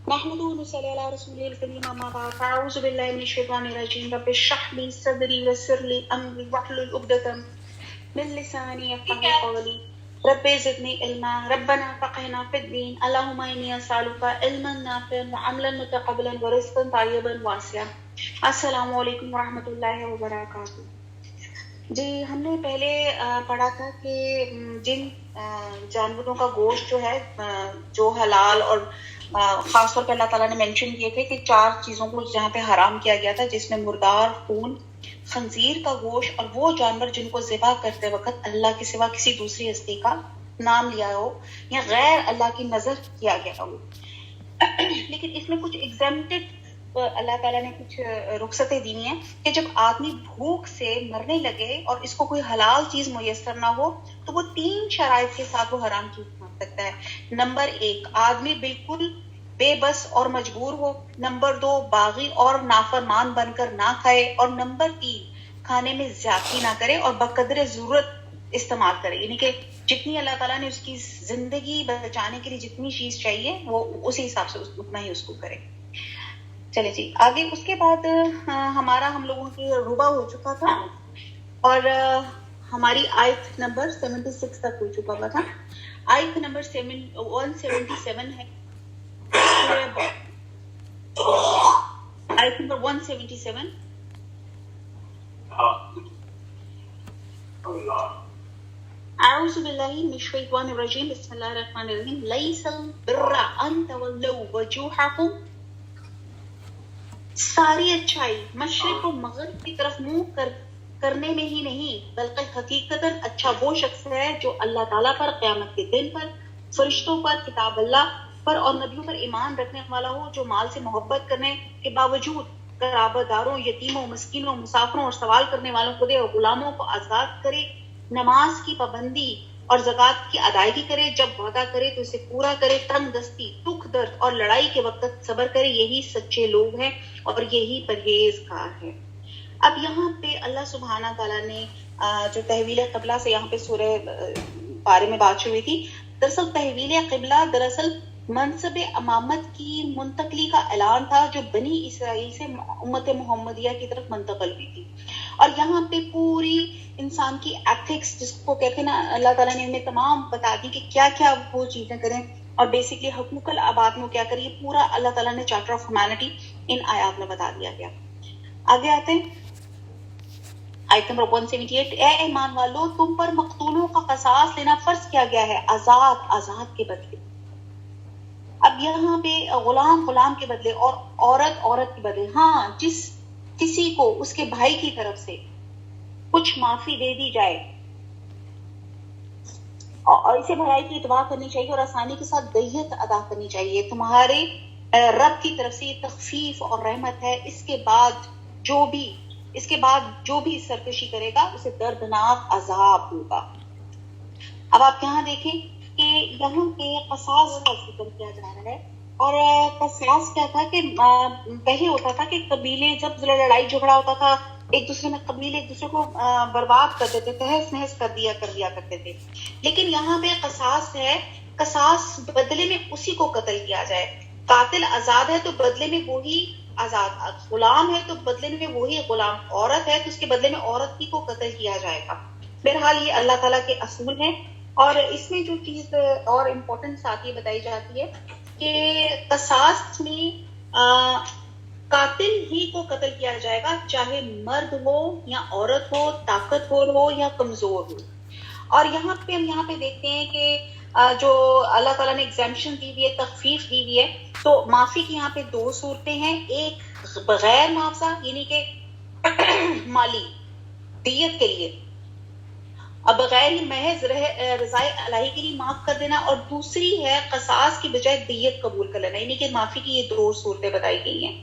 نحمده ونصلي على رسوله الكريم أما بعد أعوذ بالله من الشيطان الرجيم رب اشرح لي صدري ويسر لي أمري واحلل عقدة من لساني يفقهوا قولي رب زدني علما ربنا فقهنا في الدين اللهم إني أسألك علما نافعا وعملا متقبلا ورزقا طيبا واسعا. السلام علیکم ورحمۃ اللہ وبرکاتہ. جی ہم نے پہلے پڑھا تھا کہ جن جانوروں کا گوشت جو ہے جو حلال اور خاص طور پہ اللہ تعالیٰ نے مینشن کیے تھے کہ 4 چیزوں کو جہاں پہ حرام کیا گیا تھا، جس میں مردار خون، خنزیر کا گوشت اور وہ جانور جن کو ذبح کرتے وقت اللہ کے سوا کسی دوسری ہستی کا نام لیا ہو یا غیر اللہ کی نظر کیا گیا ہو. لیکن اس میں کچھ ایگزمپٹڈ اللہ تعالیٰ نے کچھ رخصتیں دی ہیں کہ جب آدمی بھوک سے مرنے لگے اور اس کو کوئی حلال چیز میسر نہ ہو تو وہ 3 شرائط کے ساتھ وہ حرام چیز کھا سکتا ہے. نمبر 1، آدمی بالکل بے بس اور مجبور ہو. نمبر 2، باغی اور نافرمان بن کر نہ کھائے. اور نمبر 3، کھانے میں زیادتی نہ کرے اور بقدر ضرورت استعمال کرے، یعنی کہ جتنی اللہ تعالیٰ نے اس کی زندگی بچانے کے لیے جتنی چیز چاہیے وہ اسی حساب سے اتنا ہی اس کو کرے. چلے جی آگے. اس کے بعد ہم لوگوں کی ربع ہو چکا تھا اور ہماری آیت نمبر 76 تک ہو چکا ہوا تھا. آیت نمبر 177 ہے. آیت نمبر 177. اعوذ باللہ من الشیطان الرجیم بسم اللہ الرحمن الرحیم. لیس البر ان تولوا وجوہکم، ساری اچھائی مشرق و مغرب کی طرف منہ کرنے میں ہی نہیں، بلکہ حقیقتاً اچھا وہ شخص ہے جو اللہ تعالیٰ پر، قیامت کے دن پر، فرشتوں پر، کتاب اللہ پر اور نبیوں پر ایمان رکھنے والا ہو، جو مال سے محبت کرنے کے باوجود قرابت داروں، یتیموں، مسکینوں، مسافروں اور سوال کرنے والوں کو دے اور غلاموں کو آزاد کرے، نماز کی پابندی اور زکوٰۃ کی ادائیگی کرے، جب وعدہ کرے تو اسے پورا کرے، تنگ دستی، دکھ درد اور لڑائی کے وقت صبر کرے، یہی سچے لوگ ہیں اور یہی پرہیزگار ہے. اب یہاں پہ اللہ سبحانہ تعالیٰ نے جو تحویل قبلہ سے یہاں پہ سورہ بارے میں بات ہوئی تھی، دراصل تحویل قبلہ دراصل منصب امامت کی منتقلی کا اعلان تھا جو بنی اسرائیل سے امت محمدیہ کی طرف منتقل ہوئی تھی. اور یہاں پہ پوری انسان کی ایتھکس جس کو کہتے ہیں نا، اللہ تعالیٰ نے ہمیں تمام بتا دی کہ کیا کیا وہ چیزیں کریں اور بیسکلی حقوق العباد میں کیا کریں. یہ پورا اللہ تعالیٰ نے چارٹر آف ہیومینٹی ان آیات میں بتا دیا گیا. آگے آتے ہیں آیت نمبر 178. اے ایمان والو، تم پر مقتولوں کا قصاص لینا فرض کیا گیا ہے، آزاد کے بدلے. اب یہاں پہ غلام کے بدلے اور عورت کے بدلے. ہاں، جس کسی کو اس کے بھائی کی طرف سے کچھ معافی دے دی جائے اور اسے بھلائی کی اتباع کرنی چاہیے اور آسانی کے ساتھ دیت ادا کرنی چاہیے. تمہارے رب کی طرف سے یہ تخفیف اور رحمت ہے. اس کے بعد جو بھی سرکشی کرے گا اسے دردناک عذاب ہوگا. اب آپ یہاں دیکھیں کہ یہاں پہ قصاص کا ذکر کیا جا رہا ہے. اور قصاص کیا تھا کہ پہلے ہوتا تھا کہ قبیلے جب لڑائی جھگڑا ہوتا تھا ایک دوسرے میں قبیلے ایک دوسرے کو برباد کر دیتے، تہس نہس کر دیا کرتے تھے. لیکن یہاں پہ قصاص ہے، قصاص بدلے میں اسی کو قتل کیا جائے. قاتل آزاد ہے تو بدلے میں وہی آزاد، غلام ہے تو بدلے میں وہی غلام، عورت ہے تو اس کے بدلے میں عورت ہی کو قتل کیا جائے گا. بہرحال یہ اللہ تعالیٰ کے اصول ہیں. اور اس میں جو چیز اور امپورٹنٹ ساتھ یہ بتائی جاتی ہے کہ قصاص میں قاتل ہی کو قتل کیا جائے گا، چاہے مرد ہو یا عورت ہو، طاقتور ہو یا کمزور ہو. اور یہاں پہ دیکھتے ہیں کہ جو اللہ تعالیٰ نے ایگزیمپشن دی ہوئی ہے، تخفیف دی ہوئی ہے، تو معافی کی یہاں پہ 2 صورتیں ہیں. ایک بغیر معاوضہ یعنی کہ مالی دیت کے لیے، اب بغیر ہی محض رضائے الہی کے لیے معاف کر دینا، اور دوسری ہے قصاص کی بجائے دیت قبول کر لینا، یعنی کہ معافی کی یہ 2 صورتیں بتائی گئی ہیں.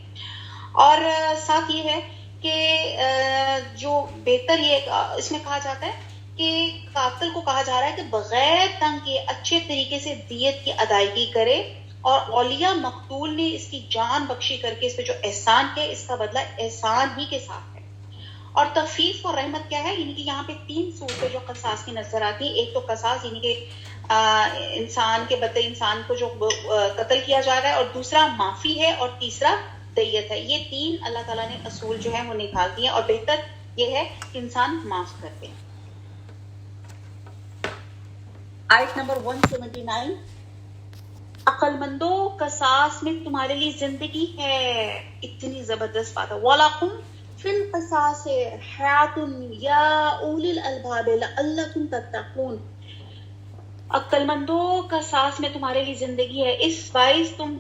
اور ساتھ یہ ہے کہ جو بہتر یہ اس میں کہا جاتا ہے کہ قاتل کو کہا جا رہا ہے کہ بغیر تنگ کیے اچھے طریقے سے دیت کی ادائیگی کرے، اور اولیاء مقتول نے اس کی جان بخشی کر کے اس پہ جو احسان کیا اس کا بدلہ احسان ہی کے ساتھ ہے. اور تخفیف اور رحمت کیا ہے، یعنی کہ یہاں پہ 3 صورتیں جو قصاص کی نظر آتی ہیں. ایک تو قصاص یعنی کہ انسان کے بدلے انسان کو جو قتل کیا جا رہا ہے، اور دوسرا معافی ہے، اور تیسرا دیت ہے. یہ تین اللہ تعالیٰ نے اصول جو ہے وہ نکال دیے، اور بہتر یہ ہے کہ انسان معاف کر دے. آیت نمبر 179، عقل مندو قصاص میں تمہارے لیے زندگی ہے. اتنی زبردست بات ہے. وَلَكُمْ فِي الْقِصَاصِ حَيَاةٌ يَا أُولِي الْأَلْبَابِ لَعَلَّكُمْ تَتَّقُونَ. عقل مندو قصاص میں تمہارے لیے زندگی ہے، اس باعث تم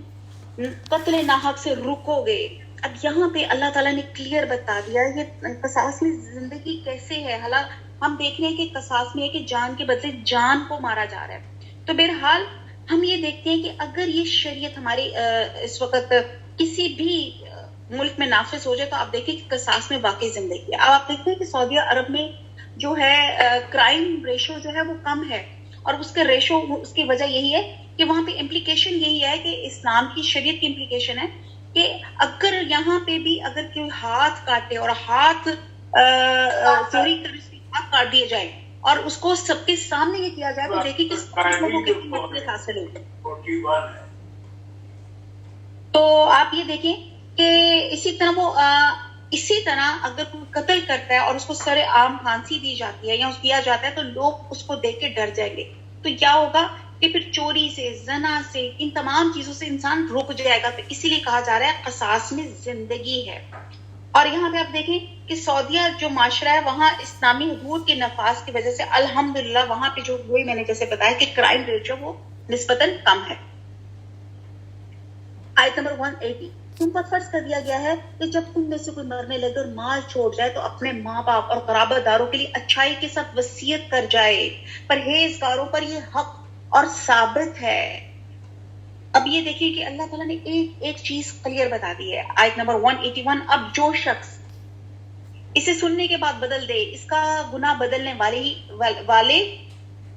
قتل ناحق سے رکو گے. اب یہاں پہ اللہ تعالیٰ نے کلیئر بتا دیا یہ قصاص میں زندگی کیسے ہے. حالانکہ ہم دیکھ رہے ہیں کہ قصاص میں ہے کہ جان کے بدلے جان کو مارا جا رہا ہے. تو بہرحال ہم یہ دیکھتے ہیں کہ اگر یہ شریعت ہماری اس وقت کسی بھی ملک میں نافذ ہو جائے تو آپ دیکھیں کہ قصاص میں واقعی زندگی ہے. اب آپ دیکھتے ہیں کہ سعودیہ عرب میں جو ہے کرائم ریشو جو ہے وہ کم ہے، اور اس کا ریشو اس کی وجہ یہی ہے کہ وہاں پہ امپلیکیشن یہی ہے کہ اسلام کی شریعت کی امپلیکیشن ہے کہ اگر یہاں پہ بھی اگر کوئی ہاتھ کاٹے اور ہاتھ چوری کرنے سے ہاتھ کاٹ دیے جائے اور اس کو سب کے سامنے یہ کیا جائے تو دیکھیں کہ لوگوں کے مختلف حاصل ہوگی. تو آپ یہ دیکھیں کہ اسی طرح وہ اسی طرح اگر کوئی قتل کرتا ہے اور اس کو سر عام پھانسی دی جاتی ہے یا اس دیا جاتا ہے تو لوگ اس کو دیکھ کے ڈر جائیں گے. تو کیا ہوگا کہ پھر چوری سے، زنا سے، ان تمام چیزوں سے انسان رک جائے گا. تو اسی لیے کہا جا رہا ہے قصاص میں زندگی ہے. اور یہاں پہ آپ دیکھیں کہ سعودیہ جو معاشرہ ہے وہاں اسلامی حدود کے نفاذ کی وجہ سے الحمدللہ وہاں پہ جو وہی میں نے جیسے بتایا کہ کرائم ریٹ جو وہ نسبتاً کم ہے. آیت نمبر 180، تم پر فرض کر دیا گیا ہے کہ جب تم میں سے کوئی مرنے لگے اور مال چھوڑ جائے تو اپنے ماں باپ اور قرابت داروں کے لیے اچھائی کے ساتھ وصیت کر جائے. پرہیزگاروں پر یہ حق اور ثابت ہے. اب یہ دیکھیے کہ اللہ تعالیٰ نے ایک چیز کلیئر بتا دی ہے. آیت نمبر 181، اب جو شخص اسے سننے کے بعد بدل دے اس کا گناہ بدلنے والے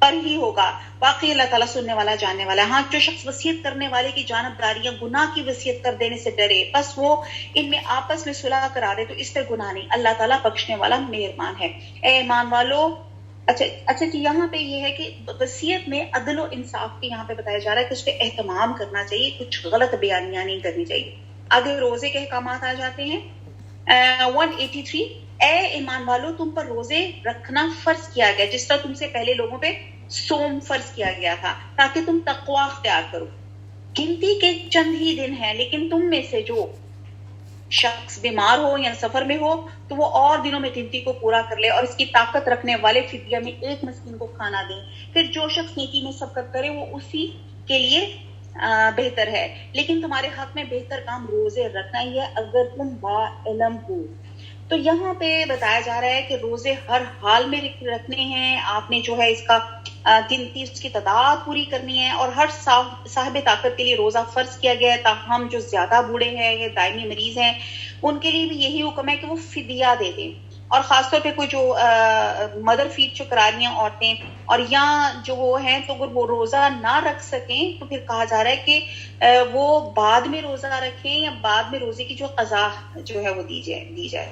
پر ہی ہوگا. واقعی اللہ تعالیٰ سننے والا جاننے والا. ہاں، جو شخص وصیت کرنے والے کی جانبداری یا گناہ کی وصیت کر دینے سے ڈرے بس وہ ان میں آپس میں صلح کرا دے تو اس پہ گناہ نہیں. اللہ تعالیٰ بخشنے والا مہربان ہے. اے ایمان والو، اچھا جی، یہاں پہ یہ ہے کہ وصیت میں عدل و انصاف کے یہاں پہ بتایا جا رہا ہے کہ اس پہ اہتمام کرنا چاہیے، کچھ غلط بیانیاں نہیں کرنی چاہیے. آگے روزے کے احکامات آ جاتے ہیں. 183، اے ایمان والو تم پر روزے رکھنا فرض کیا گیا جس طرح تم سے پہلے لوگوں پہ صوم فرض کیا گیا تھا تاکہ تم تقوی اختیار کرو. گنتی کے چند ہی دن ہیں، لیکن تم میں سے جو شخص بیمار ہو یا سفر میں ہو تو وہ اور دنوں میں گنتی کو پورا کر لے، اور اس کی طاقت رکھنے والے فدیہ میں ایک مسکین کو کھانا دیں. پھر جو شخص نیکی میں سبقت کرے وہ اسی کے لیے بہتر ہے. لیکن تمہارے حق میں بہتر کام روزے رکھنا ہی ہے اگر تم با علم ہو. تو یہاں پہ بتایا جا رہا ہے کہ روزے ہر حال میں رکھنے ہیں. آپ نے جو ہے اس کا گنتی، اس کی تعداد پوری کرنی ہے، اور ہر صاحب طاقت کے لیے روزہ فرض کیا گیا ہے. تاہم جو زیادہ بوڑھے ہیں یا دائمی مریض ہیں ان کے لیے بھی یہی حکم ہے کہ وہ فدیہ دے دیں. اور خاص طور پہ کوئی جو مدر فیڈ جو کرا رہی ہیں عورتیں اور یا جو وہ ہیں تو اگر وہ روزہ نہ رکھ سکیں تو پھر کہا جا رہا ہے کہ وہ بعد میں روزہ رکھیں یا بعد میں روزے کی جو قضا جو ہے وہ دی جائے.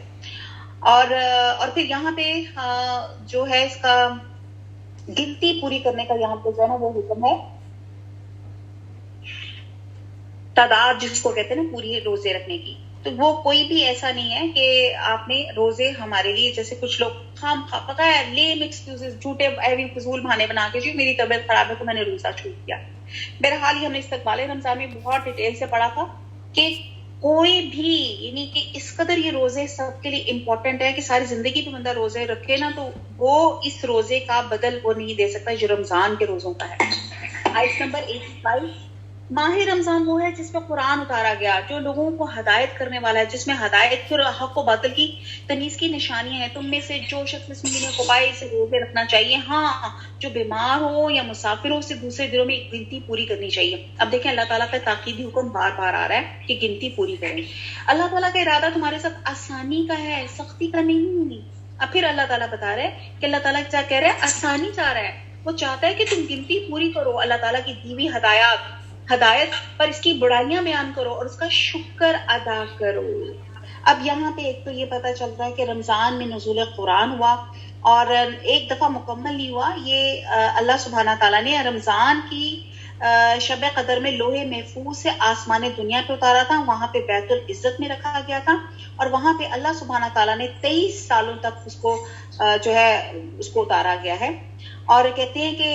اور پھر یہاں پہ جو ہے اس کا گنتی پوری کرنے کا یہاں پہ جو ہے نا وہ حکم ہے، تعداد جس کو کہتے ہیں نا پوری روزے رکھنے کی. تو وہ کوئی بھی ایسا نہیں ہے کہ آپ نے روزے ہمارے لیے جیسے کچھ لوگ پتا ہے لیم ایکسکیوزز، جھوٹے ایوی فضول بہانے بنا کے جی میری طبیعت خراب ہے تو میں نے روزہ چھوٹ دیا. بہرحال ہی ہم نے استقبال رمضان میں بہت ڈیٹیل سے پڑھا تھا کہ کوئی بھی یعنی کہ اس قدر یہ روزے سب کے لیے امپورٹنٹ ہے کہ ساری زندگی پہ بندہ روزے رکھے نا تو وہ اس روزے کا بدل وہ نہیں دے سکتا جو رمضان کے روزوں کا ہے. آیت نمبر 85، ماہ رمضان وہ ہے جس پہ قرآن اتارا گیا، جو لوگوں کو ہدایت کرنے والا ہے، جس میں ہدایت اور حق و باطل کی تمیز کی نشانیاں ہیں. تم میں سے جو شخص اس مہینے کو پائے اسے روزے رکھنا چاہیے. ہاں، جو بیمار ہو یا مسافر ہو اسے دوسرے دنوں میں گنتی پوری کرنی چاہیے. اب دیکھیں اللہ تعالیٰ کا تاکیدی حکم بار بار آ رہا ہے کہ گنتی پوری کریں. اللہ تعالیٰ کا ارادہ تمہارے ساتھ آسانی کا ہے، سختی کا نہیں. اب پھر اللہ تعالیٰ بتا رہے ہیں کہ اللہ تعالیٰ کیا کہہ رہے ہیں، آسانی چاہ رہا ہے. وہ چاہتا ہے کہ تم گنتی پوری کرو، اللہ تعالیٰ کی دی ہوئی ہدایت پر اس کی بڑائیاں بیان کرو اور اس کا شکر ادا کرو. اب یہاں پہ ایک تو یہ پتا چلتا ہے کہ رمضان میں نزول قرآن ہوا، اور ایک دفعہ مکمل نہیں ہوا. یہ اللہ سبحانہ تعالیٰ نے رمضان کی شب قدر میں لوہے محفوظ سے آسمان دنیا پہ اتارا تھا. وہاں پہ بیت العزت میں رکھا گیا تھا اور وہاں پہ اللہ سبحانہ تعالیٰ نے 23 سالوں تک اس کو جو ہے اس کو اتارا گیا ہے. اور کہتے ہیں کہ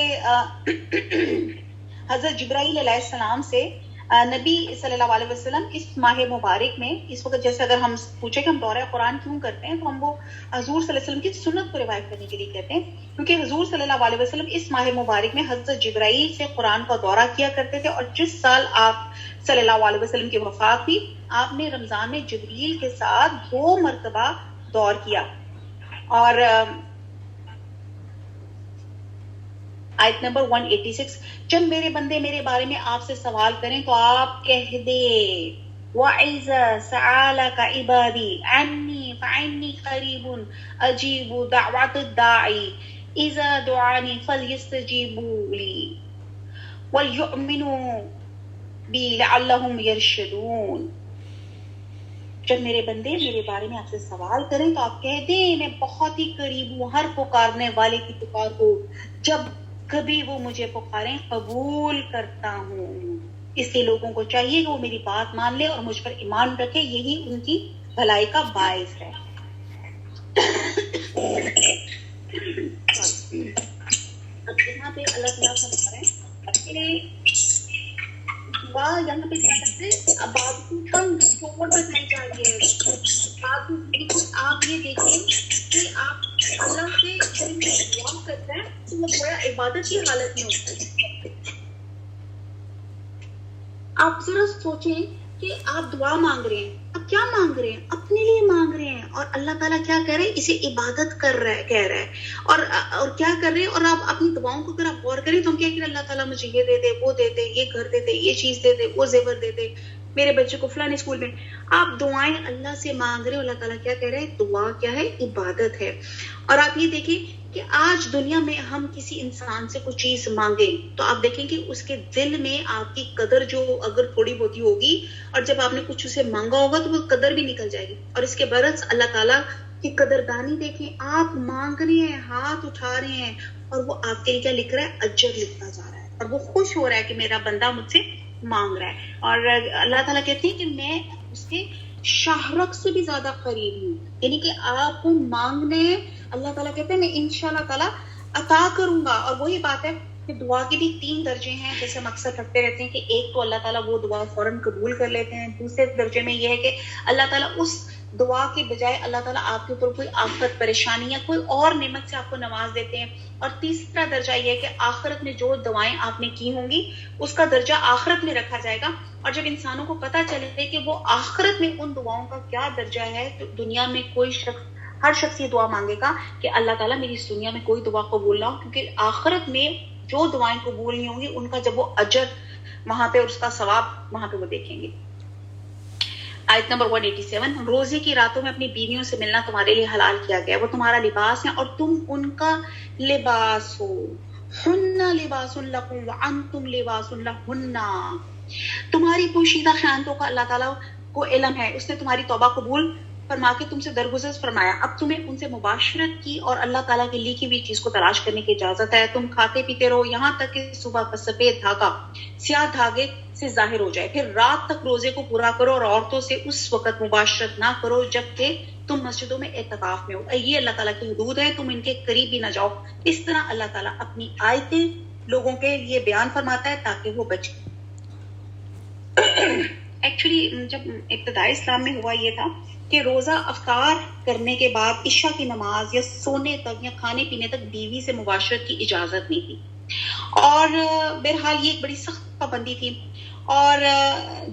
حضرت جبرائیل علیہ السلام سے نبی صلی اللہ علیہ وسلم اس ماہ مبارک میں اس وقت جیسے اگر ہم پوچھیں کہ ہم دورہ قرآن کیوں کرتے ہیں تو ہم وہ حضور صلی اللہ علیہ وسلم کی سنت کو روایت کرنے کے لیے کہتے ہیں, کیونکہ حضور صلی اللہ علیہ وسلم اس ماہ مبارک میں حضرت جبرائیل سے قرآن کا دورہ کیا کرتے تھے. اور جس سال آپ صلی اللہ علیہ وسلم کی وفات ہوئی آپ نے رمضان میں جبریل کے ساتھ 2 مرتبہ دور کیا. اور آیت نمبر 186, جب میرے بندے میرے بارے میں آپ سے سوال کریں تو آپ کہہ دے وَإِذَا سَأَلَكَ عِبَادِي عَنِّي فَإِنِّي قَرِيبٌ أَجِيبُ دَعْوَةَ الدَّاعِ إِذَا دَعَانِ فَلْيَسْتَجِيبُوا لِي وَلْيُؤْمِنُوا بِي لَعَلَّهُمْ يَرْشُدُونَ. جب میرے بندے میرے بارے میں آپ سے سوال کریں تو آپ کہہ دیں میں بہت ہی قریب ہوں ہر پکارنے والے کی پکار کو, جب کبھی وہ مجھے پکاریں قبول کرتا ہوں. اس لیے لوگوں کو چاہیے کہ وہ میری بات مان لے اور مجھ پر ایمان رکھے, یہی ان کی بھلائی کا باعث ہے. اب یہاں پہ اللہ تعالیٰ فرما رہے ہیں یہاں پہ کیا کرتے ہیں باتوں کا شور بتائی جا رہی ہے. آپ یہ دیکھیں کہ آپ اللہ سے جب دعا کرتے ہیں تو وہ تھوڑا عبادت کی حالت میں ہوتا ہے. آپ ذرا سوچیں کہ آپ دعا مانگ رہے ہیں, آپ کیا مانگ رہے ہیں؟ اپنے لیے مانگ رہے ہیں. اور اللہ تعالیٰ کیا کہہ رہے ہیں؟ اسے عبادت کر رہا ہے کہہ رہا ہے. اور کیا کر رہے ہیں؟ اور آپ اپنی دعاؤں کو اگر آپ غور کریں تو ہم کیا کہ اللہ تعالیٰ مجھے یہ دے دے, وہ دے دے, یہ گھر دے دے, یہ چیز دے دے, وہ زیور دے دے, میرے بچے کو فلاں اسکول میں. آپ دعائیں اللہ سے مانگ رہے ہیں. اللہ تعالیٰ کیا کہہ رہے ہیں؟ دعا کیا ہے؟ عبادت ہے. اور آپ یہ دیکھیں کہ آج دنیا میں ہم کسی انسان سے کوئی چیز مانگیں تو آپ دیکھیں کہ اس کے دل میں آپ کی قدر جو اگر تھوڑی بہت ہی ہوگی, اور جب آپ نے کچھ اسے مانگا ہوگا تو وہ قدر بھی نکل جائے گی. اور اس کے برعکس اللہ تعالیٰ کی قدردانی دیکھیں, آپ مانگ رہے ہیں, ہاتھ اٹھا رہے ہیں اور وہ آپ کے لیے کیا لکھ رہا ہے؟ اجر لکھتا جا رہا ہے. اور وہ خوش ہو رہا ہے کہ میرا بندہ مجھ سے مانگ رہا ہے. اور اللہ تعالیٰ کہتے ہیں کہ میں اس کے شاہرخ سے بھی زیادہ قریب ہوں, یعنی کہ آپ کو مانگنے اللہ تعالیٰ کہتے ہیں میں انشاءاللہ تعالیٰ عطا کروں گا. اور وہی بات ہے کہ دعا کے بھی 3 درجے ہیں, جیسے ہم اکثر رکھتے رہتے ہیں کہ ایک تو اللہ تعالیٰ وہ دعا فوراً قبول کر لیتے ہیں. دوسرے درجے میں یہ ہے کہ اللہ تعالیٰ اس دعا کے بجائے اللہ تعالیٰ آپ کے اوپر کوئی آفت پریشانی یا کوئی اور نعمت سے آپ کو نواز دیتے ہیں. اور تیسرا درجہ یہ ہے کہ آخرت میں جو دعائیں آپ نے کی ہوں گی اس کا درجہ آخرت میں رکھا جائے گا. اور جب انسانوں کو پتہ چلے کہ وہ آخرت میں ان دعاؤں کا کیا درجہ ہے تو دنیا میں ہر شخص یہ دعا مانگے گا کہ اللہ تعالیٰ میری اس دنیا میں کوئی دعا قبول نہ ہو, کیونکہ آخرت میں جو دعائیں قبول نہیں ہوں گی ان کا جب وہ اجر وہاں پہ اور اس کا ثواب وہاں پہ وہ دیکھیں گے. آیت نمبر 187, روزے کی راتوں میں اپنی بیویوں سے ملنا تمہارے لیے حلال کیا گیا, وہ تمہارا لباس ہے اور تم ان کا لباس ہو. ہن لباس لکم وانتم لباس لہن, تمہاری پوشیدہ خیانتوں کا اللہ تعالیٰ کو علم ہے, اس نے تمہاری توبہ قبول فرما کے تم سے درگزر فرمایا. اب تمہیں ان سے مباشرت کی اور اللہ تعالیٰ کی لکھی ہوئی چیز کو تلاش کرنے کی اجازت ہے. تم کھاتے پیتے رہو یہاں تک کہ صبح کا سفید دھاگا سیاہ دھاگے سے ظاہر ہو جائے, پھر رات تک روزے کو پورا کرو اور عورتوں سے اس وقت مباشرت نہ کرو جبکہ تم مسجدوں میں اعتکاف میں ہو. یہ اللہ تعالیٰ کی حدود ہے, تم ان کے قریب بھی نہ جاؤ. اس طرح اللہ تعالیٰ اپنی آیتیں لوگوں کے لیے بیان فرماتا ہے تاکہ وہ بچیں. ایکچولی جب ابتدائی اسلام میں ہوا یہ تھا کہ روزہ افطار کرنے کے بعد عشاء کی نماز یا سونے تک یا کھانے پینے تک بیوی سے مباشرت کی اجازت نہیں تھی. اور بہرحال یہ ایک بڑی سخت پابندی تھی, اور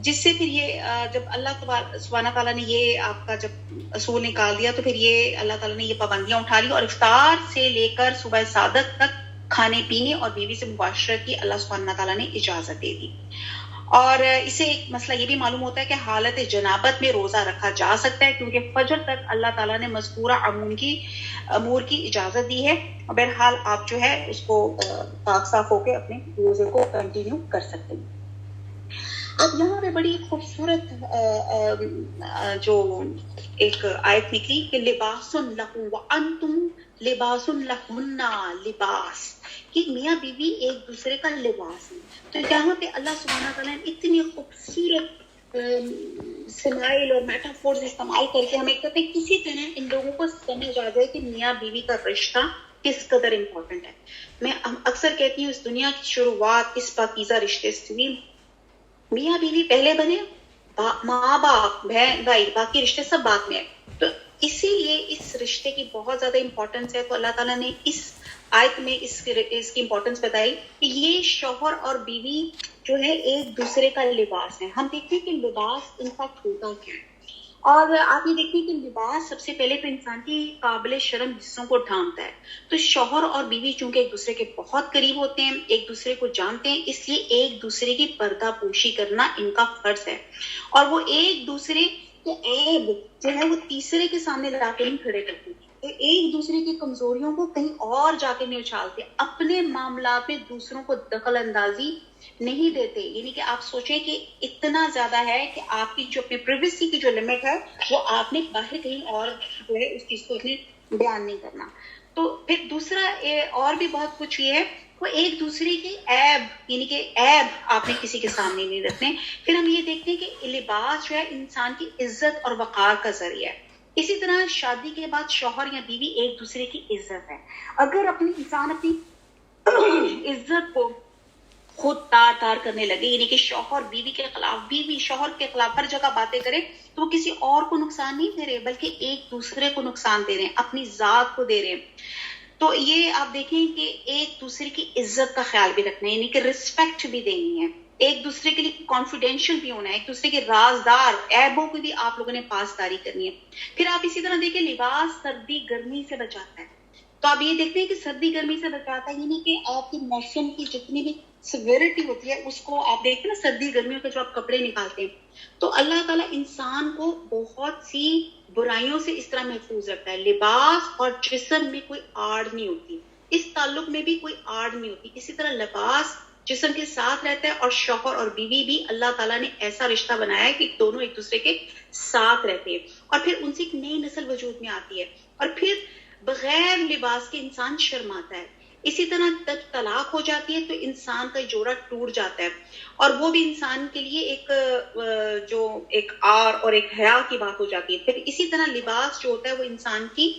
جس سے پھر یہ جب اللہ سبحانہ تعالیٰ نے یہ آپ کا جب اصول نکال دیا تو پھر یہ اللہ تعالیٰ نے یہ پابندیاں اٹھا لی اور افطار سے لے کر صبح صادق تک کھانے پینے اور بیوی سے مباشرت کی اللہ سبحانہ تعالیٰ نے اجازت دے دی. اور اسے ایک مسئلہ یہ بھی معلوم ہوتا ہے کہ حالت جنابت میں روزہ رکھا جا سکتا ہے کیونکہ فجر تک اللہ تعالیٰ نے مذکورہ امور کی اجازت دی ہے. بہرحال آپ جو ہے اس کو پاک صاف ہو کے اپنے روزے کو کنٹینیو کر سکتے ہیں. اب یہاں پہ بڑی خوبصورت جو ایک آیت نکلی کہ لباس لکم وانتم لباس لہن، لباس کہ میاں بیوی ایک دوسرے کا لباس ہے. تو یہاں پہ اللہ سبحانہ تعالیٰ نے اتنی خوبصورت سمائل اور میٹافورز استعمال کر کے ہمیں کہتے ہیں کسی طرح ان لوگوں کو سمجھ آ جائے کہ میاں بیوی کا رشتہ کس قدر امپورٹنٹ ہے. میں اکثر کہتی ہوں اس دنیا کی شروعات اس پاکیزہ رشتے سے ہوئی. میاں بیوی پہلے بنے، ماں باپ بہن بھائی باقی رشتے سب بعد میں. تو اسی لیے اس رشتے کی بہت زیادہ امپورٹنس ہے. تو اللہ تعالیٰ نے اس آیت میں اس کی امپورٹنس بتائی کہ یہ شوہر اور بیوی جو ہے ایک دوسرے کا لباس ہے. ہم دیکھتے ہیں کہ لباس ان کا ہوتا کیا ہے، اور آپ یہ دیکھیں کہ لباس سب سے پہلے تو انسان کی قابل شرم حصوں کو ڈھانپتا ہے. تو شوہر اور بیوی چونکہ ایک دوسرے کے بہت قریب ہوتے ہیں، ایک دوسرے کو جانتے ہیں، اس لیے ایک دوسرے کی پردہ پوشی کرنا ان کا فرض ہے. اور وہ ایک دوسرے کے عیب جو ہے وہ تیسرے کے سامنے لا کے نہیں کھڑے کرتے، ایک دوسرے کی کمزوریوں کو کہیں اور جا کے نہیں اچھالتے، اپنے معاملات میں دوسروں کو دخل اندازی نہیں دیتے. یعنی کہ آپ سوچیں کہ اتنا زیادہ ہے کہ آپ کی جو اپنی پریویسی کی جو لمٹ ہے وہ آپ نے باہر کہیں اور جو ہے اس چیز کو اپنے بیان نہیں کرنا. تو پھر دوسرا اور بھی بہت کچھ یہ ہے، وہ ایک دوسرے کی عیب یعنی کہ عیب آپ نے کسی کے سامنے نہیں رکھنے. پھر ہم یہ دیکھتے ہیں کہ لباس جو ہے انسان کی عزت اور وقار کا ذریعہ ہے. اسی طرح شادی کے بعد شوہر یا بیوی ایک دوسرے کی عزت ہے. اگر انسان اپنی عزت کو خود تار کرنے لگے، یعنی کہ شوہر بیوی کے خلاف، بیوی شوہر کے خلاف ہر جگہ باتیں کرے، تو وہ کسی اور کو نقصان نہیں دے رہے بلکہ ایک دوسرے کو نقصان دے رہے ہیں، اپنی ذات کو دے رہے ہیں. تو یہ آپ دیکھیں کہ ایک دوسرے کی عزت کا خیال بھی رکھنا ہے، یعنی کہ رسپیکٹ بھی دینی ہے، ایک دوسرے کے لیے کانفیڈینشیل بھی ہونا ہے، ایک دوسرے کے رازدار عیبوں کی بھی آپ لوگوں نے پاسداری کرنی ہے. پھر آپ اسی طرح دیکھیں لباس سردی گرمی سے بچاتا ہے. تو آپ یہ دیکھتے ہیں کہ سردی گرمی سے بچاتا ہے، یعنی کہ آپ کی موسم کی جتنی بھی سیویرٹی ہوتی ہے اس کو آپ دیکھیں نا، سردی گرمیوں کے جو آپ کپڑے نکالتے ہیں، تو اللہ تعالیٰ انسان کو بہت سی برائیوں سے اس طرح محفوظ رکھتا ہے. لباس اور جسم میں کوئی آڑ نہیں ہوتی، اس تعلق میں بھی کوئی آڑ نہیں ہوتی. اسی طرح لباس جسم کے ساتھ رہتا ہے، اور شوہر اور بیوی بھی اللہ تعالیٰ نے ایسا رشتہ بنایا ہے کہ دونوں ایک دوسرے کے ساتھ رہتے ہیں، اور پھر ان سے ایک نئی نسل وجود میں آتی ہے. اور پھر بغیر لباس کے انسان شرماتا ہے. اسی طرح جب طلاق ہو جاتی ہے تو انسان کا جوڑا ٹوٹ جاتا ہے، اور وہ بھی انسان کے لیے ایک آر اور ایک حیا کی بات ہو جاتی ہے. پھر اسی طرح لباس جو ہوتا ہے وہ انسان کی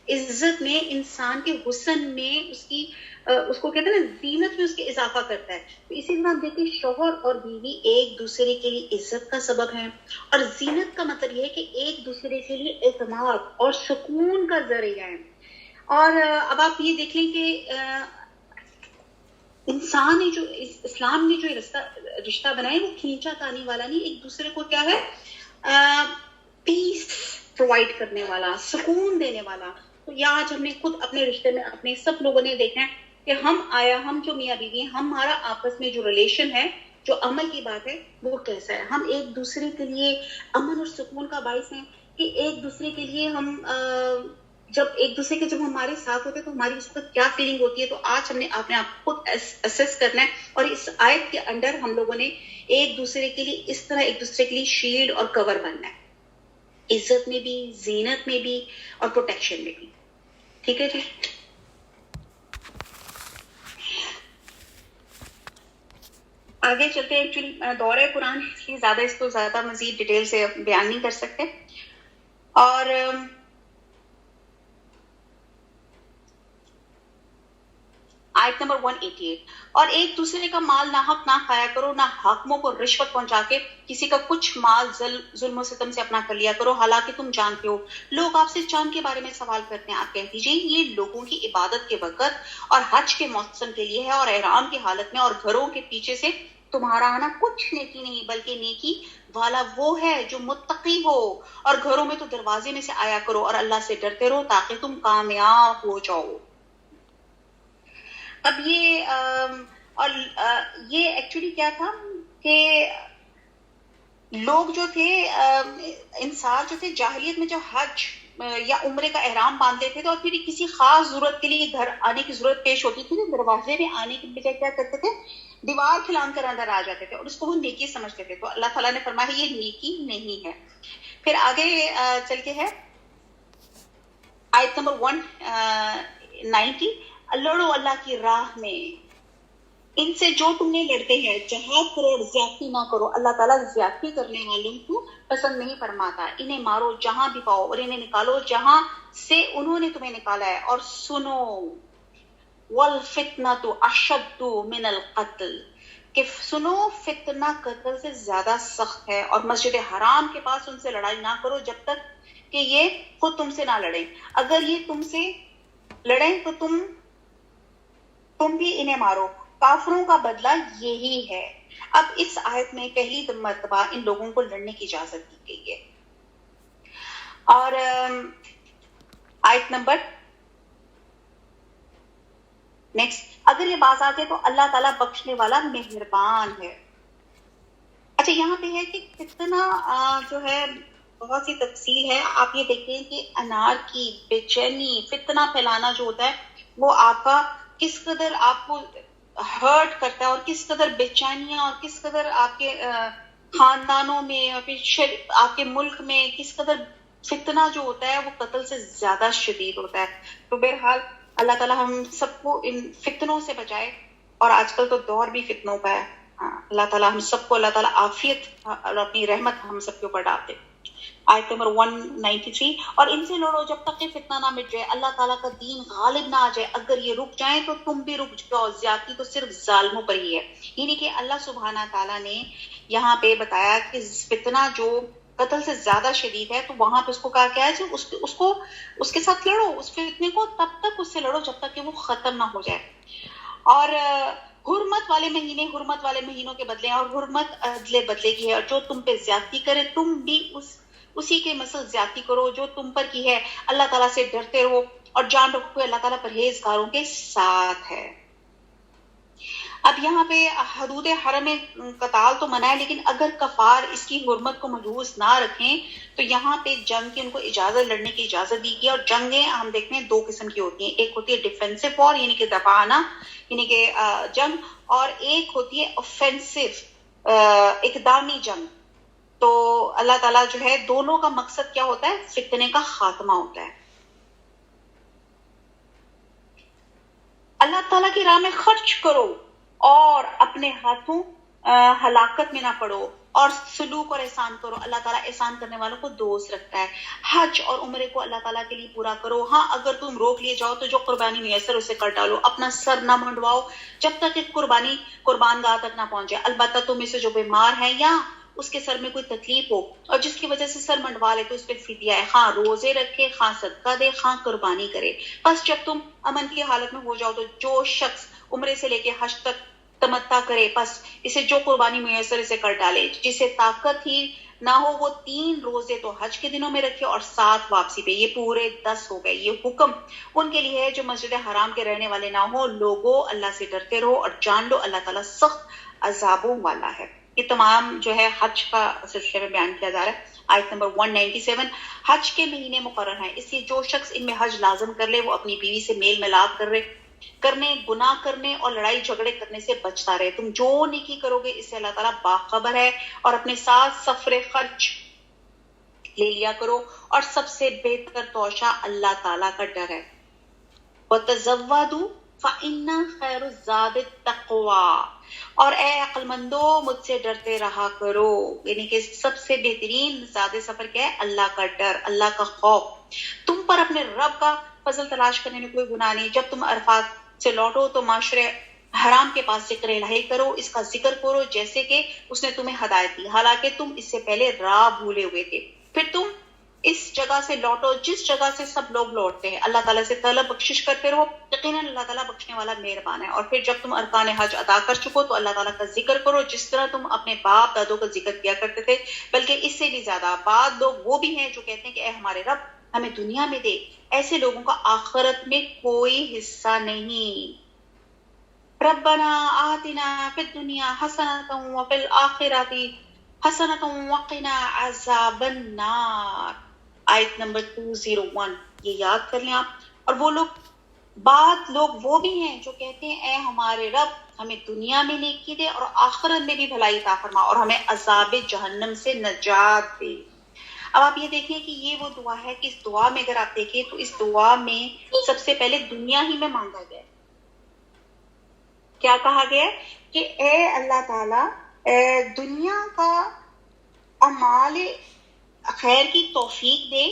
عزت میں، انسان کے حسن میں، اس کو کہتے ہیں نا زینت میں اس کے اضافہ کرتا ہے. تو اسی طرح دیکھیں شوہر اور بیوی ایک دوسرے کے لیے عزت کا سبب ہے، اور زینت کا مطلب یہ ہے کہ ایک دوسرے کے لیے اعتماد اور سکون کا ذریعہ ہے. اور اب آپ یہ دیکھ لیں کہ انسان نے جو اسلام نے جو رشتہ بنایا وہ کھینچا تانی والا نہیں، ایک دوسرے کو کیا ہے پیس پرووائڈ کرنے والا، سکون دینے والا. تو یہ آج ہم نے خود اپنے رشتے میں اپنے سب لوگوں نے دیکھا ہے کہ ہم جو میاں بیوی ہیں، ہمارا آپس میں جو ریلیشن ہے، جو عمل کی بات ہے، وہ کیسا ہے. ہم ایک دوسرے کے لیے امن اور سکون کا باعث ہیں کہ ایک دوسرے کے لیے ہم جب ہمارے ساتھ ہوتے ہیں تو ہماری اس وقت کیا فیلنگ ہوتی ہے. تو آج ہم نے اپنے آپ کو خود اسیس کرنا ہے، اور اس آیت کے اندر ہم لوگوں نے ایک دوسرے کے لیے اس طرح ایک دوسرے کے لیے شیلڈ اور کور بننا ہے، عزت میں بھی، زینت میں بھی، اور پروٹیکشن میں بھی. ٹھیک ہے جی. آگے چلتے ہیں. ایکچولی دورہ قرآن کی زیادہ مزید ڈیٹیل سے بیان نہیں کر سکتے. اور آیت نمبر 188، اور ایک دوسرے کا مال ناحق نہ کھایا کرو، نہ حاکموں کو رشوت پہنچا کے کسی کا کچھ مال ظلم و ستم سے اپنا کر لیا کرو، حالانکہ تم جانتے ہو لوگ آپ سے چاند کے بارے میں سوال کرتے ہیں. آپ کہہ دیجیے یہ لوگوں کی عبادت کے وقت اور حج کے موسم کے لیے ہے، اور احرام کی حالت میں اور گھروں کے پیچھے سے تمہارا آنا کچھ نیکی نہیں، بلکہ نیکی والا وہ ہے جو متقی ہو. اور گھروں میں تو دروازے میں سے آیا کرو اور اللہ سے ڈرتے رہو تاکہ تم کامیاب ہو جاؤ. اب یہ ایکچولی کیا تھا کہ لوگ جو تھے، انسان جو تھے جاہلیت میں جو حج یا عمرے کا احرام باندھتے تھے، تو اور پھر کسی خاص ضرورت کے لیے گھر آنے کی ضرورت پیش ہوتی تھی، تو دروازے میں آنے کے بجائے کیا کرتے تھے، دیوار کھلان کر اندر آ جاتے تھے، اور اس کو وہ نیکی سمجھتے تھے. تو اللہ تعالیٰ نے فرمایا یہ نیکی نہیں ہے. پھر آگے چل کے ہے آیت نمبر 190 لڑو اللہ کی راہ میں، ان سے جو تم نے لڑتے ہیں، جہاد کرو اور زیادتی نہ کرو، اللہ تعالیٰ زیادتی کرنے والوں کو پسند نہیں فرماتا، انہیں مارو جہاں بھی پاؤ اور انہیں نکالو جہاں سے انہوں نے تمہیں نکالا ہے، اور سنو والفتنۃ اشد من القتل، کہ سنو فتنہ قتل سے زیادہ سخت ہے، اور مسجد حرام کے پاس ان سے لڑائی نہ کرو جب تک کہ یہ خود تم سے نہ لڑیں، اگر یہ تم سے لڑیں تو تم بھی انہیں مارو، کافروں کا بدلہ یہی ہے۔ اب اس آیت میں پہلی مرتبہ ان لوگوں کو لڑنے کی اجازت دی گئی ہے۔ اور آیت نمبر نیکسٹ، اگر یہ بات آتے تو اللہ تعالیٰ بخشنے والا مہربان ہے۔ اچھا، یہاں پہ ہے کہ کتنا جو ہے بہت سی تفصیل ہے۔ آپ یہ دیکھیں کہ انار کی بے چینی، فتنہ پھیلانا جو ہوتا ہے وہ آپ کا کس قدر آپ کو ہرٹ کرتا ہے، اور کس قدر بے چینیاں اور کس قدر آپ کے خاندانوں میں اور پھر آپ کے ملک میں کس قدر فتنہ جو ہوتا ہے وہ قتل سے زیادہ شدید ہوتا ہے۔ تو بہرحال اللہ تعالیٰ ہم سب کو ان فتنوں سے بچائے، اور آج کل تو دور بھی فتنوں کا ہے۔ اللہ تعالیٰ ہم سب کو، اللہ تعالیٰ عافیت اور اپنی رحمت ہم سب کے اوپر ڈال دے۔ آیت نمبر 193، اور ان سے لڑو جب تک کہ فتنہ نہ مٹ جائے، اللہ تعالیٰ کا دین غالب نہ آ جائے، اگر یہ رک جائیں تو تم بھی رک جاؤ، زیادتی تو صرف ظالموں پر ہی ہے۔ یعنی کہ اللہ سبحانہ تعالیٰ نے یہاں پہ بتایا کہ فتنہ جو قتل سے زیادہ شدید ہے، تو وہاں پہ اس کو کہا کیا ہے، اس کے ساتھ لڑو، اس فتنے کو تب تک اس سے لڑو جب تک کہ وہ ختم نہ ہو جائے۔ اور حرمت والے مہینوں کے بدلے، اور حرمت عدل بدلے کی ہے، اور جو تم پہ زیادتی کرے تم بھی اسی کے مثل زیادتی کرو جو تم پر کی ہے، اللہ تعالیٰ سے ڈرتے رہو اور جان رکھو کہ اللہ تعالیٰ پرہیزگاروں کے ساتھ ہے۔ اب یہاں پہ حدود حرم قتال تو منع ہے، لیکن اگر کفار اس کی حرمت کو ملحوظ نہ رکھیں تو یہاں پہ جنگ کی ان کو لڑنے کی اجازت دی گئی ہے۔ اور جنگیں ہم دیکھتے ہیں دو قسم کی ہوتی ہیں، ایک ہوتی ہے ڈیفینسو وار یعنی کہ دفاعانہ یعنی کہ جنگ، اور ایک ہوتی ہے اوفینسو اقدامی جنگ۔ تو اللہ تعالیٰ جو ہے دونوں کا مقصد کیا ہوتا ہے، فتنے کا خاتمہ ہوتا ہے۔ اللہ تعالیٰ کی راہ میں خرچ کرو اور اپنے ہاتھوں ہلاکت میں نہ پڑو، اور سلوک اور احسان کرو، اللہ تعالیٰ احسان کرنے والوں کو دوست رکھتا ہے۔ حج اور عمرے کو اللہ تعالیٰ کے لیے پورا کرو، ہاں اگر تم روک لیے جاؤ تو جو قربانی میسر اسے کر ڈالو، اپنا سر نہ منڈواؤ جب تک کہ قربان گاہ تک نہ پہنچے، البتہ تم میں سے جو بیمار ہے یا اس کے سر میں کوئی تکلیف ہو اور جس کی وجہ سے سر منڈوا لے تو اس پہ فدیہ ہے، خواہ روزے رکھے، خواہ صدقہ دے، خواہ قربانی کرے۔ بس جب تم امن کی حالت میں ہو جاؤ تو جو شخص عمرے سے لے کے حج تک تمتع کرے، پس اسے جو قربانی میسر اسے کر ڈالے، جسے طاقت ہی نہ ہو وہ 3 روزے تو حج کے دنوں میں رکھے اور 7 واپسی پہ، یہ پورے 10 ہو گئے۔ یہ حکم ان کے لیے ہے جو مسجد حرام کے رہنے والے نہ ہو۔ لوگوں اللہ سے ڈرتے رہو اور جان لو اللہ تعالیٰ سخت عذابوں والا ہے۔ یہ تمام جو ہے حج کا سلسلے میں بیان کیا جا رہا ہے۔ آیت نمبر 197، حج کے مہینے مقرر ہیں، اس لیے جو شخص ان میں حج لازم کر لے وہ اپنی بیوی سے میل ملاپ کرنے، گناہ کرنے اور لڑائی جھگڑے کرنے سے بچتا رہے۔ تم جو نیکی کرو گے اس سے اللہ تعالیٰ باخبر ہے، اور اپنے ساتھ سفر خرچ لے لیا کرو، اور سب سے بہتر توشہ اللہ تعالیٰ کا ڈر ہے۔ وَتَزَوَّدُوا فَإِنَّ خَيْرَ الزَّادِ التَّقْوَىٰ، اور اے عقل مندو مجھ سے ڈرتے رہا کرو، یعنی کہ سب سے بہترین زاد سفر کیا ہے، اللہ کا ڈر، اللہ کا خوف۔ تم پر اپنے رب کا فضل تلاش کرنے میں کوئی گناہ نہیں۔ جب تم عرفات سے لوٹو تو معاشرے حرام کے پاس ذکر الہی کرو، اس کا ذکر کرو جیسے کہ اس نے تمہیں ہدایت دی، حالانکہ تم اس سے پہلے راہ بھولے ہوئے تھے۔ پھر تم اس جگہ سے لوٹو جس جگہ سے سب لوگ لوٹتے ہیں، اللہ تعالیٰ سے طلب بخشش کرتے رہو، یقیناً اللہ تعالیٰ بخشنے والا مہربان ہے۔ اور پھر جب تم ارکان حج ادا کر چکو تو اللہ تعالیٰ کا ذکر کرو جس طرح تم اپنے باپ دادوں کا ذکر کیا کرتے تھے، بلکہ اس سے بھی زیادہ۔ بعض لوگ وہ بھی ہیں جو کہتے ہیں کہ اے ہمارے رب ہمیں دنیا میں دے، ایسے لوگوں کا آخرت میں کوئی حصہ نہیں۔ ربنا آتنا فی الدنیا حسنۃ وفی الآخرۃ حسنۃ وقنا عذاب النار۔ آیت نمبر 201 یہ یاد کر لیں آپ۔ اور بعض لوگ وہ بھی ہیں جو کہتے ہیں اے ہمارے رب ہمیں دنیا میں نیکی دے اور آخرت میں بھی بھلائی عطا فرما، اور ہمیں عذاب جہنم سے نجات دے۔ اب آپ یہ دیکھیں کہ یہ وہ دعا ہے کہ اس دعا میں اگر آپ دیکھیں تو اس دعا میں سب سے پہلے دنیا ہی میں مانگا گیا ہے. کیا کہا گیا ہے کہ اے اللہ تعالیٰ دنیا کا اعمال خیر کی توفیق دے،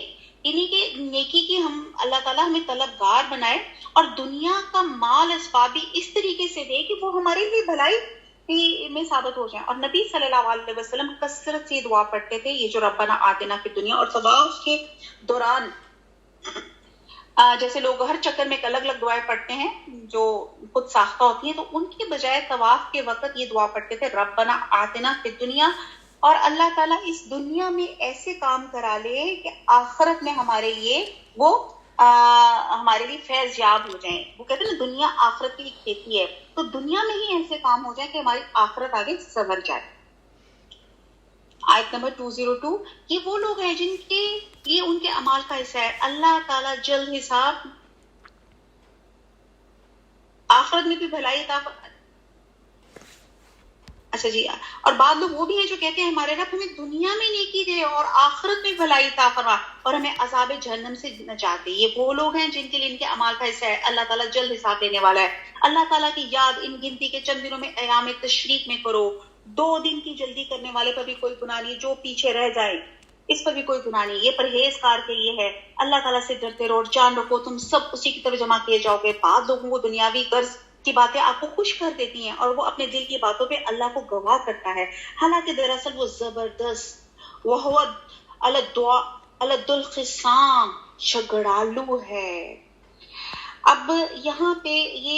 یعنی کہ نیکی کی ہم اللہ تعالیٰ ہمیں طلبگار بنائے، اور دنیا کا مال اسباب بھی اس طریقے سے دے کہ وہ ہمارے لیے بھلائی میں ثابت ہو جائیں. اور نبی صلی اللہ علیہ وسلم کثرت سے دعا پڑھتے تھے، یہ جو ربنا آتنا فی الدنیا، اور طواف کے دوران جیسے لوگ ہر چکر میں ایک الگ الگ دعائیں پڑھتے ہیں جو خود ساختہ ہوتی ہیں، تو ان کے بجائے طواف کے وقت یہ دعا پڑھتے تھے ربنا آتنا فی الدنیا، اور اللہ تعالیٰ اس دنیا میں ایسے کام کرا لے کہ آخرت میں ہمارے لیے وہ ہمارے لیے فیض یاب ہو جائیں. وہ کہتے ہیں نا دنیا آخرت کی کھیتی ہے، تو دنیا میں ہی ایسے کام ہو جائیں کہ ہماری آخرت آگے سنور جائے. آیت نمبر 202، یہ وہ لوگ ہیں جن کے یہ ان کے اعمال کا حصہ ہے. اللہ تعالیٰ جلد حساب، آخرت میں بھی بھلائی عطا. اچھا جی، اور بعض لوگ وہ بھی ہیں جو کہتے ہیں ہمارے رب ہمیں دنیا میں نیکی دے اور آخرت میں بھلائی عطا فرما اور ہمیں عذاب جہنم سے نجات دے. یہ وہ لوگ ہیں جن کے لیے ان کے اعمال کا حصہ ہے. اللہ تعالیٰ جلد حساب لینے والا ہے. اللہ تعالیٰ کی یاد ان گنتی کے چند دنوں میں ایام تشریق میں کرو. 2 دن کی جلدی کرنے والے پر بھی کوئی گناہ نہیں، جو پیچھے رہ جائے اس پر بھی کوئی گناہ نہیں. یہ پرہیزگار کے لیے ہے. اللہ تعالیٰ سے ڈرتے رہو، جان رکھو تم سب اسی کی طرف جمع کیے جاؤ گے. بعض لوگوں کو دنیاوی غرض کی باتیں آپ کو خوش کر دیتی ہیں اور وہ اپنے دل کی باتوں پہ اللہ کو گواہ کرتا ہے، حالانکہ دراصل وہ زبردست علد الخصام جھگڑالو ہے. اب یہاں پہ یہ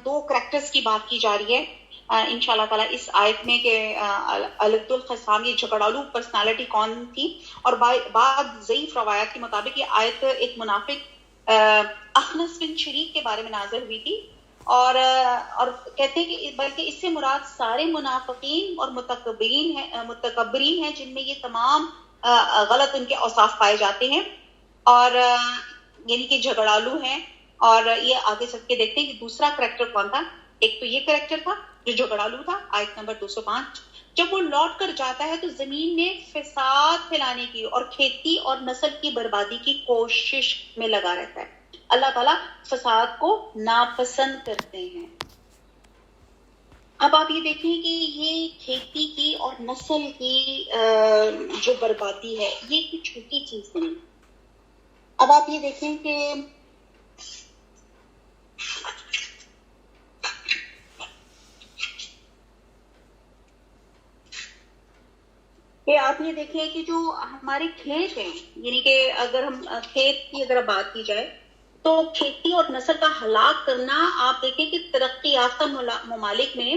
2 کریکٹرز کی بات کی جا رہی ہے انشاءاللہ تعالیٰ اس آیت میں کہ علد الخصام یہ جھگڑالو پرسنالٹی کون تھی. اور بعض ضعیف روایات کے مطابق یہ آیت ایک منافق اخنس بن شریک کے بارے میں نازل ہوئی تھی، اور کہتے ہیں کہ بلکہ اس سے مراد سارے منافقین اور متکبرین ہیں جن میں یہ تمام غلط ان کے اوصاف پائے جاتے ہیں، اور یعنی کہ جھگڑالو ہیں. اور یہ آگے سب کے دیکھتے ہیں کہ دوسرا کریکٹر کون تھا. ایک تو یہ کریکٹر تھا جو جھگڑالو تھا، آیت نمبر 205. جب وہ لوٹ کر جاتا ہے تو زمین میں فساد پھیلانے کی اور کھیتی اور نسل کی بربادی کی کوشش میں لگا رہتا ہے. اللہ تعالیٰ فساد کو ناپسند کرتے ہیں. اب آپ یہ دیکھیں کہ یہ کھیتی کی اور نسل کی جو بربادی ہے یہ کوئی چھوٹی چیز نہیں. اب آپ یہ دیکھیں کہ آپ یہ دیکھیں کہ جو ہمارے کھیت ہیں، یعنی کہ اگر ہم کھیت کی اگر بات کی جائے تو کھیتی اور نسل کا ہلاک کرنا، آپ دیکھیں کہ ترقی یافتہ ممالک میں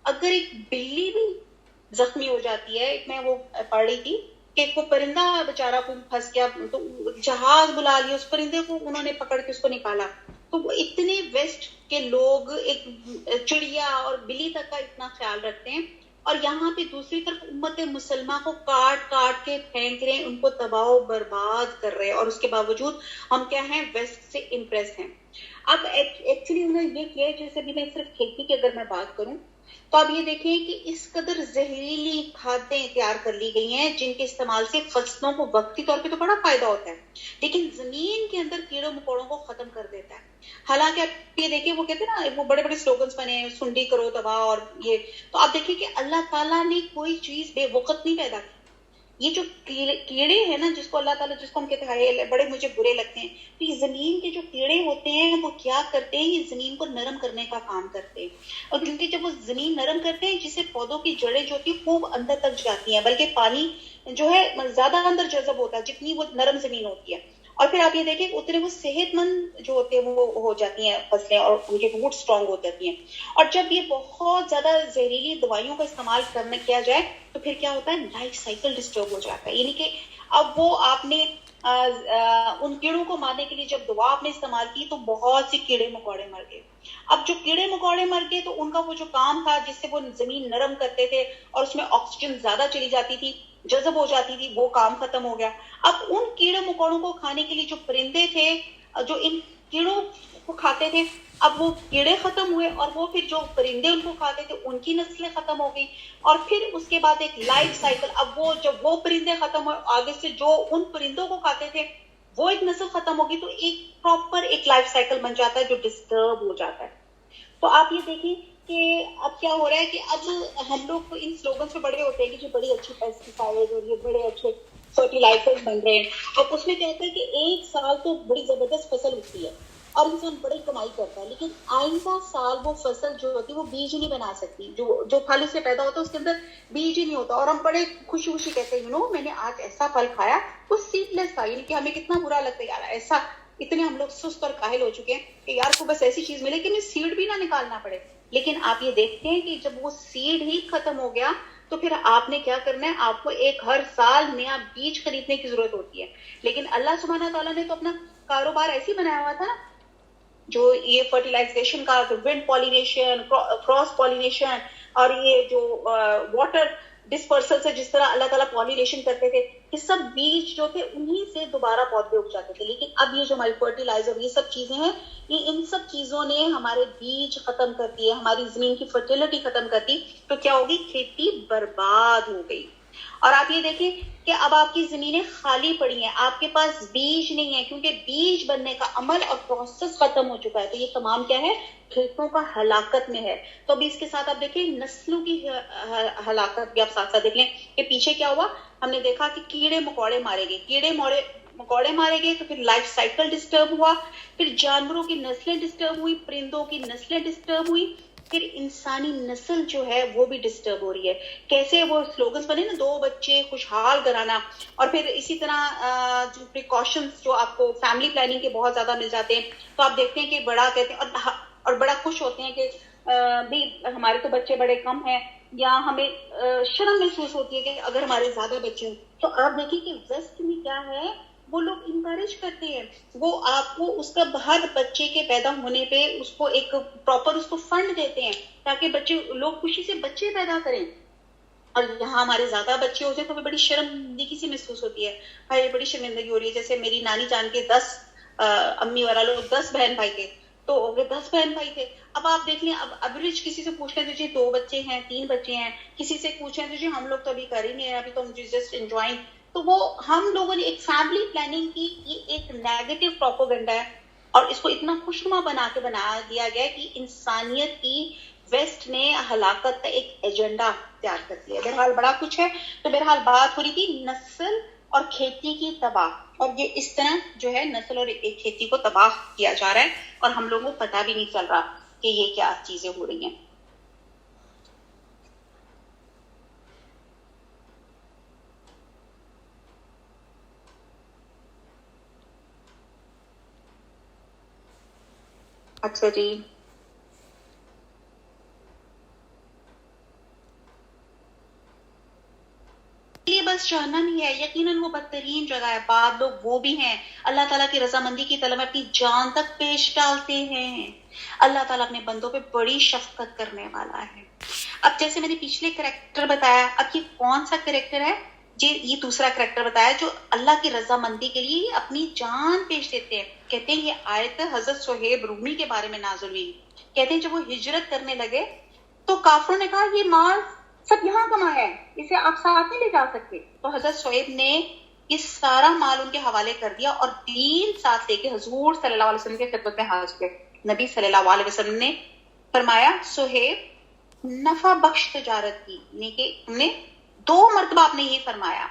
اگر ایک بلی بھی زخمی ہو جاتی ہے، میں وہ پڑھ رہی تھی کہ وہ پرندہ بیچارہ کو پھنس گیا تو جہاز بلا لیا، اس پرندے کو انہوں نے پکڑ کے اس کو نکالا. تو وہ اتنے ویسٹ کے لوگ ایک چڑیا اور بلی تک کا اتنا خیال رکھتے ہیں، اور یہاں پہ دوسری طرف امت مسلمہ کو کاٹ کاٹ کے پھینک رہے ہیں، ان کو تباہ و برباد کر رہے ہیں، اور اس کے باوجود ہم کیا ہیں، ویسٹ سے امپریس ہیں. اب ایکچولی انہوں نے یہ کیا ہے، جیسے بھی میں صرف کھیتی کی اگر میں بات کروں تو آپ یہ دیکھیں کہ اس قدر زہریلی کھادیں تیار کر لی گئی ہیں جن کے استعمال سے فصلوں کو وقتی طور پہ تو بڑا فائدہ ہوتا ہے، لیکن زمین کے اندر کیڑوں مکوڑوں کو ختم کر دیتا ہے. حالانکہ آپ یہ دیکھیں، وہ کہتے ہیں نا، وہ بڑے بڑے سلوگنز بنے ہیں، سنڈی کرو تباہ، اور یہ تو آپ دیکھیں کہ اللہ تعالیٰ نے کوئی چیز بے وقت نہیں پیدا کی. یہ جو کیڑے ہیں نا، جس کو اللہ تعالیٰ، جس کو ہم کہتے ہیں بڑے مجھے برے لگتے ہیں، تو یہ زمین کے جو کیڑے ہوتے ہیں وہ کیا کرتے ہیں، یہ زمین کو نرم کرنے کا کام کرتے ہیں. اور کیونکہ جب وہ زمین نرم کرتے ہیں، جس سے پودوں کی جڑیں جو ہوتی ہیں خوب اندر تک جاتی ہیں، بلکہ پانی جو ہے زیادہ اندر جذب ہوتا ہے جتنی وہ نرم زمین ہوتی ہے. اور پھر آپ یہ دیکھیں اتنے وہ صحت مند جو ہوتے ہیں وہ ہو جاتی ہیں فصلیں، اور ان کے روٹ اسٹرانگ ہو جاتی ہیں. اور جب یہ بہت زیادہ زہریلی دوائیوں کا استعمال کیا جائے تو پھر کیا ہوتا ہے، لائف سائیکل ڈسٹرب ہو جاتا ہے. یعنی کہ اب وہ آپ نے ان کیڑوں کو مارنے کے لیے جب دوا آپ نے استعمال کی تو بہت سی کیڑے مکوڑے مر گئے. اب جو کیڑے مکوڑے مر گئے تو ان کا وہ جو کام تھا جس سے وہ زمین نرم کرتے تھے اور اس میں آکسیجن زیادہ چلی جاتی تھی، جذب ہو جاتی تھی، وہ کام ختم ہو گیا. اب ان کیڑے مکوڑوں کو کھانے کے لیے جو پرندے تھے، جو ان کیڑوں کو کھاتے تھے, اب وہ کیڑے ختم ہوئے اور وہ پھر جو پرندے ان کو کھاتے تھے ان کی نسلیں ختم ہو گئی, اور پھر اس کے بعد ایک لائف سائیکل, اب وہ جب وہ پرندے ختم ہوئے آگے سے جو ان پرندوں کو کھاتے تھے وہ ایک نسل ختم ہوگی, تو ایک پراپر ایک لائف سائیکل بن جاتا ہے جو ڈسٹرب ہو جاتا ہے. تو آپ یہ دیکھیں کہ اب کیا ہو رہا ہے کہ اب ہم لوگ ان سلوگن سے بڑے ہوتے ہیں کہ جو بڑی اچھی پیسٹیسائڈ اور یہ بڑے اچھے فرٹیلائزر بن رہے ہیں, اور اس میں کہتے ہیں کہ ایک سال تو بڑی زبردست فصل اگتی ہے اور انسان بڑی کمائی کرتا ہے, لیکن آئندہ سال وہ فصل جو ہوتی ہے وہ بیج نہیں بنا سکتی, جو پھل سے پیدا ہوتا ہے اس کے اندر بیج ہی نہیں ہوتا, اور ہم بڑے خوشی خوشی کہتے ہیں میں نے آج ایسا پھل کھایا وہ سیڈ لیس تھا, یعنی کہ ہمیں کتنا برا لگتا ہے یار ایسا, اتنے ہم لوگ سست اور کاہل ہو چکے ہیں کہ یار کو بس ایسی چیز ملے کہ ہمیں سیڈ بھی نہ نکالنا پڑے. لیکن آپ یہ دیکھتے ہیں کہ جب وہ سیڈ ہی ختم ہو گیا تو پھر آپ نے کیا کرنا ہے, آپ کو ایک ہر سال نیا بیج خریدنے کی ضرورت ہوتی ہے. لیکن اللہ سبحانہ تعالیٰ نے تو اپنا کاروبار ایسے بنایا ہوا تھا نا, جو یہ فرٹیلائزیشن کا, ونڈ پالینیشن, کراس پالینیشن, اور یہ جو واٹر ڈسپرسل سے جس طرح اللہ تعالیٰ پالینیشن کرتے تھے, یہ سب بیج جو تھے انہی سے دوبارہ پودے اگ جاتے تھے. لیکن اب یہ جو ہماری فرٹیلائزر یہ سب چیزیں ہیں, یہ ان سب چیزوں نے ہمارے بیج ختم کر دیے, ہماری زمین کی فرٹیلٹی ختم کر دی, تو کیا ہوگی, کھیتی برباد ہو گئی. اور آپ یہ دیکھیں کہ اب آپ کی زمینیں خالی پڑی ہیں, آپ کے پاس بیج نہیں ہے, کیونکہ بیج بننے کا عمل اور پروسیس ختم ہو چکا ہے. تو یہ تمام کیا ہے, کھیتوں کا ہلاکت میں ہے. تو ابھی اس کے ساتھ آپ دیکھیں نسلوں کی ہلاکت بھی آپ ساتھ ساتھ دیکھ لیں کہ پیچھے کیا ہوا. ہم نے دیکھا کہ کیڑے مکوڑے مارے گئے, مکوڑے مارے گئے تو پھر لائف سائیکل ڈسٹرب ہوا, پھر جانوروں کی نسلیں ڈسٹرب ہوئی, پرندوں کی نسلیں ڈسٹرب ہوئی, پھر انسانی نسل جو ہے وہ بھی ڈسٹرب ہو رہی ہے. کیسے وہ سلوگنز بنے نا, 2 بچے خوشحال گھرانہ, اور پھر اسی طرح جو پریکاشنز جو آپ کو فیملی پلاننگ کے بہت زیادہ مل جاتے ہیں, تو آپ دیکھتے ہیں کہ بڑا کہتے ہیں اور بڑا خوش ہوتے ہیں کہ بھی ہمارے تو بچے بڑے کم ہیں, یا ہمیں شرم محسوس ہوتی ہے کہ اگر ہمارے زیادہ بچے ہوں. تو آپ دیکھیں کہ ویسٹ میں کیا ہے, وہ لوگ انکریج کرتے ہیں, وہ آپ کو اس کا ہر بچے کے پیدا ہونے پہ اس کو ایک پراپر اس کو فنڈ دیتے ہیں تاکہ بچے لوگ خوشی سے بچے پیدا کریں. اور یہاں ہمارے زیادہ بچے ہو جائے تو بڑی شرمندگی سی محسوس ہوتی ہے, ہاں بڑی شرمندگی ہو رہی ہے. جیسے میری نانی جان کے 10 امی والا لوگ 10 بہن بھائی تھے, تو 10 بہن بھائی تھے. اب آپ دیکھ لیں, اب ایوریج کسی سے پوچھ لیں تو جی 2 بچے ہیں 3 بچے ہیں, کسی سے پوچھیں تو جی ہم لوگ تو ابھی کر ہی نہیں ہیں, ابھی تو مجھے جسٹ انجوائنگ. تو وہ ہم لوگوں نے ایک فیملی پلاننگ کی یہ ایک نیگیٹو پروپیگنڈا ہے, اور اس کو اتنا خوشنما بنا دیا گیا کہ انسانیت کی ویسٹ نے ہلاکت کا ایک ایجنڈا تیار کر دیا. بہرحال بڑا کچھ ہے. تو بہرحال بات ہو رہی تھی نسل اور کھیتی کی تباہ, اور یہ اس طرح جو ہے نسل اور ایک کھیتی کو تباہ کیا جا رہا ہے, اور ہم لوگوں کو پتہ بھی نہیں چل رہا کہ یہ کیا چیزیں ہو رہی ہیں. اچھا جی, یہ بس جہنم ہی ہے, یقیناً وہ بدترین جگہ ہے. بعد لوگ وہ بھی ہیں اللہ تعالیٰ کی رضامندی کی طلب میں اپنی جان تک پیش ڈالتے ہیں. اللہ تعالیٰ اپنے بندوں پہ بڑی شفقت کرنے والا ہے. اب جیسے میں نے پچھلے کریکٹر بتایا, اب یہ کون سا کریکٹر ہے جی, یہ دوسرا کریکٹر بتایا جو اللہ کی رضامندی کے لیے اپنی جان پیش دیتے ہیں. کہتے ہیں یہ آیت حضرت صہیب رومی کے بارے میں نازل ہوئی. کہتے ہیں جب وہ ہجرت کرنے لگے تو کافروں نے کہا یہ مال سب یہاں کمایا ہے, اسے آپ ساتھ نہیں لے جا سکتے. تو حضرت صہیب نے یہ سارا مال ان کے حوالے کر دیا اور دین ساتھ لے کے حضور صلی اللہ علیہ وسلم کے خدمت میں حاضر ہوئے. نبی صلی اللہ علیہ وسلم نے فرمایا صہیب نفع بخش تجارت کی, یعنی کہ ہم نے 2 مرتبہ آپ نے یہ فرمایا.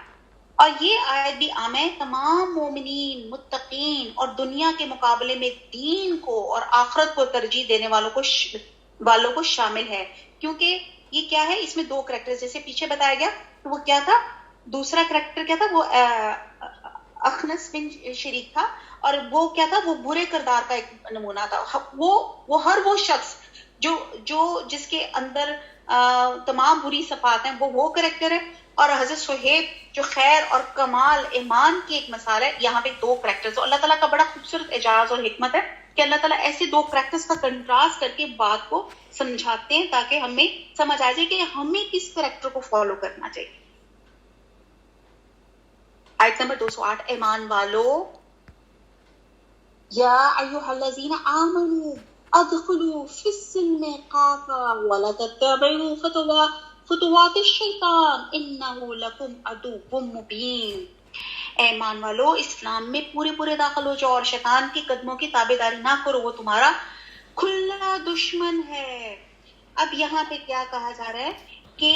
اور یہ آیت بھی عام ہے تمام مومنین, متقین اور دنیا کے مقابلے میں دین کو اور آخرت کو ترجیح دینے والوں کو شامل ہے. کیونکہ یہ کیا ہے, اس میں 2 کریکٹر جیسے پیچھے بتایا گیا, تو وہ کیا تھا, دوسرا کریکٹر کیا تھا, وہ اخنس بن شریک تھا, اور وہ کیا تھا, وہ برے کردار کا ایک نمونہ تھا. وہ ہر وہ شخص جو جس کے اندر تمام بری صفات ہیں وہ کریکٹر ہے. اور حضرت صہیب جو خیر اور کمال ایمان کی ایک مثال ہے. یہاں پہ 2 کریکٹرز, اللہ تعالیٰ کا بڑا خوبصورت اعجاز اور حکمت ہے کہ اللہ تعالیٰ ایسے 2 کریکٹرز کا کنٹراسٹ کر کے بات کو سمجھاتے ہیں تاکہ ہمیں سمجھ آ جائے کہ ہمیں کس کریکٹر کو فالو کرنا چاہیے. آیت نمبر 208, ایمان والو یا ایھا الذین آمنوا ادخلوا فی السلم کافا ولا تتبعوا خطوات الشیطان انہ لکم عدو مبین. اے ایمان والو اسلام میں پورے داخل ہو جاؤ اور شیطان کے قدموں کی تابعداری نہ کرو، وہ تمہارا کھلا دشمن ہے. اب یہاں پہ کیا کہا جا رہا ہے کہ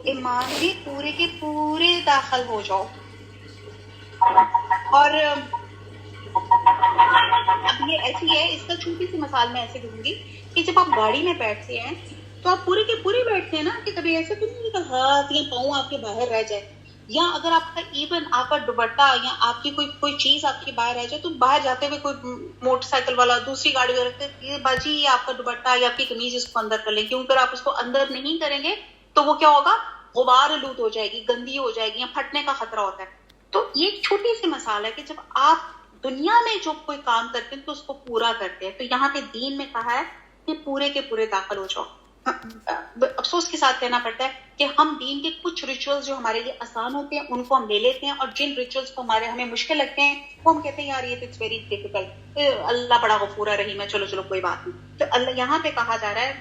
ایمان میں پورے کے پورے داخل ہو جاؤ. اور اب یہ ایسی ہے، اس کا چھوٹی سی مثال میں ایسے دوں گی کہ جب آپ گاڑی میں بیٹھتے ہیں تو آپ پورے کے پورے بیٹھتے ہیں نا، کہ کبھی ایسے تو نہیں کہ ہاتھ یا پاؤں آپ کے باہر رہ جائے، یا اگر آپ کا ایون آپ کا دوپٹہ یا آپ کی کوئی چیز آپ کی باہر رہ جائے تو باہر جاتے ہوئے کوئی موٹر سائیکل والا دوسری گاڑی میں رکھتے یہ باجی یہ آپ کا دوپٹہ یا آپ کی قمیض اس کو اندر کر لیں، کیوں اگر آپ اس کو اندر نہیں کریں گے تو وہ کیا ہوگا، غبار آلود ہو جائے گی، گندی ہو جائے گی یا پھٹنے کا خطرہ ہوتا ہے. تو یہ ایک چھوٹی سی مثال ہے کہ جب آپ دنیا میں جو کوئی کام کرتے ہیں تو اس کو پورا کرتے ہیں. تو یہاں پہ دین میں کہا ہے کہ پورے کے پورے داخل ہو جاؤ. افسوس کے ساتھ کہنا پڑتا ہے کہ ہم دین کے کچھ ریچولز جو ہمارے لیے آسان ہوتے ہیں ان کو ہم لے لیتے ہیں، اور جن ریچولز کو ہمیں مشکل لگتے ہیں وہ ہم کہتے ہیں یار یہ تو اٹس ویری ڈیفیکلٹ، اللہ بڑا غفور رحیم ہے، چلو کوئی بات نہیں. تو اللہ یہاں پہ کہا جا رہا ہے،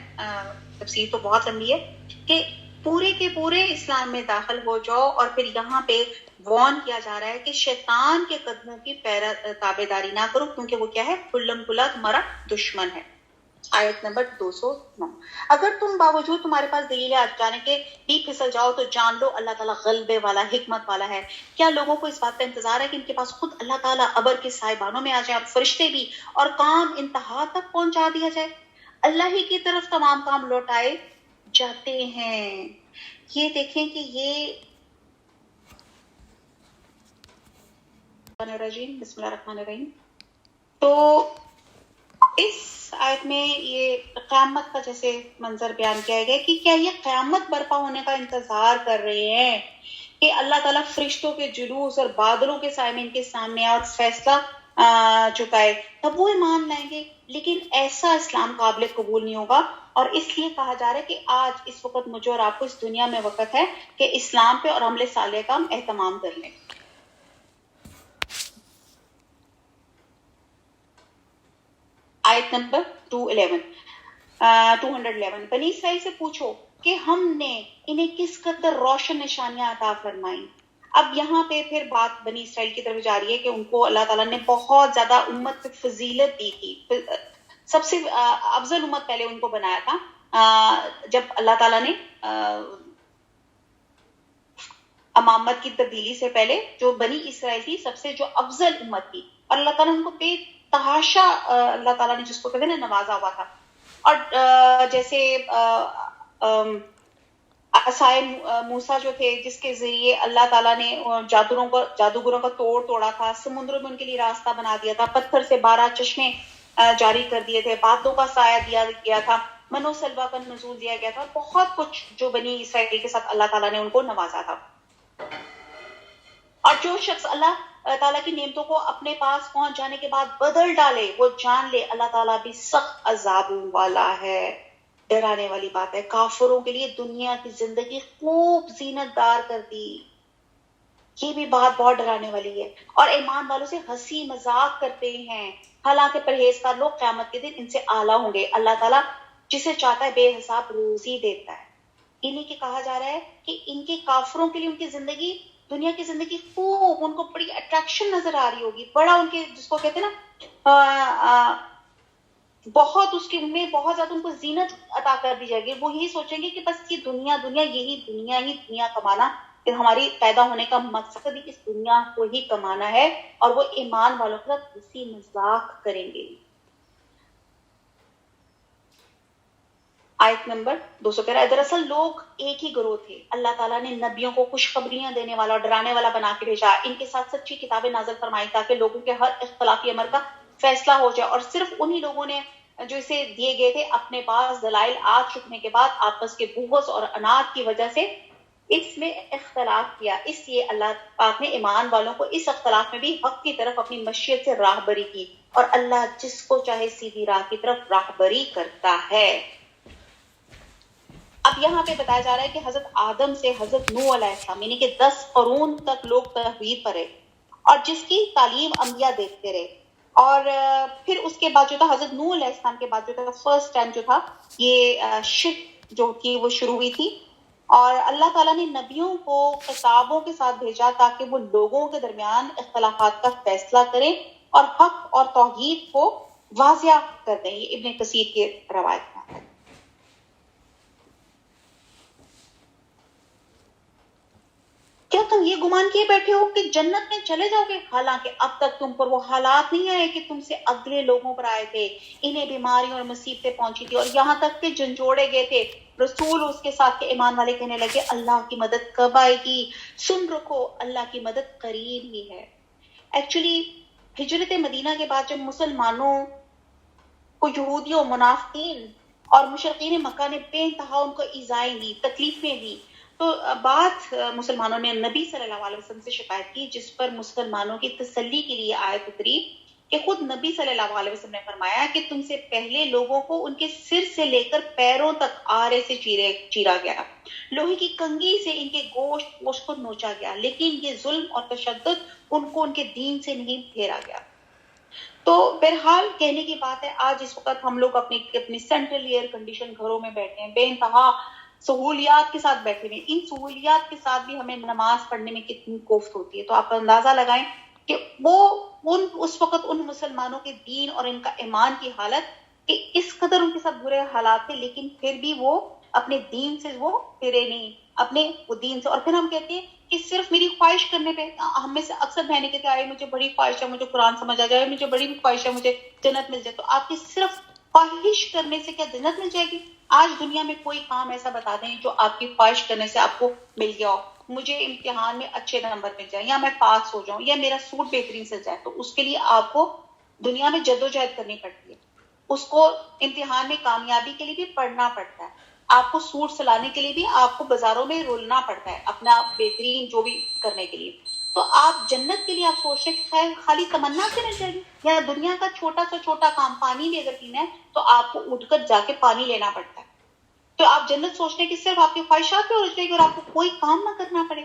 تفسیر تو بہت لمبی ہے، کہ پورے کے پورے اسلام میں داخل ہو جاؤ. اور پھر یہاں پہ وارن کیا جا رہا ہے کہ شیطان کے قدموں کی تابعداری نہ کرو، کیونکہ وہ کیا ہے، کلم کلا تمہارا دشمن ہے. آیت نمبر 209. اگر تم باوجود تمہارے پاس دلیل جانے کے بھی پھسل جاؤ تو جان لو اللہ تعالیٰ غلبے والا حکمت والا ہے. کیا لوگوں کو اس بات کا انتظار ہے کہ ان کے پاس خود اللہ تعالیٰ ابر کے سائبانوں میں آ جائے اور فرشتے بھی، اور کام انتہا تک پہنچا دیا جائے؟ اللہ ہی کی طرف تمام کام لوٹائے جاتے ہیں. یہ دیکھیں کہ یہ بسم اللہ الرحمن الرحیم. تو اس آیت میں یہ قیامت کا جیسے منظر بیان کیا گیا کہ کیا یہ قیامت برپا ہونے کا انتظار کر رہے ہیں کہ اللہ تعالیٰ فرشتوں کے جلوس اور بادلوں کے سائے میں ان کے سامنے اور فیصلہ چکائے، تب وہ ایمان لائیں گے. لیکن ایسا اسلام قابل قبول نہیں ہوگا، اور اس لیے کہا جا رہا ہے کہ آج اس وقت مجھے اور آپ کو اس دنیا میں وقت ہے کہ اسلام پہ اور عمل صالح کا ہم اہتمام کر لیں. آیت نمبر 211. بنی اسرائیل سے پوچھو کہ ہم نے انہیں کس قدر روشن نشانیاں عطا فرمائیں. اب یہاں پہ پھر بات بنی اسرائیل کی طرف جا رہی ہے کہ ان کو اللہ تعالیٰ نے بہت زیادہ امت فضیلت دی تھی. سب سے افضل امت پہلے ان کو بنایا تھا جب اللہ تعالیٰ نے امامت کی تبدیلی سے پہلے جو بنی اسرائیل تھی سب سے جو افضل امت تھی، اور اللہ تعالیٰ نے ان کو بے تحاشا اللہ تعالیٰ نے جس کو کہتے ہیں نا نوازا ہوا تھا. اور جیسے عصائے موسیٰ جو تھے جس کے ذریعے اللہ تعالیٰ نے جادوگروں کا توڑا تھا، سمندروں میں ان کے لیے راستہ بنا دیا تھا، پتھر سے 12 چشمے جاری کر دیے تھے، بادلوں کا سایہ دیا گیا تھا، من و سلوہ کا نزول دیا گیا تھا، بہت کچھ جو بنی اسرائیل کے ساتھ اللہ تعالیٰ نے ان کو نوازا تھا. اور جو شخص اللہ تعالیٰ کی نعمتوں کو اپنے پاس پہنچ جانے کے بعد بدل ڈالے وہ جان لے اللہ تعالیٰ بھی سخت عذاب والا ہے. ڈرانے والی بات ہے. کافروں کے لیے دنیا کی زندگی خوب زینت دار کر دی، یہ بھی بات بہت ڈرانے والی ہے. اور ایمان والوں سے ہنسی مذاق کرتے ہیں، حالانکہ پرہیزگار لوگ قیامت کے دن ان سے اعلیٰ ہوں گے. اللہ تعالیٰ جسے چاہتا ہے بے حساب روزی دیتا ہے. انہیں کے کہا جا رہا ہے کہ ان کے کافروں کے لیے ان کی زندگی، دنیا کی زندگی خوب، ان کو بڑی اٹریکشن نظر آ رہی ہوگی، بڑا ان کے جس کو کہتے ہیں نا بہت اس کے میں بہت زیادہ ان کو زینت عطا کر دی جائے گی. وہ یہی سوچیں گے کہ بس یہ دنیا کمانا، کہ ہماری پیدا ہونے کا مقصد بھی اس دنیا کو ہی کمانا ہے، اور وہ ایمان والوں کے ساتھ ہنسی مذاق کریں گے. آیت نمبر 213. دراصل لوگ ایک ہی گروہ تھے. اللہ تعالیٰ نے نبیوں کو خوشخبریاں دینے والا اور ڈرانے والا بنا کے بھیجا، ان کے ساتھ سچی کتابیں نازل فرمائی تاکہ لوگوں کے ہر اختلافی امر کا فیصلہ ہو جائے. اور صرف انہی لوگوں نے جو اسے دیے گئے تھے اپنے پاس دلائل آ چکنے کے بعد آپس کے بغض اور اناد کی وجہ سے اس میں اختلاف کیا. اس لیے اللہ پاک نے ایمان والوں کو اس اختلاف میں بھی حق کی طرف اپنی مشیت سے راہبری کی، اور اللہ جس کو چاہے سیدھی راہ کی طرف راہبری کرتا ہے. اب یہاں پہ بتایا جا رہا ہے کہ حضرت آدم سے حضرت نوح علیہ السلام یعنی کہ 10 قرون تک لوگ توحید پر رہے اور جس کی تعلیم انبیاء دیتے رہے. اور پھر اس کے بعد جو تھا حضرت نوح علیہ السلام کے بعد جو تھا فرسٹ ٹائم جو تھا یہ شرک جو کی وہ شروع ہوئی تھی. اور اللہ تعالیٰ نے نبیوں کو کتابوں کے ساتھ بھیجا تاکہ وہ لوگوں کے درمیان اختلافات کا فیصلہ کریں اور حق اور توحید کو واضح کر دیں. یہ ابن کثیر کے روایت میں آتا ہے. کیا تم یہ گمان کیے بیٹھے ہو کہ جنت میں چلے جاؤ گے حالانکہ اب تک تم پر وہ حالات نہیں آئے کہ تم سے اگلے لوگوں پر آئے تھے, انہیں بیماریوں اور مصیبتیں پہنچی تھی اور یہاں تک کہ جھنجھوڑے گئے تھے. رسول اس کے ساتھ کے ایمان والے کہنے لگے اللہ کی مدد کب آئے گی, سن رکھو اللہ کی مدد قریب ہی ہے. ایکچولی ہجرت مدینہ کے بعد جب مسلمانوں کو یہودیوں, منافقین اور مشرقین مکہ نے بے انتہا ان کو ایذائیں دی, تکلیفیں دی, تو بعد مسلمانوں نے نبی صلی اللہ علیہ وسلم سے شکایت کی, جس پر مسلمانوں کی تسلی کے لیے آیت اتری کہ خود نبی صلی اللہ علیہ وسلم نے فرمایا کہ تم سے پہلے لوگوں کو ان کے سر سے لے کر پیروں تک آرے سے چیرا گیا, لوہے کی کنگھی سے ان کے گوشت کو نوچا گیا, لیکن یہ ظلم اور تشدد ان کو ان کے دین سے نہیں پھیرا گیا. تو بہرحال کہنے کی بات ہے, آج اس وقت ہم لوگ اپنی سینٹرل ایئر کنڈیشن گھروں میں بیٹھے ہیں, بے انتہا سہولیات کے ساتھ بیٹھے ہوئے. ان سہولیات کے ساتھ بھی ہمیں نماز پڑھنے میں کتنی کوفت ہوتی ہے. تو آپ اندازہ لگائیں کہ وہ اس وقت ان مسلمانوں کے دین اور ان کا ایمان کی حالت کہ اس قدر ان کے ساتھ برے حالات تھے, لیکن پھر بھی وہ اپنے دین سے وہ پھرے نہیں, اپنے وہ دین سے. اور پھر ہم کہتے ہیں کہ صرف میری خواہش کرنے پہ, ہم میں سے اکثر بہنیں کہتے ہیں مجھے بڑی خواہش ہے مجھے قرآن سمجھ آ جائے, مجھے بڑی خواہش ہے مجھے جنت مل جائے. تو آپ کی صرف خواہش کرنے سے کیا جنت مل جائے گی؟ آج دنیا میں کوئی کام ایسا بتا دیں جو آپ کی خواہش کرنے سے آپ کو مل گیا ہو, مجھے امتحان میں اچھے نمبر مل جائے, یا میں پاس ہو جاؤں, یا میرا سوٹ بہترین سل جائے, تو اس کے لیے آپ کو دنیا میں جدوجہد کرنی پڑتی ہے. اس کو امتحان میں کامیابی کے لیے بھی پڑھنا پڑتا ہے, آپ کو سوٹ سلانے کے لیے بھی آپ کو بازاروں میں رولنا پڑتا ہے اپنا بہترین جو بھی کرنے کے لیے. تو آپ جنت کے لیے آپ سوچ رہے کہ خالی تمنا سے مل جائے گی, یا دنیا کا چھوٹا سے چھوٹا کام, پانی بھی اگر پینا ہے تو آپ کو اٹھ کر جا کے پانی لینا پڑتا ہے. تو آپ جنت سوچتے ہیں کہ صرف آپ کی خواہشات پہ ہو جائے گی اور آپ کو کوئی کام نہ کرنا پڑے.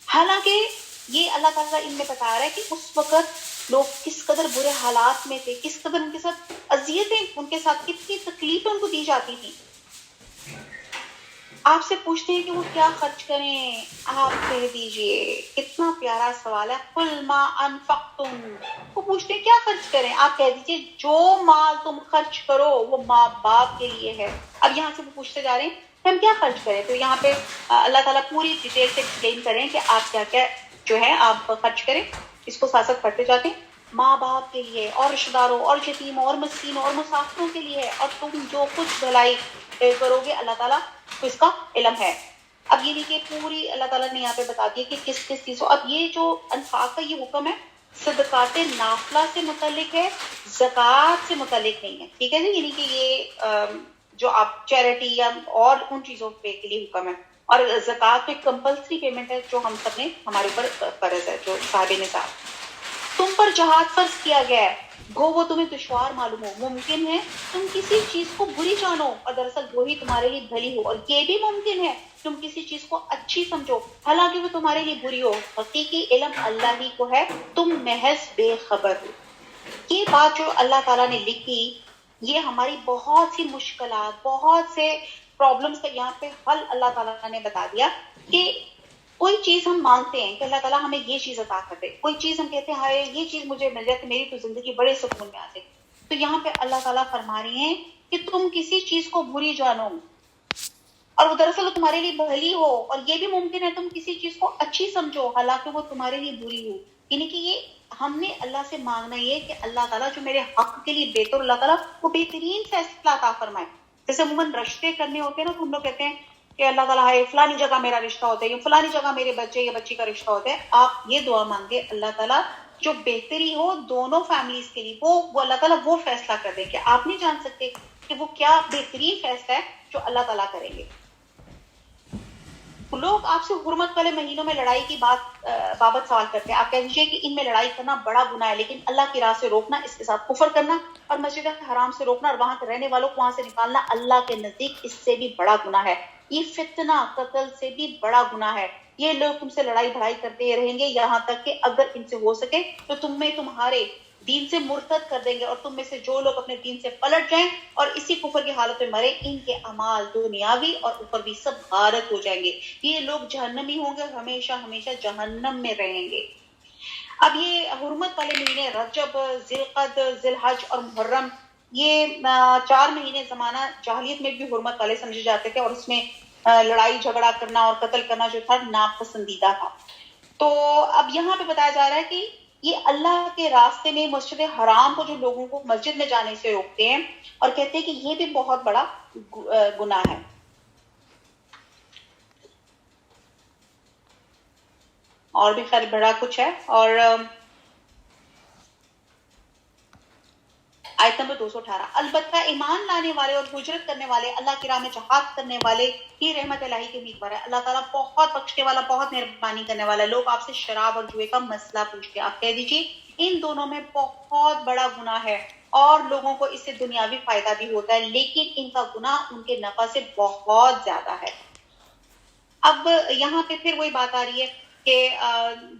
حالانکہ یہ اللہ تعالیٰ ان میں بتا رہا ہے کہ اس وقت لوگ کس قدر برے حالات میں تھے, کس قدر ان کے ساتھ اذیتیں, ان کے ساتھ کتنی تکلیفیں ان کو دی جاتی تھی. آپ سے پوچھتے ہیں کہ وہ کیا خرچ کریں, آپ کہہ دیجئے, کتنا پیارا سوال ہے, قل ما انفقتم, وہ پوچھتے ہیں کیا خرچ کریں, آپ کہہ دیجئے جو مال تم خرچ کرو وہ ماں باپ کے لیے ہے. اب یہاں سے وہ پوچھتے جا رہے ہیں کہ ہم کیا خرچ کریں, تو یہاں پہ اللہ تعالیٰ پوری ڈیٹیل سے ایکسپلین کریں کہ آپ کیا کیا جو ہے آپ خرچ کریں. اس کو ساتھ ساتھ پڑھتے جاتے ہیں. ماں باپ کے لیے اور رشتہ داروں اور یتیموں اور مسکینوں اور مسافروں کے لیے ہے, اور تم جو کچھ بھلائی کرو گے اللہ تعالیٰ تو اس کا علم ہے. اب یہ نہیں کہ پوری اللہ تعالیٰ نے یہاں پہ بتا دیا کہ کس کس چیز. اب یہ جو انفاق کا یہ حکم ہے صدقات نافلہ سے متعلق ہے, زکوٰۃ سے متعلق نہیں ہے, ٹھیک ہے جی. یعنی کہ یہ جو آپ چیریٹی یا اور ان چیزوں پہ کے لیے حکم ہے, اور زکوٰۃ ایک کمپلسری پیمنٹ ہے جو ہم سب نے ہمارے اوپر فرض ہے, جو صاحب نصاب. تم پر جہاد فرض کیا گیا ہے, گو وہ تمہیں دشوار معلوم ہو, ممکن ہے تم کسی چیز کو بری جانو اور دراصل وہی تمہارے لیے بھلی ہو, اور یہ بھی ممکن ہے تم کسی چیز کو اچھی سمجھو حالانکہ وہ تمہارے لیے بری ہو. حقیقی علم اللہ ہی کو ہے, تم محض بے خبر ہو. یہ بات جو اللہ تعالیٰ نے لکھی, یہ ہماری بہت سی مشکلات, بہت سے پرابلمس کا یہاں پہ حل اللہ تعالیٰ نے بتا دیا. کہ کوئی چیز ہم مانگتے ہیں کہ اللہ تعالیٰ ہمیں یہ چیز عطا کر دے, کوئی چیز ہم کہتے ہیں ہائے یہ چیز مجھے مل جائے تو میری تو زندگی بڑے سکون میں آ جائے. تو یہاں پہ اللہ تعالیٰ فرما رہے ہیں کہ تم کسی چیز کو بری جانو اور وہ دراصل تمہارے لیے بھلی ہو, اور یہ بھی ممکن ہے تم کسی چیز کو اچھی سمجھو حالانکہ وہ تمہارے لیے بری ہو. یعنی کہ یہ ہم نے اللہ سے مانگنا یہ کہ اللہ تعالیٰ جو میرے حق کے لیے بہتر, اللہ تعالیٰ وہ بہترین فیصلہ عطا فرمائے. جیسے عموماً رشتے کرنے ہوتے ہیں نا, تو ہم لوگ کہتے ہیں کہ اللہ تعالیٰ ہے فلانی جگہ میرا رشتہ ہوتا ہے, یا فلانی جگہ میرے بچے یا بچی کا رشتہ ہوتا ہے. آپ یہ دعا مانگے اللہ تعالیٰ جو بہتری ہو دونوں فیملیز کے لیے, وہ اللہ تعالیٰ وہ فیصلہ کر دے. کہ آپ نہیں جان سکتے کہ وہ کیا بہترین فیصلہ ہے جو اللہ تعالیٰ کریں گے. لوگ آپ سے حرمت والے مہینوں میں لڑائی کی بابت سوال کرتے ہیں. آپ کہہ دیجیے کہ ان میں لڑائی کرنا بڑا گناہ ہے, لیکن اللہ کی راہ سے روکنا, اس کے ساتھ کفر کرنا اور مسجد حرام سے روکنا اور وہاں کے رہنے والوں کو وہاں سے نکالنا اللہ کے نزدیک اس سے بھی بڑا گناہ ہے. یہ فتنہ قتل سے بھی بڑا گناہ ہے. یہ لوگ تم سے لڑائی بھڑائی کرتے رہیں گے یہاں تک کہ اگر ان سے ہو سکے تو تمہارے دین سے مرتد کر دیں گے، اور تم میں سے جو لوگ اپنے دین سے پلٹ جائیں اور اسی کفر کی حالت میں مرے، ان کے اعمال دنیاوی اور اوپروی سب غارت ہو جائیں گے، یہ لوگ جہنمی ہوں گے اور ہمیشہ ہمیشہ جہنم میں رہیں گے۔ اب یہ حرمت والے مہینے رجب، ذی القعد، ذی الحج اور محرم، یہ 4 مہینے زمانہ جاہلیت میں بھی حرمت والے سمجھے جاتے تھے، اور اس میں لڑائی جھگڑا کرنا اور قتل کرنا جو تھا ناپسندیدہ تھا۔ تو اب یہاں پہ بتایا جا رہا ہے کہ یہ اللہ کے راستے میں مسجد حرام کو جو لوگوں کو مسجد میں جانے سے روکتے ہیں اور کہتے ہیں کہ یہ بھی بہت بڑا گناہ ہے۔ اور بھی خیر بڑا کچھ ہے، اور آیت نمبر 218، البتہ ایمان لانے والے اور ہجرت کرنے والے، اللہ کی راہ میں جہاد کرنے والے ہی رحمت الہی کے امیدوار ہے۔ اللہ تعالیٰ بہت بخشنے والا، بہت مہربانی کرنے والا ہے۔ لوگ آپ سے شراب اور جوئے کا مسئلہ پوچھتے ہیں، آپ کہہ دیجیے ان دونوں میں بہت بڑا گناہ ہے، اور لوگوں کو اس سے دنیاوی فائدہ بھی ہوتا ہے، لیکن ان کا گناہ ان کے نفع سے بہت زیادہ ہے۔ اب یہاں پہ پھر وہی بات آ رہی ہے کہ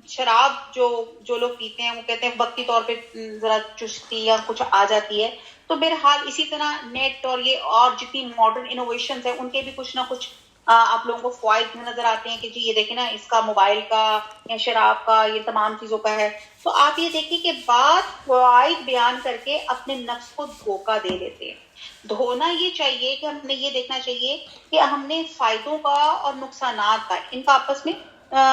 شراب جو لوگ پیتے ہیں وہ کہتے ہیں وقتی طور پہ ذرا چستی یا کچھ آ جاتی ہے، تو بہرحال اسی طرح نیٹ اور یہ اور جتنی ماڈرن انوویشنز ہیں ان کے بھی کچھ نہ کچھ آپ لوگوں کو فوائد نظر آتے ہیں کہ جی یہ دیکھیں نا، اس کا موبائل کا یا شراب کا، یہ تمام چیزوں کا ہے۔ تو آپ یہ دیکھیں کہ بات فوائد بیان کر کے اپنے نفس کو دھوکہ دے لیتے ہیں۔ دھونا یہ چاہیے کہ ہم نے یہ دیکھنا چاہیے کہ ہم نے فائدوں کا اور نقصانات کا ان کا آپس میں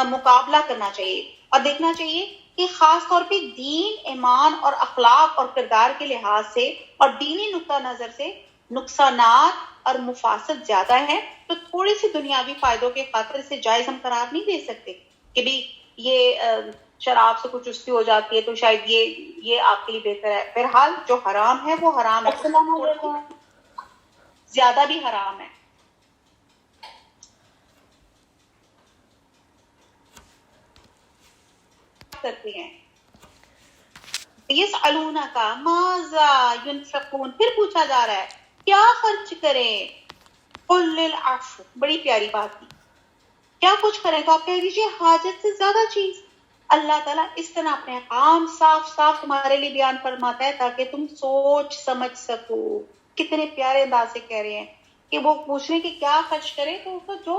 مقابلہ کرنا چاہیے، اور دیکھنا چاہیے کہ خاص طور پہ دین، ایمان اور اخلاق اور کردار کے لحاظ سے اور دینی نقطہ نظر سے نقصانات اور مفاسد زیادہ ہیں، تو تھوڑی سی دنیاوی فائدوں کے خاطر سے جائز ہم قرار نہیں دے سکتے کہ بھی یہ شراب سے کچھ چستی ہو جاتی ہے تو شاید یہ آپ کے لیے بہتر ہے۔ بہرحال جو حرام ہے وہ حرام ہے، السلام علیکم۔ زیادہ بھی حرام ہے۔ کرتے ہیں یسألونک ماذا ينفقون، پھر پوچھا جا رہا ہے کیا خرچ کریں، قل للعفو، بڑی پیاری بات کی، کیا کچھ کریں، تو آپ کہہ دیجیے حاجت سے زیادہ چیز۔ اللہ تعالیٰ اس طرح اپنے احکام صاف صاف تمہارے لیے بیان فرماتا ہے تاکہ تم سوچ سمجھ سکو۔ کتنے پیارے انداز سے کہہ رہے ہیں کہ وہ پوچھ رہے ہیں کہ کیا خرچ کریں، تو اس کو جو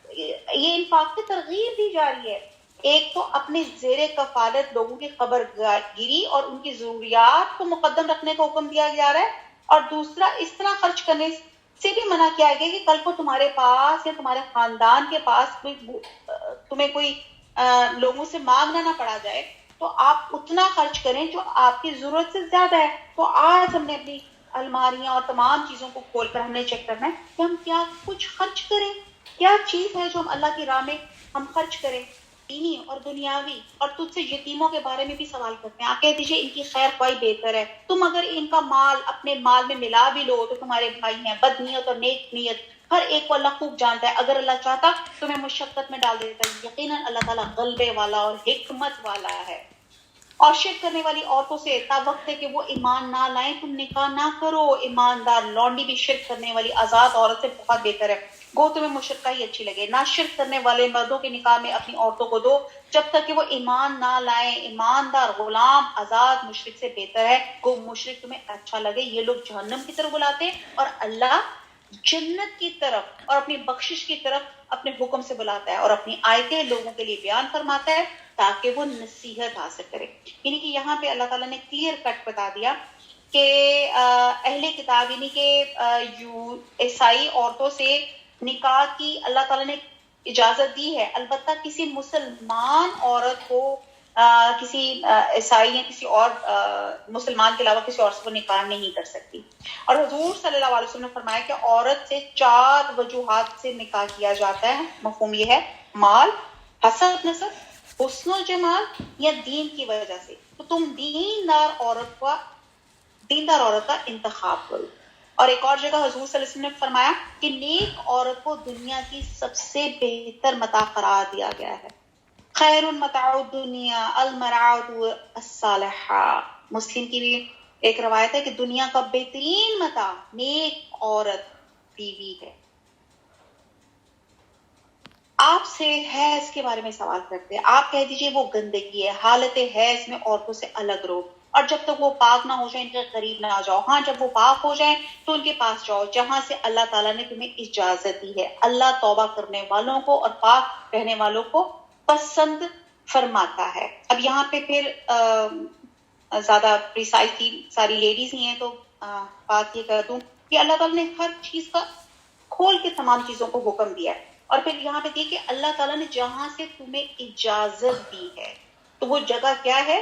یہ انفاق کی ترغیب دی جا رہی ہے۔ ایک تو اپنے زیر کفالت لوگوں کی خبر گیری اور ان کی ضروریات کو مقدم رکھنے کا حکم دیا جا رہا ہے، اور دوسرا اس طرح خرچ کرنے سے بھی منع کیا گیا کہ کل کو تمہارے پاس یا تمہارے خاندان کے پاس تمہیں کوئی لوگوں سے مانگنا نہ پڑا جائے، تو آپ اتنا خرچ کریں جو آپ کی ضرورت سے زیادہ ہے۔ تو آج ہم نے اپنی الماریاں اور تمام چیزوں کو کھول کر ہم نے چیک کرنا ہے کہ ہم کیا کچھ خرچ کریں، کیا چیز ہے جو ہم اللہ کی راہ میں ہم خرچ کریں، دینی اور دنیاوی۔ اور تجھ سے یتیموں کے بارے میں بھی سوال کرتے ہیں، آپ کہہ دیجیے ان کی خیر خواہی بہتر ہے، تم اگر ان کا مال اپنے مال میں ملا بھی لو تو تمہارے بھائی ہیں، بد نیت اور نیک نیت ہر ایک کو اللہ خوب جانتا ہے، اگر اللہ چاہتا تمہیں مشقت میں ڈال دیتا ہے، یقیناً اللہ تعالیٰ غلبے والا اور حکمت والا ہے۔ اور شرک کرنے والی عورتوں سے تا وقت ہے کہ وہ ایمان نہ لائیں تم نکاح نہ کرو، ایماندار لونڈی بھی شرک کرنے والی آزاد عورت سے بہت بہتر ہے، گو تمہیں مشرکہ ہی اچھی لگے۔ نہ شرک کرنے والے مردوں کے نکاح میں اپنی عورتوں کو دو جب تک کہ وہ ایمان نہ لائیں، ایماندار غلام آزاد مشرک سے بہتر ہے، گو مشرک تمہیں اچھا لگے۔ یہ لوگ جہنم کی طرف بلاتے ہیں اور اللہ جنت کی طرف اور اپنی بخشش کی طرف اپنے حکم سے بلاتا ہے، اور اپنی آیتیں لوگوں کے لیے بیان فرماتا ہے تاکہ وہ نصیحت حاصل کرے۔ یعنی کہ یہاں پہ اللہ تعالیٰ نے کلیئر کٹ بتا دیا کہ اہل کتاب یعنی کہ عیسائی عورتوں سے نکاح کی اللہ تعالیٰ نے اجازت دی ہے، البتہ کسی مسلمان عورت کو کسی عیسائی یا کسی اور مسلمان کے علاوہ کسی اور سے وہ نکاح نہیں کر سکتی۔ اور حضور صلی اللہ علیہ وسلم نے فرمایا کہ عورت سے 4 وجوہات سے نکاح کیا جاتا ہے، مفہوم یہ ہے مال، حسب نسب، حسن و جمال یا دین کی وجہ سے، تو تم دیندار عورت کا انتخاب کرو۔ اور ایک اور جگہ حضور صلی اللہ علیہ وسلم نے فرمایا کہ نیک عورت کو دنیا کی سب سے بہتر متاع قرار دیا گیا ہے، خیر متاع الدنیا المرأة الصالحہ۔ مسلم کی بھی ایک روایت ہے کہ دنیا کا بہترین متاع نیک عورت بیوی ہے۔ آپ سے حیض کے بارے میں سوال کرتے ہیں, آپ کہہ دیجئے وہ گندگی ہے, حالت حیض میں عورتوں سے الگ رہو, اور جب تک وہ پاک نہ ہو جائیں ان کے قریب نہ جاؤ. ہاں جب وہ پاک ہو جائیں تو ان کے پاس جاؤ جہاں سے اللہ تعالیٰ نے تمہیں اجازت دی ہے. اللہ توبہ کرنے والوں کو اور پاک رہنے والوں کو پسند فرماتا ہے. اب یہاں پہ پھر زیادہ پریسائزلی ساری لیڈیز ہی ہیں تو بات یہ کر دوں کہ اللہ تعالیٰ نے ہر چیز کا کھول کے تمام چیزوں کو حکم دیا ہے. اور پھر یہاں پہ دیکھیں کہ اللہ تعالیٰ نے جہاں سے تمہیں اجازت دی ہے تو وہ جگہ کیا ہے.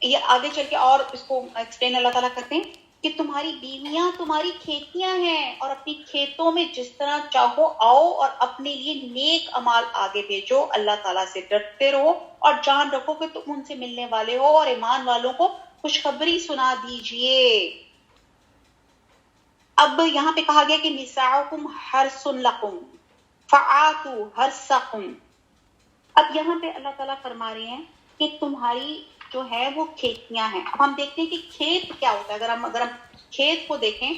یہ آگے چل کے اور اس کو ایکسپلین اللہ تعالیٰ کرتے ہیں کہ تمہاری بیویاں تمہاری کھیتیاں ہیں, اور اپنی کھیتوں میں جس طرح چاہو آؤ اور اپنے لیے نیک اعمال آگے بھیجو, اللہ تعالیٰ سے ڈرتے رہو اور جان رکھو کہ تم ان سے ملنے والے ہو, اور ایمان والوں کو خوشخبری سنا دیجئے. اب یہاں پہ کہا گیا کہ نساؤکم حرث لکم فآتوا حرثکم. اب یہاں پہ اللہ تعالیٰ فرما رہے ہیں کہ تمہاری جو ہے وہ کھیتیاں ہیں. اب ہم دیکھتے ہیں کہ کھیت کیا ہوتا ہے. اگر ہم کھیت کو دیکھیں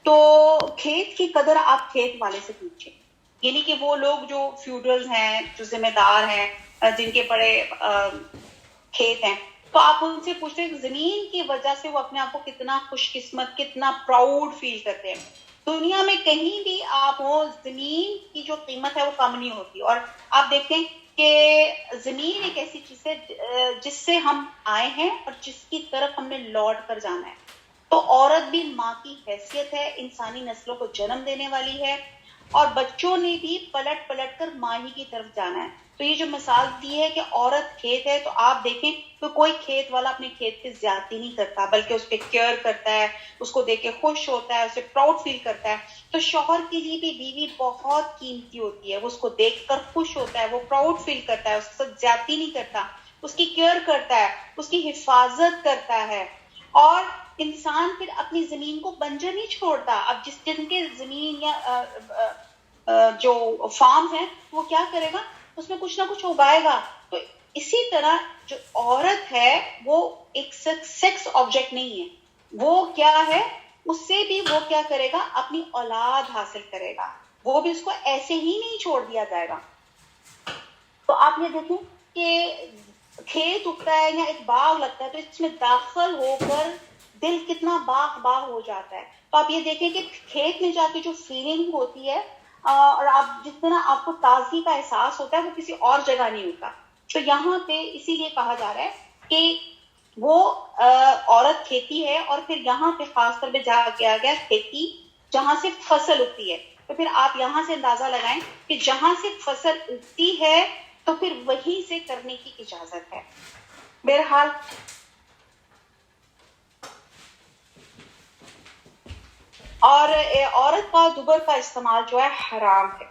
تو کھیت کی قدر آپ کھیت والے سے پوچھیں, یعنی کہ وہ لوگ جو فیوڈلز ہیں, جو ذمہ دار ہیں, جن کے بڑے کھیت ہیں, تو آپ ان سے پوچھتے ہیں زمین کی وجہ سے وہ اپنے آپ کو کتنا خوش قسمت, کتنا پراؤڈ فیل کرتے ہیں. دنیا میں کہیں بھی آپ ہو, زمین کی جو قیمت ہے وہ کم نہیں ہوتی. اور آپ دیکھتے ہیں کہ زمین ایک ایسی چیز ہے جس سے ہم آئے ہیں اور جس کی طرف ہم نے لوٹ کر جانا ہے. تو عورت بھی ماں کی حیثیت ہے, انسانی نسلوں کو جنم دینے والی ہے, اور بچوں نے بھی پلٹ پلٹ کر ماں ہی کی طرف جانا ہے. تو یہ جو مثال دی ہے کہ عورت کھیت ہے, تو آپ دیکھیں تو کوئی کھیت والا اپنے کھیت پہ زیادتی نہیں کرتا, بلکہ اس پہ کیئر کرتا ہے, اس کو دیکھ کے خوش ہوتا ہے, اسے پراؤڈ فیل کرتا ہے. تو شوہر کے لیے بھی بیوی بہت قیمتی ہوتی ہے, وہ اس کو دیکھ کر خوش ہوتا ہے, وہ پراؤڈ فیل کرتا ہے, اس کے ساتھ زیادتی نہیں کرتا, اس کی کیئر کرتا ہے, اس کی حفاظت کرتا ہے. اور انسان پھر اپنی زمین کو بنجر نہیں چھوڑتا. اب جن کے زمین یا جو فارمز ہیں وہ کیا کرے گا, اس میں کچھ نہ کچھ اگائے گا. تو اسی طرح جو عورت ہے وہ ایک سیکس آبجیکٹ نہیں ہے, وہ کیا ہے, اس سے بھی وہ کیا کرے گا, اپنی اولاد حاصل کرے گا, وہ بھی اس کو ایسے ہی نہیں چھوڑ دیا جائے گا. تو آپ یہ دیکھیں کہ کھیت اگتا ہے یا ایک باغ لگتا ہے تو اس میں داخل ہو کر دل کتنا باغ باغ ہو جاتا ہے. تو آپ یہ دیکھیں کہ کھیت میں جا کے جو فیلنگ ہوتی ہے اور آپ جتنا آپ کو تازگی کا احساس ہوتا ہے وہ کسی اور جگہ نہیں ہوتا. تو یہاں پہ اسی لیے کہا جا رہا ہے کہ وہ عورت کھیتی ہے, اور پھر یہاں پہ خاص طور پہ جا کیا گیا کھیتی جہاں سے فصل اگتی ہے. تو پھر آپ یہاں سے اندازہ لگائیں کہ جہاں سے فصل اگتی ہے تو پھر وہیں سے کرنے کی اجازت ہے. بہرحال اور عورت کا دوبر کا استعمال جو ہے حرام ہے,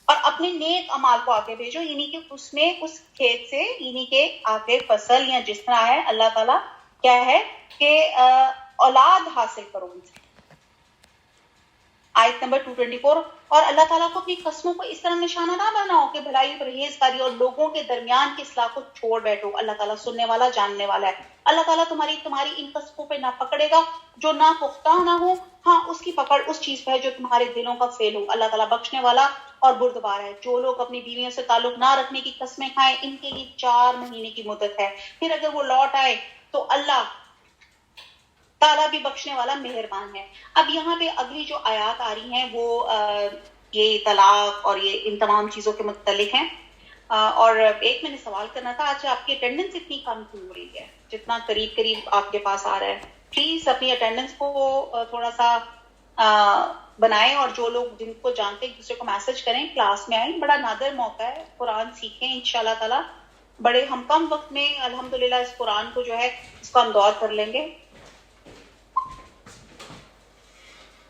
اور اپنے نیک اعمال کو آگے بھیجو, یعنی کہ اس میں اس کھیت سے, یعنی کہ آگے فصل یا جس طرح ہے اللہ تعالیٰ کیا ہے کہ اولاد حاصل کرو ان سے. آیت نمبر 224. اور اللہ تعالیٰ کو اپنی قسموں کو اس طرح نشانہ نہ بناؤ کہ بھلائی پرہیزگاری اور لوگوں کے درمیان کی اصلاح کو چھوڑ بیٹھو. اللہ تعالیٰ سننے والا, جاننے والا ہے. اللہ تعالیٰ تمہاری ان قسموں پہ نہ پکڑے گا جو نہ پختہ نہ ہو, ہاں اس کی پکڑ اس چیز پہ ہے جو تمہارے دلوں کا فیل ہو. اللہ تعالیٰ بخشنے والا اور بردبار ہے. جو لوگ اپنی بیویوں سے تعلق نہ رکھنے کی قسمیں کھائیں ان کے لیے 4 مہینے کی مدت ہے, پھر اگر وہ لوٹ آئے تو اللہ تعالیٰ بھی بخشنے والا مہربان ہے. اب یہاں پہ اگلی جو آیات آ رہی ہیں وہ یہ طلاق اور یہ ان تمام چیزوں کے متعلق ہیں. اور ایک میں نے سوال کرنا تھا, آج آپ کی اٹینڈنس اتنی کم کیوں ہو رہی ہے, جتنا قریب آپ کے پاس آ رہا ہے. پلیز اپنی اٹینڈنس کو تھوڑا سا بنائیں, اور جو لوگ جن کو جانتے ہیں دوسرے کو میسج کریں, کلاس میں آئیں. بڑا نادر موقع ہے, قرآن سیکھیں انشاءاللہ تعالیٰ. بڑے ہم کم وقت میں الحمدللہ اس قرآن کو جو ہے اس کو ہم دور کر لیں گے.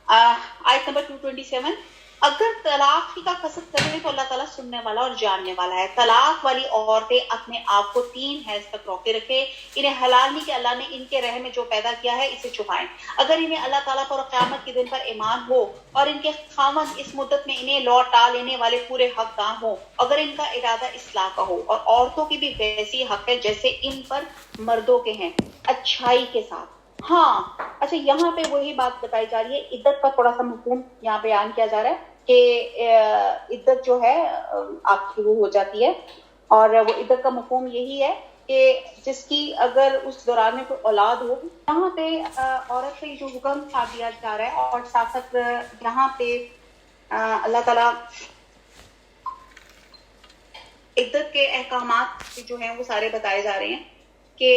آیت نمبر 227. اگر طلاق کا قصد کریں تو اللہ تعالیٰ سننے والا اور جاننے والا ہے. طلاق والی عورتیں اپنے آپ کو 3 حیض تک روکے رکھے. انہیں حلال نہیں کہ اللہ نے ان کے رحم میں جو پیدا کیا ہے اسے چھپائیں. اگر انہیں اللہ تعالیٰ پر اور قیامت کے دن پر ایمان ہو اور ان کے خاوند اس مدت میں انہیں لوٹا لینے والے پورے حقدار ہو, اگر ان کا ارادہ اصلاح کا ہو. اور عورتوں کی بھی ویسی حق ہے جیسے ان پر مردوں کے ہیں, اچھائی کے ساتھ. ہاں اچھا یہاں پہ وہی بات بتائی جا رہی ہے، عدت کا تھوڑا سا مفہوم یہاں بیان کیا جا رہا ہے کہ عدت جو ہے آپ کی وہ ہو جاتی ہے، اور وہ عدت کا مفہوم یہی ہے کہ جس کی اگر اس دوران میں کوئی اولاد ہو، یہاں پہ عورت پہ جو حکم دیا جا رہا ہے، اور ساتھ ساتھ یہاں پہ اللہ تعالیٰ عدت کے احکامات جو ہیں وہ سارے بتائے جا رہے ہیں، کہ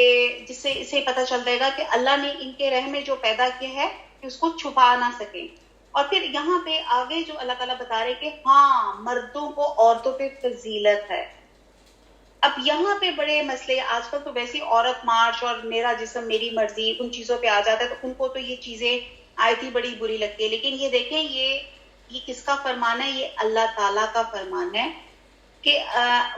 جس سے اسے پتہ چل جائے گا کہ اللہ نے ان کے رحم میں جو پیدا کیا ہے کہ اس کو چھپا نہ سکے. اور پھر یہاں پہ آگے جو اللہ تعالیٰ بتا رہے کہ ہاں مردوں کو عورتوں پہ فضیلت ہے. اب یہاں پہ بڑے مسئلے، آج کل تو ویسی عورت مارچ اور میرا جسم میری مرضی ان چیزوں پہ آ جاتا ہے، تو ان کو تو یہ چیزیں آیتی بڑی بری لگتی ہے. لیکن یہ دیکھیں یہ کس کا فرمان ہے؟ یہ اللہ تعالیٰ کا فرمان ہے کہ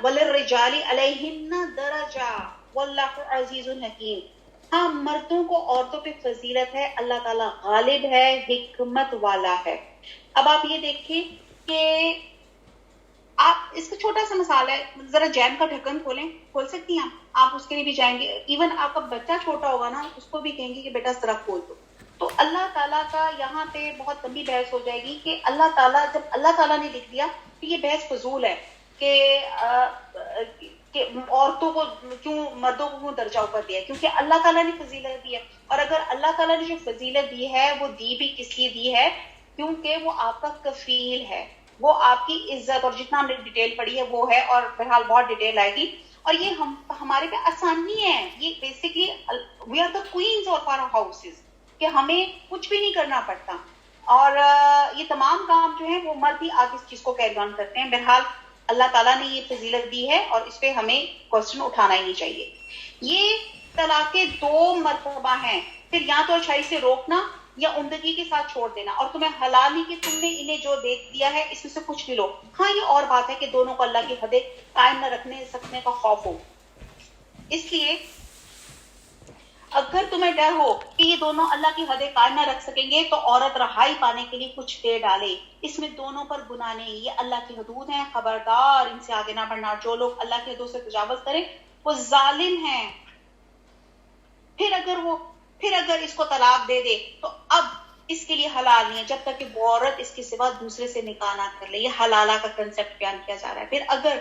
وَلِلرِّجَالِ عَلَيْهِنَّ دَرَجَةٌ وَاللَّهُ عَزِيزٌ حَكِيمٌ. ہاں مردوں کو عورتوں پہ فضیلت ہے، اللہ تعالیٰ غالب ہے، حکمت والا ہے. اب آپ یہ دیکھیں کہ آپ اس کا چھوٹا سا مثال ہے، ذرا جیم کا ڈھکن کھول سکتی ہیں آپ اس کے لیے بھی جائیں گے، ایون آپ کا بچہ چھوٹا ہوگا نا اس کو بھی کہیں گے کہ بیٹا ذرا کھول دو. تو اللہ تعالیٰ کا یہاں پہ بہت لمبی بحث ہو جائے گی کہ اللہ تعالیٰ جب اللہ تعالیٰ نے لکھ دیا تو یہ بحث فضول ہے کہ عورتوں کو کیوں، مردوں کو کیوں درجہ اوپر دیا ہے، کیونکہ اللہ تعالیٰ نے فضیلت دی ہے. اور اگر اللہ تعالیٰ نے جو فضیلت دی ہے وہ دی بھی کس لیے دی ہے؟ کیونکہ وہ آپ کا کفیل ہے، وہ آپ کی عزت، اور جتنا ہم نے ڈیٹیل پڑھی ہے وہ ہے، اور بہرحال بہت ڈیٹیل آئے گی. اور یہ ہمارے پہ آسانی ہے، یہ basically we are the queens of our houses, کہ ہمیں کچھ بھی نہیں کرنا پڑتا، اور یہ تمام کام جو ہیں وہ مرد ہی آگے اس چیز کو کیری آن کرتے ہیں. بہرحال اللہ تعالیٰ نے یہ فضیلت دی ہے اور اس پہ ہمیں کوسچن اٹھانا ہی نہیں چاہیے. یہ طلاقیں 2 مرتبہ ہیں، پھر یا تو اچھائی سے روکنا یا عمدگی کے ساتھ چھوڑ دینا، اور تمہیں حلال نہیں کہ تم نے انہیں جو دے دیا ہے اس میں سے کچھ بھی لو. ہاں یہ اور بات ہے کہ دونوں کو اللہ کی حدیں قائم نہ رکھنے سکنے کا خوف ہو. اس لیے اگر تمہیں ڈر ہو کہ یہ دونوں اللہ کی حدیں قائم نہ رکھ سکیں گے تو عورت رہائی پانے کے لیے کچھ دے ڈالے، اس میں دونوں پر گناہ نہیں، یہ اللہ کی حدود ہیں، خبردار ان سے آگے نہ بڑھنا. جو لوگ اللہ کی حدود سے تجاوز کریں وہ ظالم ہیں. پھر اگر اس کو طلاق دے دے تو اب اس کے لیے حلال نہیں ہے جب تک کہ وہ عورت اس کے سوا دوسرے سے نکاح نہ کر لے. یہ حلالہ کا کنسپٹ بیان کیا جا رہا ہے. پھر اگر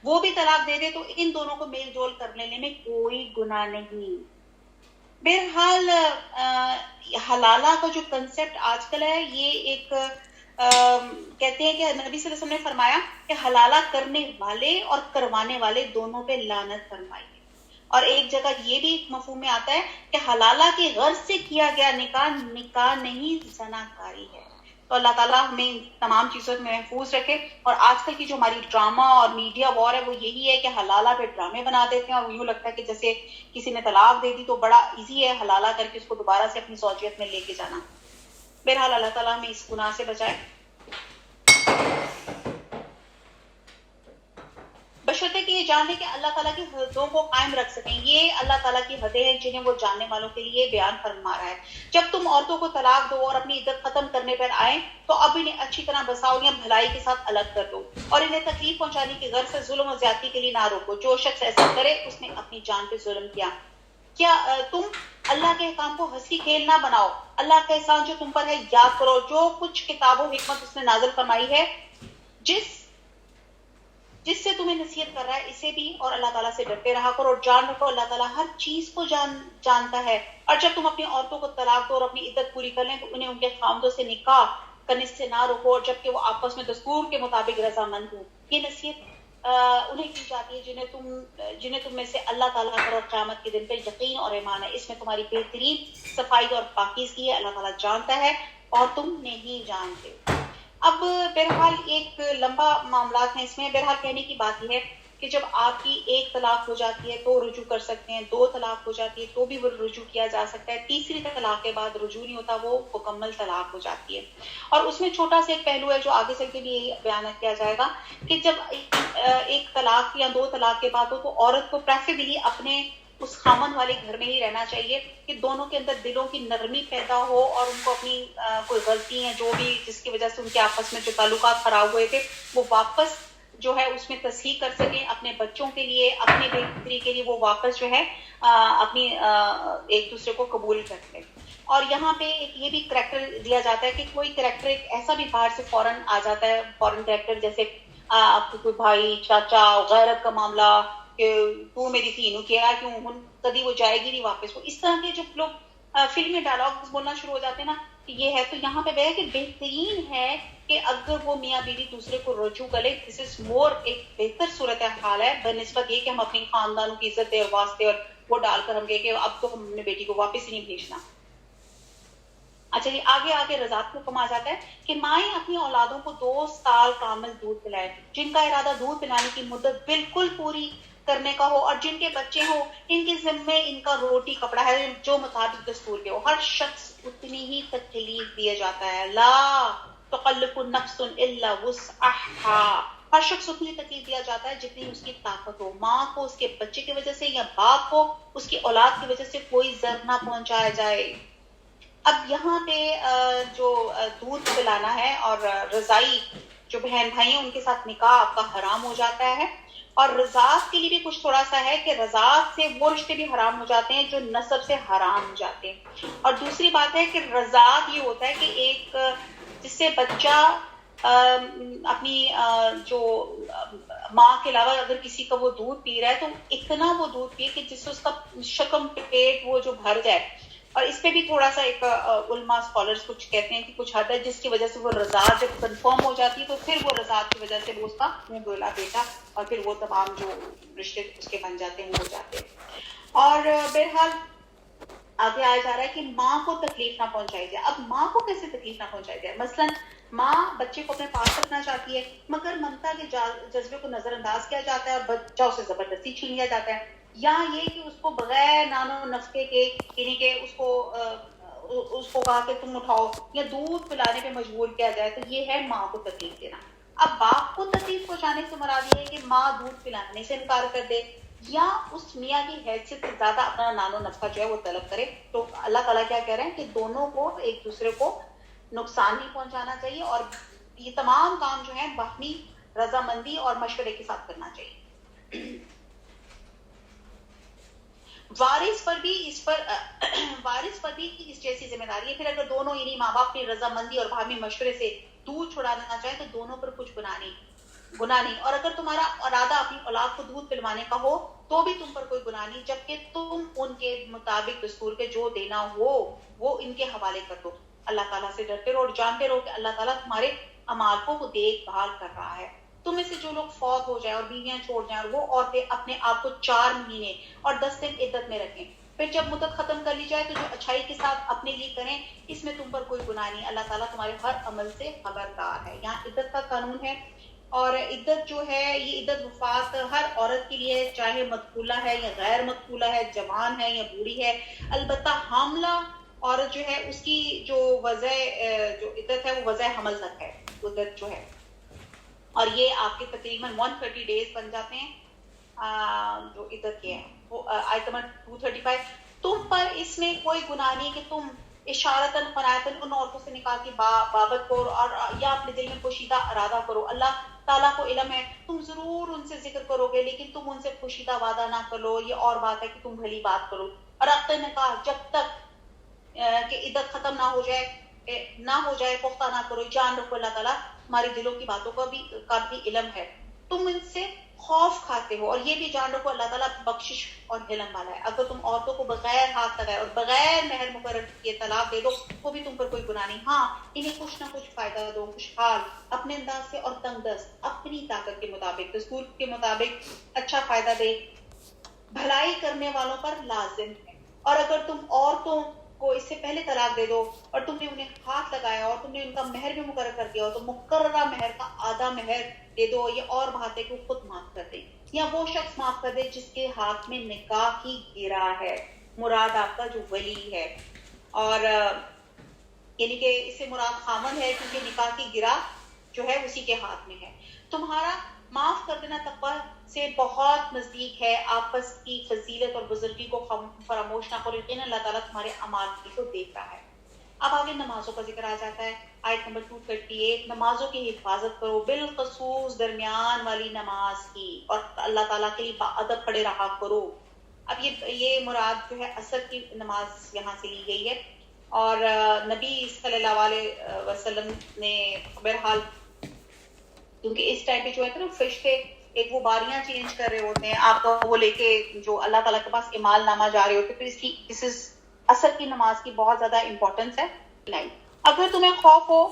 وہ بھی طلاق دے دے تو ان دونوں کو میل جول کر لینے میں کوئی گناہ نہیں. بہرحال حلالہ کا جو کنسپٹ آج کل ہے، یہ ایک کہتے ہیں کہ نبی صلی اللہ علیہ وسلم نے فرمایا کہ حلالہ کرنے والے اور کروانے والے دونوں پہ لعنت فرمائی. اور ایک جگہ یہ بھی مفہوم میں آتا ہے کہ حلالہ کی غرض سے کیا گیا نکاح نہیں، زناکاری ہے. تو اللہ تعالیٰ ہمیں تمام چیزوں میں محفوظ رکھے. اور آج کل کی جو ہماری ڈرامہ اور میڈیا وار ہے وہ یہی ہے کہ حلالہ پہ ڈرامے بنا دیتے ہیں، اور یوں لگتا ہے کہ جیسے کسی نے طلاق دے دی تو بڑا ایزی ہے حلالہ کر کے اس کو دوبارہ سے اپنی زوجیت میں لے کے جانا. بہرحال اللہ تعالیٰ ہمیں اس گناہ سے بچائے، بشرطے کہ یہ جانے کہ اللہ تعالیٰ کی حدوں کو قائم رکھ سکیں. یہ اللہ تعالیٰ کی حدیں ہیں جنہیں وہ جاننے والوں کے لیے بیان فرما رہا ہے. جب تم عورتوں کو طلاق دو اور اپنی عدت ختم کرنے پر آئیں تو اب انہیں اچھی طرح بساؤ یا بھلائی کے ساتھ الگ کر دو، اور انہیں تکلیف پہنچانے کی غرض سے ظلم و زیادتی کے لیے نہ روکو. جو شخص ایسا کرے اس نے اپنی جان پہ ظلم کیا. کیا تم اللہ کے احکام کو ہنسی کھیل نہ بناؤ. اللہ کا احسان جو تم پر ہے یاد کرو، جو کچھ کتاب و حکمت اس نے نازل فرمائی ہے، جس سے تمہیں نصیحت کر رہا ہے اسے بھی، اور اللہ تعالیٰ سے ڈرتے رہا کرو. اور جان رکھو اللہ تعالیٰ ہر چیز کو جانتا ہے. اور جب تم اپنی عورتوں کو طلاق دو اور اپنی عدت پوری کر لیں تو انہیں ان کے خامدوں سے نکاح کرنے سے نہ روکو، اور جبکہ وہ آپس میں دستور کے مطابق رضامند ہوں. یہ نصیحت انہیں کی جاتی ہے جنہیں تم میں سے اللہ تعالیٰ پر اور قیامت کے دن پر یقین اور ایمان ہے. اس میں تمہاری بہترین صفائی اور پاکیزگی ہے. اللہ تعالیٰ جانتا ہے اور تم نہیں جانتے. اب بہرحال ایک لمبا معاملات ہیں اس میں. بہرحال کہنے کی بات یہ ہے کہ جب آپ کی 1 طلاق ہو جاتی ہے تو رجوع کر سکتے ہیں، 2 طلاق ہو جاتی ہے تو بھی وہ رجوع کیا جا سکتا ہے، تیسری طلاق کے بعد رجوع نہیں ہوتا، وہ مکمل طلاق ہو جاتی ہے. اور اس میں چھوٹا سا ایک پہلو ہے جو آگے چل کے بھی بیان کیا جائے گا کہ جب 1 طلاق یا 2 طلاق کے بعد ہو تو عورت کو پریفریبلی اپنے اس خامن والے گھر میں ہی رہنا چاہیے کہ دونوں کے اندر دلوں کی نرمی پیدا ہو، اور ان کو اپنی کوئی غلطی ہیں جو بھی جس کی وجہ سے ان کے آپس میں جو تعلقات خراب ہوئے تھے وہ واپس جو ہے اس میں تصحیح کر سکیں، اپنے بچوں کے لیے، اپنی بہتری کے لیے وہ واپس جو ہے اپنی ایک دوسرے کو قبول کر لیں. اور یہاں پہ ایک یہ بھی کریکٹر دیا جاتا ہے کہ کوئی کریکٹر ایک ایسا بھی باہر سے فورن آ جاتا ہے, فورن کریکٹر, جیسے آپ کے کوئی بھائی چاچا غیرت کا معاملہ کہ تو میری تھی کیا کیوں ہن کدی وہ جائے گی نہیں واپس, وہ اس طرح کے جو لوگ فلمی ڈائلاگ بولنا شروع ہو جاتے ہیں نا, یہ ہے. تو یہاں پہ وہ ہے کہ بہترین ہے کہ اگر وہ میاں بیوی دوسرے کو رجوع کرے, دس از مور ایک بہتر صورتحال ہے بنسبت یہ کہ ہم اپنی خاندانوں کی عزت اور واسطے اور وہ ڈال کر ہم گئے کہ اب تو ہم نے بیٹی کو واپس ہی نہیں بھیجنا. اچھا جی, آگے آگے رضاعت کو کما جاتا ہے کہ مائیں اپنی اولادوں کو 2 سال کامل دودھ پلائیں, جن کا ارادہ دودھ پلانے کی مدت بالکل پوری کرنے کا ہو اور جن کے بچے ہوں ان کے ذمے ان کا روٹی کپڑا ہے جو مطابق دستور کے ہو. ہر شخص اتنی ہی تکلیف دیا جاتا ہے, لا تکلف نفس الا وسعها, ہر شخص اتنی تکلیف دیا جاتا ہے جتنی اس کی طاقت ہو. ماں کو اس کے بچے کی وجہ سے یا باپ کو اس کی اولاد کی وجہ سے کوئی ضرر نہ پہنچایا جائے. اب یہاں پہ جو دودھ پلانا ہے اور رضائی جو بہن بھائی ہیں ان کے ساتھ نکاح آپ کا حرام ہو جاتا ہے. اور رضاعت کے لیے بھی کچھ تھوڑا سا ہے کہ رضاعت سے وہ رشتے بھی حرام ہو جاتے ہیں جو نسب سے حرام ہو جاتے ہیں. اور دوسری بات ہے کہ رضاعت یہ ہوتا ہے کہ ایک جس سے بچہ اپنی جو ماں کے علاوہ اگر کسی کا وہ دودھ پی رہا ہے تو اتنا وہ دودھ پیے کہ جس سے اس کا شکم پیٹ وہ جو بھر جائے. اور اس پہ بھی تھوڑا سا ایک علماء اسکالرز کچھ کہتے ہیں کہ کچھ حد ہے جس کی وجہ سے وہ رضاعت جب کنفرم ہو جاتی ہے تو پھر وہ رضاعت کی وجہ سے وہ اس کا منہ بولا بیٹا اور پھر وہ تمام جو رشتے اس کے بن جاتے ہیں وہ ہو جاتے ہیں. اور بہرحال آگے آیا جا رہا ہے کہ ماں کو تکلیف نہ پہنچائی جائے. اب ماں کو کیسے تکلیف نہ پہنچائی جائے؟ مثلاً ماں بچے کو اپنے پاس رکھنا چاہتی ہے مگر ممتا کے جذبے کو نظر انداز کیا جاتا ہے اور بچہ اسے زبردستی چھین لیا جاتا ہے, یا یہ کہ اس کو بغیر نانو نفقے کے یعنی کہ اس کو کہا کہ تم اٹھاؤ یا دودھ پلانے پہ مجبور کیا جائے, تو یہ ہے ماں کو تکلیف دینا. اب باپ کو تکلیف پہنچانے سے مراد یہ ہے کہ ماں دودھ پلانے سے انکار کر دے یا اس میاں کی حیثیت سے زیادہ اپنا نانو نفقہ جو ہے وہ طلب کرے. تو اللہ تعالیٰ کیا کہہ رہے ہیں کہ دونوں کو ایک دوسرے کو نقصان نہیں پہنچانا چاہیے اور یہ تمام کام جو ہیں باہمی رضامندی اور مشورے کے ساتھ کرنا چاہیے. وارث پر بھی اس جیسی ذمہ داری ہے. پھر اگر دونوں یعنی ماں باپ کی رضامندی اور باہمی مشورے سے دودھ چھڑانا چاہے تو دونوں پر کچھ گناہ نہیں. اور اگر تمہارا ارادہ اپنی اولاد کو دودھ پلوانے کا ہو تو بھی تم پر کوئی گناہ نہیں, جبکہ تم ان کے مطابق دستور کے جو دینا ہو وہ ان کے حوالے کر دو. اللہ تعالیٰ سے ڈرتے رہو اور جانتے رہو کہ اللہ تعالیٰ تمہارے اعمال کو وہ دیکھ بھال کر رہا ہے. تم میں سے جو لوگ فوت ہو جائیں اور بیویاں چھوڑ جائیں اور وہ عورتیں اپنے آپ کو 4 مہینے اور 10 دن عدت میں رکھیں, پھر جب مدت ختم کر لی جائے تو جو اچھائی کے ساتھ اپنے لیے کریں, اس میں تم پر کوئی گناہ نہیں. اللہ تعالیٰ تمہارے ہر عمل سے خبردار ہے. یہاں عدت کا قانون ہے اور عدت جو ہے یہ عدت وفات ہر عورت کے لیے چاہے مدخولہ ہے یا غیر مدخولہ ہے, جوان ہے یا بوڑھی ہے. البتہ حاملہ عورت جو ہے اس کی جو وضع جو عدت ہے وہ وضع حمل تک ہے عدت جو ہے, اور یہ آپ کے تقریباً 130 ڈیز بن جاتے ہیں جو عدت کے ہیں. وہ آیت نمبر 235. تم پر اس میں کوئی گناہ نہیں کہ تم اشارتاً قناعتاً ان عورتوں سے نکاح کی بابت کرو اور یا اپنے دل میں پوشیدہ ارادہ کرو. اللہ تعالیٰ کو علم ہے تم ضرور ان سے ذکر کرو گے لیکن تم ان سے پوشیدہ وعدہ نہ کرو. یہ اور بات ہے کہ تم بھلی بات کرو. اور عقد نکاح جب تک کہ عدت ختم نہ ہو جائے پختہ نہ کرو. جان رکھو اللہ تعالیٰ ہماری دلوں کی باتوں کا بھی علم ہے. تم ان سے خوف کھاتے ہو اور یہ بھی جان رکھو اللہ تعالیٰ بخشش اور علم والا ہے. اگر تم عورتوں کو بغیر ہاتھ لگائے اور بغیر مہر مقرر کیے طلاق دے دو تو بھی تم پر کوئی گناہ نہیں. ہاں انہیں کچھ نہ کچھ فائدہ دو, خوشحال اپنے انداز سے اور تنگ دست اپنی طاقت کے مطابق دستور کے مطابق اچھا فائدہ دے. بھلائی کرنے والوں پر لازم ہے. اور اگر تم عورتوں کو اس سے پہلے طلاق دے دو اور تم نے انہیں ہاتھ لگایا اور تم نے ان کا مہر بھی مقرر کر دیا ہو تو مقررہ مہر کا آدھا مہر دے دو. یہ اور بات ہے کہ وہ خود معاف کر دے یا وہ شخص معاف کر دے جس کے ہاتھ میں نکاح کی گرا ہے. مراد آپ کا جو ولی ہے, اور یعنی کہ اس سے مراد خامن ہے کیونکہ نکاح کی گرا جو ہے اسی کے ہاتھ میں ہے. تمہارا معاف کر دینا تقویٰ سے بہت نزدیک ہے. آپس کی فضیلت اور بزرگی کو فراموش نہ کرو, یقیناً اللہ تعالیٰ تمہارے اعمال کو دیکھ رہا ہے. اب آگے نمازوں کا ذکر آ جاتا ہے. آیت نمبر 238. نمازوں کی حفاظت کرو بالخصوص درمیان والی نماز کی, اور اللہ تعالیٰ کے لیے باادب کھڑے رہا کرو. اب یہ مراد جو ہے عصر کی نماز یہاں سے لی گئی ہے. اور نبی صلی اللہ علیہ وسلم نے بہرحال کیونکہ اس ٹائم پہ جو ہے نا فرشتے ایک وہ باریاں چینج کر رہے ہوتے ہیں آپ کا وہ لے کے جو اللہ تعالیٰ کے پاس اعمال نامہ جا رہے ہوتے ہیں، تو اس کی اثر کی نماز کی بہت زیادہ امپورٹنس ہے. اگر تمہیں خوف ہو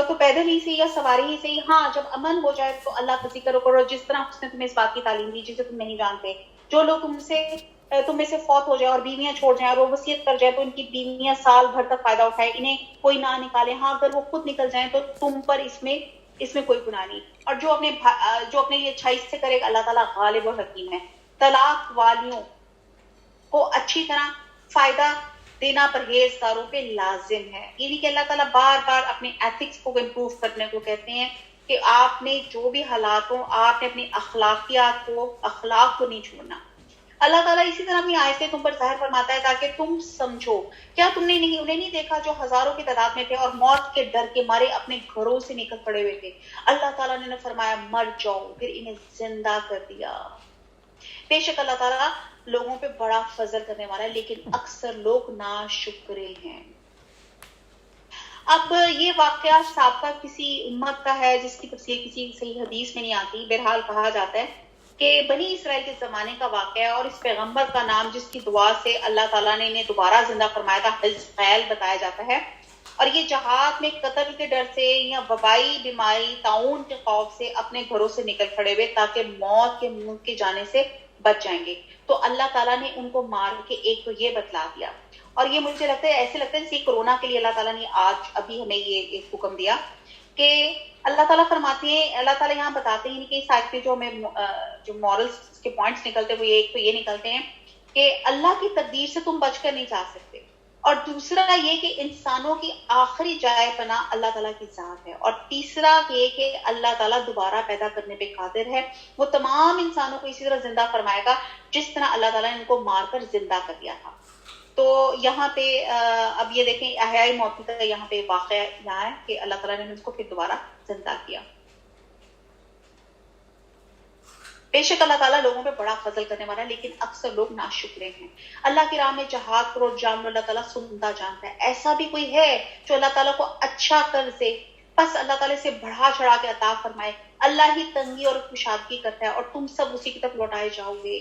تو پیدل ہی سے یا سواری ہی سے، ہاں جب امن ہو جائے تو اللہ کا ذکر کرو، جس طرح اس نے تمہیں اس بات کی تعلیم دی جسے تم نہیں جانتے. جو لوگ تم میں سے فوت ہو جائے اور بیویاں چھوڑ جائیں اور وہ وصیت کر جائے تو ان کی بیویاں سال بھر تک فائدہ اٹھائے، انہیں کوئی نہ نکالے. ہاں اگر وہ خود نکل جائیں تو تم پر اس میں کوئی گناہ نہیں. اور جو اپنے لیے اچھائی سے کرے گا، اللہ تعالیٰ غالب و حکیم ہے. طلاق والیوں کو اچھی طرح فائدہ دینا پرہیزگاروں پہ لازم ہے. یعنی کہ اللہ تعالیٰ بار بار اپنے ایتھکس کو امپروو کرنے کو کہتے ہیں کہ آپ نے جو بھی حالات ہوں آپ نے اپنی اخلاق کو نہیں چھوڑنا. اللہ تعالیٰ اسی طرح اپنی آیتیں تم پر ظاہر فرماتا ہے تاکہ تم سمجھو. کیا تم نے انہیں نہیں دیکھا جو ہزاروں کی تعداد میں تھے اور موت کے ڈر کے مارے اپنے گھروں سے نکل پڑے ہوئے تھے؟ اللہ تعالیٰ نے فرمایا مر جاؤ، پھر انہیں زندہ کر دیا. بے شک اللہ تعالیٰ لوگوں پہ بڑا فضل کرنے والا ہے، لیکن اکثر لوگ ناشکرے ہیں. اب یہ واقعہ سابقہ کسی امت کا ہے جس کی تفصیل کسی صحیح حدیث میں نہیں آتی. بہرحال کہا جاتا ہے کہ بنی اسرائیل کے زمانے کا واقعہ ہے، اور اس پیغمبر کا نام جس کی دعا سے اللہ تعالیٰ نے انہیں دوبارہ زندہ فرمایا تھا حزقیل بتایا جاتا ہے. اور یہ جہاد میں قتل کے ڈر سے یا وبائی بیماری طاعون کے خوف سے اپنے گھروں سے نکل پڑے ہوئے تاکہ موت کے منہ کے جانے سے بچ جائیں گے. تو اللہ تعالیٰ نے ان کو مار کے ایک تو یہ بتلا دیا. اور یہ مجھے لگتا ہے ایسے لگتا ہے جیسے کورونا کے لیے اللہ تعالیٰ نے آج ابھی ہمیں یہ ایک حکم دیا کہ اللہ تعالیٰ فرماتے ہیں، اللہ تعالیٰ یہاں بتاتے ہیں کہ اس آیت میں جو ہمیں جو مورلز کے پوائنٹس نکلتے ہیں وہ ایک تو یہ نکلتے ہیں کہ اللہ کی تقدیر سے تم بچ کر نہیں جا سکتے، اور دوسرا یہ کہ انسانوں کی آخری جائے پناہ اللہ تعالیٰ کی ذات ہے، اور تیسرا یہ کہ اللہ تعالیٰ دوبارہ پیدا کرنے پہ قادر ہے. وہ تمام انسانوں کو اسی طرح زندہ فرمائے گا جس طرح اللہ تعالیٰ نے ان کو مار کر زندہ کر دیا تھا. تو یہاں پہ اب یہ دیکھیں احیاء موتی کا یہاں پہ واقعہ یہاں ہے کہ اللہ تعالیٰ نے اس کو پھر دوبارہ زندہ کیا. بے شک اللہ تعالیٰ لوگوں پہ بڑا فضل کرنے والا ہے، لیکن اکثر لوگ ناشکرے ہیں. اللہ کی راہ میں جہاد کرو، جان لو اللہ تعالیٰ سنتا جانتا ہے. ایسا بھی کوئی ہے جو اللہ تعالیٰ کو اچھا کر دے بس اللہ تعالیٰ سے بڑھا چڑھا کے عطا فرمائے؟ اللہ ہی تنگی اور کشادگی کرتا ہے اور تم سب اسی کی طرف لوٹائے جاؤ گے.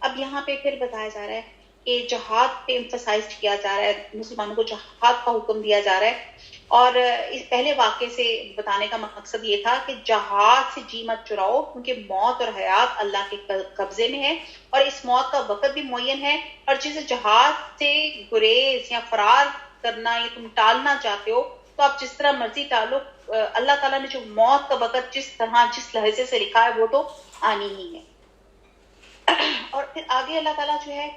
اب یہاں پہ پھر بتایا جا رہا ہے کہ جہاد پہ ایمفسائز کیا جا رہا ہے، مسلمانوں کو جہاد کا حکم دیا جا رہا ہے. اور اس پہلے واقعے سے بتانے کا مقصد یہ تھا کہ جہاد سے جی مت چراؤ، کیونکہ موت اور حیات اللہ کے قبضے میں ہے، اور اس موت کا وقت بھی معین ہے. اور جسے جہاد سے گریز یا فرار کرنا یا تم ٹالنا چاہتے ہو تو آپ جس طرح مرضی ٹالو، اللہ تعالیٰ نے جو موت کا وقت جس طرح جس لہجے سے لکھا ہے وہ تو آنی ہی ہے. اور پھر آگے اللہ تعالیٰ جو ہے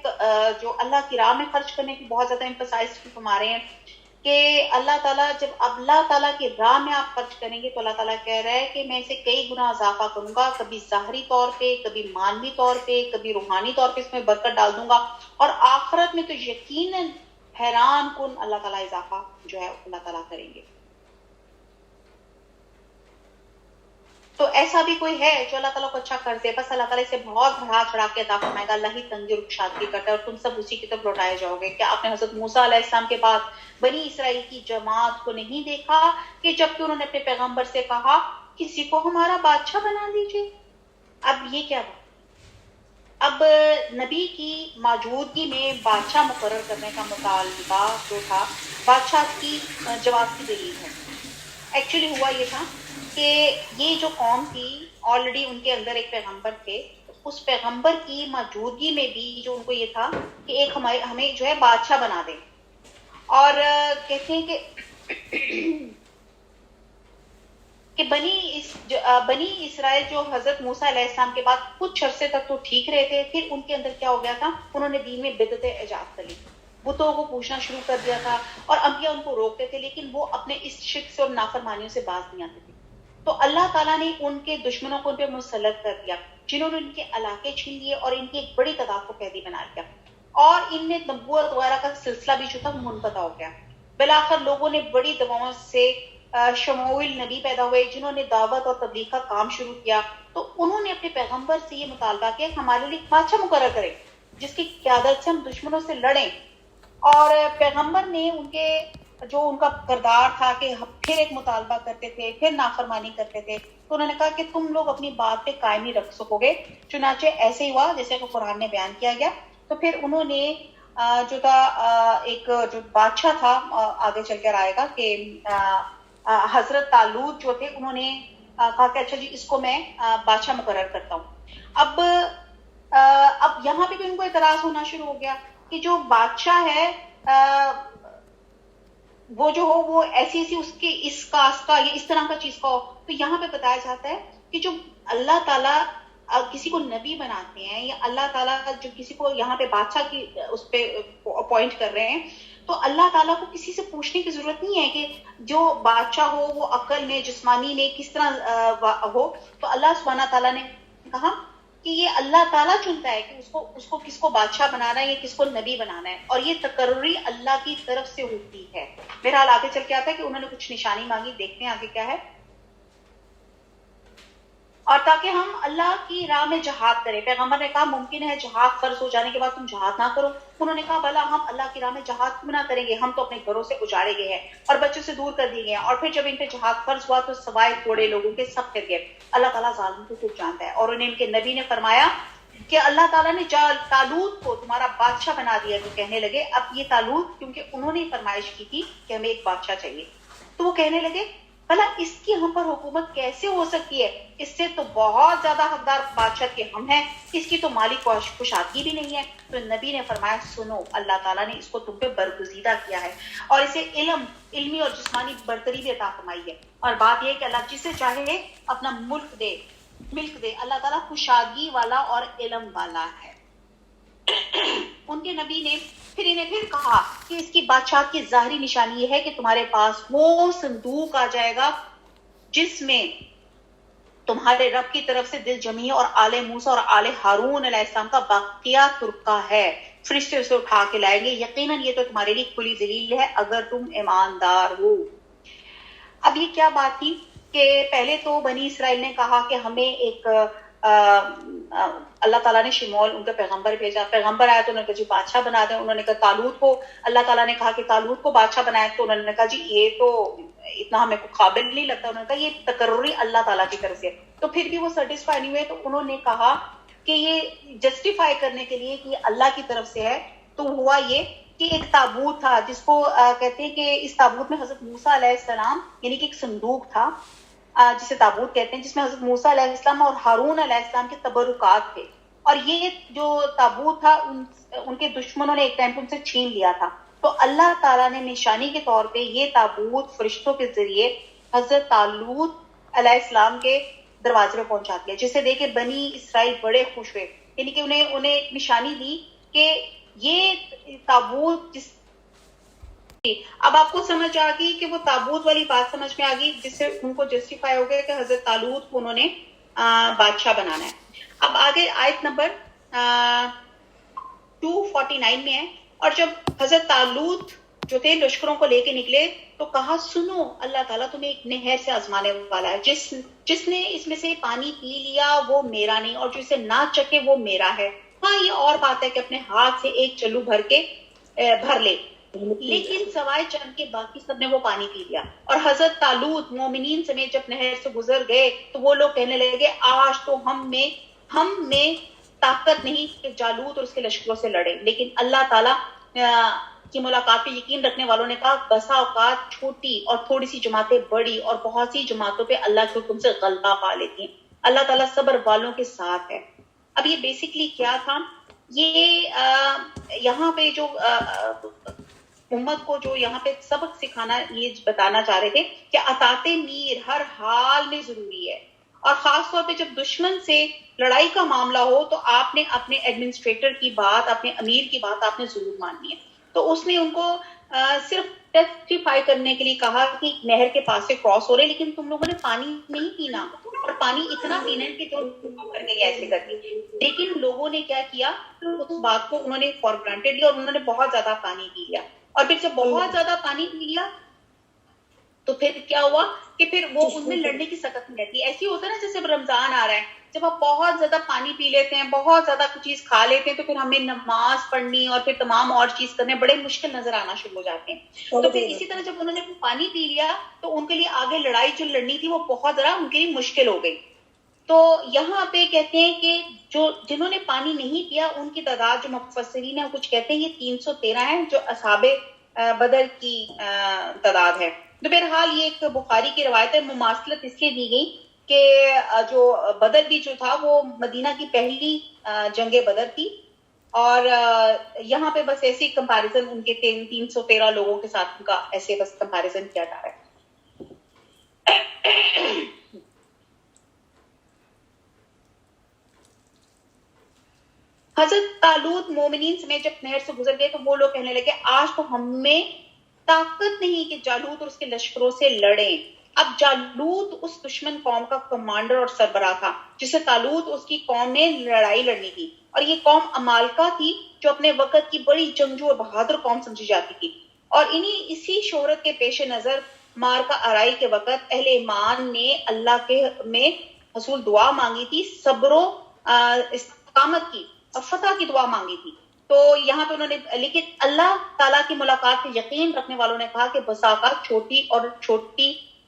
جو اللہ کی راہ میں خرچ کرنے کی بہت زیادہ ایمفسائز فرما رہے ہیں کہ اللہ تعالیٰ جب اللہ تعالیٰ کی راہ میں آپ خرچ کریں گے تو اللہ تعالیٰ کہہ رہا ہے کہ میں اسے کئی گنا اضافہ کروں گا، کبھی ظاہری طور پہ، کبھی مانوی طور پہ، کبھی روحانی طور پہ اس میں برکت ڈال دوں گا، اور آخرت میں تو یقیناً حیران کن اللہ تعالیٰ اضافہ جو ہے اللہ تعالیٰ کریں گے. تو ایسا بھی کوئی ہے جو اللہ تعالیٰ کو اچھا کر دے؟ بس اللہ تعالیٰ اسے بہت بڑھا چڑھا کے عطا فرمائے گا. اللہ ہی تنگی اور کشادگی کرتا ہے اور تم سب اسی کی طرف لوٹائے جاؤ گے. کیا آپ نے حضرت موسیٰ علیہ السلام کے بعد بنی اسرائیل کی جماعت کو نہیں دیکھا کہ جب کہ انہوں نے اپنے پیغمبر سے کہا کسی کو ہمارا بادشاہ بنا دیجیے؟ اب یہ کیا بات؟ اب نبی کی موجودگی میں بادشاہ مقرر کرنے کا مطالبہ جو تھا بادشاہ کی جواب کی دلیل ہے. ایکچولی ہوا یہ تھا کہ یہ جو قوم تھی آلریڈی ان کے اندر ایک پیغمبر تھے، اس پیغمبر کی موجودگی میں بھی جو ان کو یہ تھا کہ ایک ہمیں جو ہے بادشاہ بنا دیں. اور کہتے ہیں کہ بنی اسرائیل جو حضرت موسیٰ علیہ السلام کے بعد کچھ عرصے تک تو ٹھیک رہے تھے، پھر ان کے اندر کیا ہو گیا تھا، انہوں نے دین میں بدعتیں ایجاد کر لی، بتوں کو پوچھنا شروع کر دیا تھا، اور انبیاء ان کو روکتے تھے لیکن وہ اپنے اس شرک سے اور نافرمانیوں سے باز نہیں آتے تھے. تو اللہ تعالیٰ نے ان کے دشمنوں کو ان پہ مسلط کر دیا جنہوں نے ان کے علاقے چھین لیے اور ان کی ایک بڑی تعداد کو قیدی بنا لیا، اور ان میں نبوت وغیرہ کا سلسلہ بھی جو تھا منقطع ہو گیا. بالآخر لوگوں نے بڑی دعاؤں سے شموئیل نبی پیدا ہوئے جنہوں نے دعوت اور تبلیغ کا کام شروع کیا. تو انہوں نے اپنے پیغمبر سے یہ مطالبہ کیا کہ ہمارے لیے بادشاہ مقرر کریں جس کی قیادت سے ہم دشمنوں سے لڑیں اور پیغمبر نے ان کے جو ان کا کردار تھا کہ پھر ایک مطالبہ کرتے تھے، پھر نافرمانی کرتے تھے، تو انہوں نے کہا کہ تم لوگ اپنی بات پہ قائم نہیں رکھ سکو گے. چنانچہ ایسے ہی ہوا جیسے کہ قرآن میں بیان کیا گیا. تو پھر انہوں نے جو تھا ایک جو بادشاہ تھا آگے چل کر آئے گا کہ حضرت طالوت جو تھے انہوں نے کہا کہ اچھا جی اس کو میں بادشاہ مقرر کرتا ہوں. اب یہاں پہ بھی ان کو اعتراض ہونا شروع ہو گیا کہ جو بادشاہ ہے وہ جو ہو وہ ایسی اس کے اس کاسٹ کا یا اس طرح کا چیز کا ہو. تو یہاں پہ بتایا جاتا ہے کہ جو اللہ تعالیٰ کسی کو نبی بناتے ہیں یا اللہ تعالیٰ جو کسی کو یہاں پہ بادشاہ کی اس پہ اپوائنٹ کر رہے ہیں تو اللہ تعالیٰ کو کسی سے پوچھنے کی ضرورت نہیں ہے کہ جو بادشاہ ہو وہ عقل میں جسمانی میں کس طرح ہو. تو اللہ سبحانہ تعالیٰ نے کہا کہ یہ اللہ تعالیٰ چنتا ہے کہ اس کو کس کو بادشاہ بنانا ہے یا کس کو نبی بنانا ہے، اور یہ تقرری اللہ کی طرف سے ہوتی ہے. بہرحال آگے چل کے آتا ہے کہ انہوں نے کچھ نشانی مانگی، دیکھتے ہیں آگے کیا ہے. اور تاکہ ہم اللہ کی راہ میں جہاد کریں. پیغمبر نے کہا ممکن ہے جہاد فرض ہو جانے کے بعد تم جہاد نہ کرو. انہوں نے کہا بھلا ہم اللہ کی راہ میں جہاد کیوں نہ کریں گے، ہم تو اپنے گھروں سے اجاڑے گئے ہیں اور بچوں سے دور کر دیے گئے ہیں. اور پھر جب ان پہ جہاد فرض ہوا تو سوائے تھوڑے لوگوں کے سب پھر گئے. اللہ تعالیٰ ظالم کو خوب جانتا ہے. اور انہیں ان کے نبی نے فرمایا کہ اللہ تعالیٰ نے طالوت کو تمہارا بادشاہ بنا دیا. تو کہنے لگے اب یہ طالوت، کیونکہ انہوں نے فرمائش کی تھی کہ ہمیں ایک بادشاہ چاہیے، تو وہ کہنے لگے بھلا اس کی ہم پر حکومت کیسے ہو سکتی ہے، اس سے تو بہت زیادہ حقدار بادشاہ کے ہم ہیں، اس کی تو مالی کشادگی بھی نہیں ہے. تو نبی نے فرمایا سنو، اللہ تعالیٰ نے اس کو تم پہ برگزیدہ کیا ہے اور اسے علمی اور جسمانی برتری بھی عطا فرمائی ہے. اور بات یہ ہے کہ اللہ جسے چاہے اپنا ملک دے. اللہ تعالیٰ کشادگی والا اور علم والا ہے. ان کے نبی نے پھر انہیں کہا کہ اس کی بادشاہت کی ظاہری نشانی یہ ہے کہ تمہارے پاس وہ صندوق آ جائے گا جس میں تمہارے رب کی طرف سے دل جمی اور آل موسیٰ اور آل ہارون علیہ السلام کا باقیہ ترکہ ہے. فرشتے اسے اٹھا کے لائیں گے، یقیناً یہ تو تمہارے لیے کھلی ذلیل ہے اگر تم ایماندار ہو. اب یہ کیا بات تھی کہ پہلے تو بنی اسرائیل نے کہا کہ ہمیں ایک اللہ تعالیٰ نے شمول ان کا پیغمبر بھیجا. پیغمبر آیا تو انہوں نے کہا جی بادشاہ بنا دیں. انہوں نے کہا طالوت کو اللہ تعالیٰ نے کہا کہ طالوت کو بادشاہ بنائے. تو انہوں نے کہا جی یہ تو اتنا ہمیں قابل نہیں لگتا. انہوں نے کہا یہ تقرری اللہ تعالیٰ کی طرف سے. تو پھر بھی وہ سیٹسفائی نہیں ہوئے. تو انہوں نے کہا کہ یہ جسٹیفائی کرنے کے لیے کہ یہ اللہ کی طرف سے ہے. تو ہوا یہ کہ ایک تابوت تھا جس کو کہتے ہیں کہ اس تابوت میں حضرت موسیٰ علیہ السلام یعنی کہ ایک صندوق تھا جسے تابوت کہتے ہیں، جس میں حضرت موسیٰ علیہ السلام اور ہارون علیہ السلام کے تبرکات تھے. اور یہ جو تابوت تھا ان کے دشمنوں نے ایک ٹائم ان سے چھین لیا تھا. تو اللہ تعالیٰ نے نشانی کے طور پہ یہ تابوت فرشتوں کے ذریعے حضرت طالوت علیہ السلام کے دروازے پہ پہنچا دیا، جسے دیکھ کے بنی اسرائیل بڑے خوش ہوئے. یعنی کہ انہیں ایک نشانی دی کہ یہ تابوت جس. اب آپ کو سمجھ آ گئی کہ وہ تابوت والی بات سمجھ میں آ گئی جس سے ان کو جسٹیفائی ہو گیا کہ حضرت طالوت کو انہوں نے بادشاہ بنانا ہے. اب آگے آیت نمبر 249 میں ہے. اور جب حضرت طالوت جو تھے لشکروں کو لے کے نکلے تو کہا سنو، اللہ تعالیٰ تمہیں ایک نہر سے آزمانے والا ہے. جس نے اس میں سے پانی پی لیا وہ میرا نہیں، اور جو اسے نہ چکے وہ میرا ہے. ہاں یہ اور بات ہے کہ اپنے ہاتھ سے ایک چلو بھر لے، لیکن سوائے چند کے باقی سب نے وہ پانی پی لیا. اور حضرت طالوت مومنین سمیت جب نہر سے گزر گئے تو وہ لوگ کہنے لگے آج تو ہم میں طاقت نہیں کہ جالوت اور اس کے لشکروں سے لڑے. لیکن اللہ تعالیٰ کی ملاقات پہ یقین رکھنے والوں نے کہا بسا اوقات چھوٹی اور تھوڑی سی جماعتیں بڑی اور بہت سی جماعتوں پہ اللہ کے حکم سے غلبہ پا لیتی ہیں. اللہ تعالیٰ صبر والوں کے ساتھ ہے. اب یہ بیسکلی کیا تھا، یہ یہاں پہ جو امت کو جو یہاں پہ سبق سکھانا یہ بتانا چاہ رہے تھے کہ اطاعت میر ہر حال میں ضروری ہے. اور خاص طور پہ جب دشمن سے لڑائی کا معاملہ ہو تو آپ نے اپنے ایڈمنسٹریٹر کی بات، اپنے امیر کی بات آپ نے ضرور ماننی ہے. تو اس نے ان کو صرف ٹیسٹیفائی کرنے کے لیے کہا کہ نہر کے پاس سے کراس ہو رہے، لیکن تم لوگوں نے پانی نہیں پینا اور پانی اتنا پینا ہے کہ جو کر گئی ایسے کر دی. لیکن لوگوں نے کیا کیا، اس بات کو انہوں نے فار گرانٹیڈ لیا اور انہوں نے بہت زیادہ پانی پی لیا. اور پھر جب بہت زیادہ پانی پی لیا تو پھر کیا ہوا کہ پھر وہ ان میں لڑنے کی سخت نہیں رہتی. ایسی ہوتا ہے نا جیسے رمضان آ رہا ہے, جب آپ بہت زیادہ پانی پی لیتے ہیں, بہت زیادہ کچھ چیز کھا لیتے ہیں, تو پھر ہمیں نماز پڑھنی اور پھر تمام اور چیز کرنے بڑے مشکل نظر آنا شروع ہو جاتے ہیں. تو پھر اسی طرح جب انہوں نے پانی پی لیا تو ان کے لیے آگے لڑائی جو لڑنی تھی وہ بہت ذرا ان کے لیے مشکل ہو گئی. تو یہاں پہ کہتے ہیں کہ جنہوں نے پانی نہیں پیا ان کی تعداد, جو مفسرین ہیں کچھ کہتے ہیں یہ 313 ہے, جو اصحاب بدر کی تعداد ہے. تو بہرحال یہ ایک بخاری کی روایت ہے. مماثلت اس لیے دی گئی کہ جو بدر بھی جو تھا وہ مدینہ کی پہلی جنگ بدر تھی, اور یہاں پہ بس ایسی کمپیریزن ان کے 313 لوگوں کے ساتھ ان کا ایسے بس کمپیریزن کیا جا رہا ہے. حضرت طالوت مومنین سمیت جب نہر سے گزر گئے تو وہ لوگ کہنے لگے آج تو ہمیں طاقت نہیں کہ جالوت اور اس کے لشکروں سے لڑیں. اب جالوت اس دشمن قوم کا کمانڈر اور سربراہ تھا جس سے طالوت اس کی قوم نے لڑائی لڑنی تھی, اور یہ قوم امالکا تھی جو اپنے وقت کی بڑی جنگجو اور بہادر قوم سمجھی جاتی تھی. اور اسی شہرت کے پیش نظر مارکا آرائی کے وقت اہل ایمان نے اللہ کے میں حصول دعا مانگی تھی, صبر و استقامت کی اور فتح کی دعا مانگی تھی. تو یہاں پہ انہوں نے, لیکن اللہ تعالیٰ کی ملاقات پہ یقین رکھنے والوں نے کہا کہ بساکات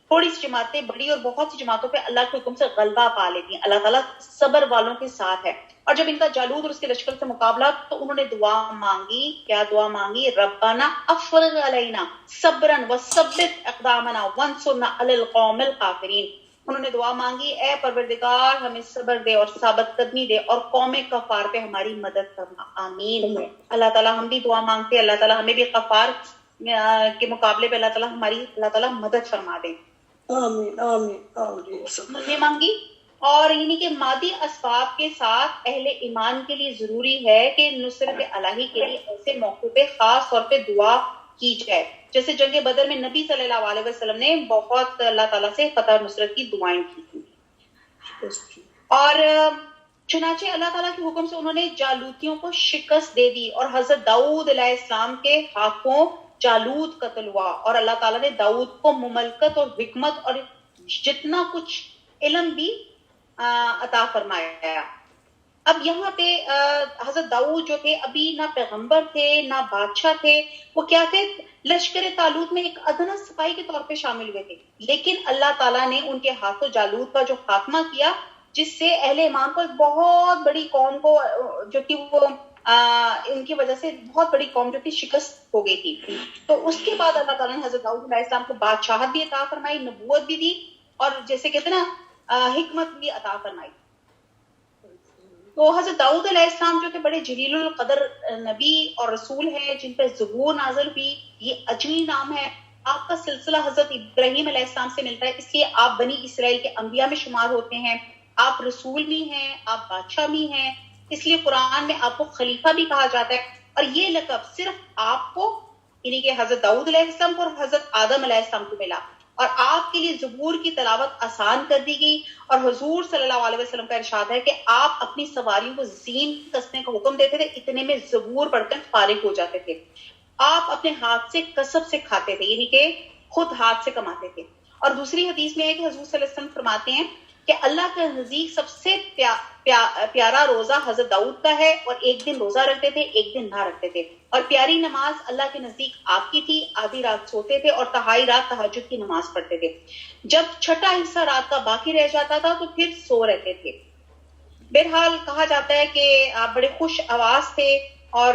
تھوڑی سی جماعتیں بڑی اور بہت سی جماعتوں پہ اللہ کے حکم سے غلبہ پا لیتی ہیں. اللہ تعالیٰ صبر والوں کے ساتھ ہے. اور جب ان کا جالوت اور اس کے لشکر سے مقابلہ تو انہوں نے دعا مانگی. کیا دعا مانگی؟ ربنا افرغ علینا صبرا وثبت اقدامنا وانصرنا علی القوم الکافرین. انہوں نے دعا مانگی, اے پروردگار ہمیں صبر دے اور ثابت قدمی دے اور قوم کفار پہ ہماری مدد کرنا. آمین. اللہ تعالیٰ ہم بھی دعا مانگتے ہیں, اللہ تعالیٰ ہمیں بھی کفار کے مقابلے پہ اللہ تعالیٰ مدد فرما دے. آمین آمین آمین. نے مانگی. اور یعنی کہ مادی اسباب کے ساتھ اہل ایمان کے لیے ضروری ہے کہ نصرت الہی کے لیے ایسے موقع پہ خاص طور پہ دعا کی جائے. جیسے جنگ بدر میں نبی صلی اللہ علیہ وسلم نے بہت اللہ تعالیٰ سے فتح نصرت کی دعائیں کی تھی. اور چنانچہ اللہ تعالیٰ کے حکم سے انہوں نے جالوتیوں کو شکست دے دی, اور حضرت داؤد علیہ السلام کے ہاتھوں جالوت قتل ہوا, اور اللہ تعالیٰ نے داؤد کو مملکت اور حکمت اور جتنا کچھ علم بھی عطا فرمایا. اب یہاں پہ حضرت داؤد جو تھے ابھی نہ پیغمبر تھے نہ بادشاہ تھے, وہ کیا تھے, لشکر طالوت میں ایک ادنا سپاہی کے طور پہ شامل ہوئے تھے. لیکن اللہ تعالیٰ نے ان کے ہاتھوں جالوت کا جو خاتمہ کیا, جس سے اہل ایمان کو ایک بہت بڑی قوم کو جو کہ وہ ان کی وجہ سے بہت بڑی قوم جو تھی شکست ہو گئی تھی. تو اس کے بعد اللہ تعالیٰ نے حضرت داؤد علیہ السلام کو بادشاہت بھی عطا فرمائی, نبوت بھی دی, اور جیسے کہتے ہیں نا حکمت بھی عطا فرمائی. تو حضرت داؤد علیہ السلام جو کہ بڑے جلیل القدر نبی اور رسول ہیں, جن پہ زبور نازل ہوئی, یہ اجمی نام ہے. آپ کا سلسلہ حضرت ابراہیم علیہ السلام سے ملتا ہے, اس لیے آپ بنی اسرائیل کے انبیاء میں شمار ہوتے ہیں. آپ رسول بھی ہیں, آپ بادشاہ بھی ہیں, اس لیے قرآن میں آپ کو خلیفہ بھی کہا جاتا ہے. اور یہ لقب صرف آپ کو, یعنی کہ حضرت داؤد علیہ السلام کو اور حضرت آدم علیہ السلام کو ملا, اور آپ کے لیے زبور کی تلاوت آسان کر دی گئی. اور حضور صلی اللہ علیہ وسلم کا ارشاد ہے کہ آپ اپنی سواریوں کو زین کسنے کا حکم دیتے تھے, اتنے میں زبور پڑھ کر فارغ ہو جاتے تھے. آپ اپنے ہاتھ سے کسب سے کھاتے تھے, یعنی کہ خود ہاتھ سے کماتے تھے. اور دوسری حدیث میں ہے کہ حضور صلی اللہ علیہ وسلم فرماتے ہیں کہ اللہ کے نزدیک سب سے پیارا روزہ حضرت داؤد کا ہے, اور ایک دن روزہ رکھتے تھے, ایک دن نہ رکھتے تھے. اور پیاری نماز اللہ کے نزدیک آپ کی تھی, آدھی رات سوتے تھے اور تہائی رات تہجد کی نماز پڑھتے تھے. جب چھٹا حصہ رات کا باقی رہ جاتا تھا تو پھر سو رہتے تھے. بہرحال کہا جاتا ہے کہ آپ بڑے خوش آواز تھے, اور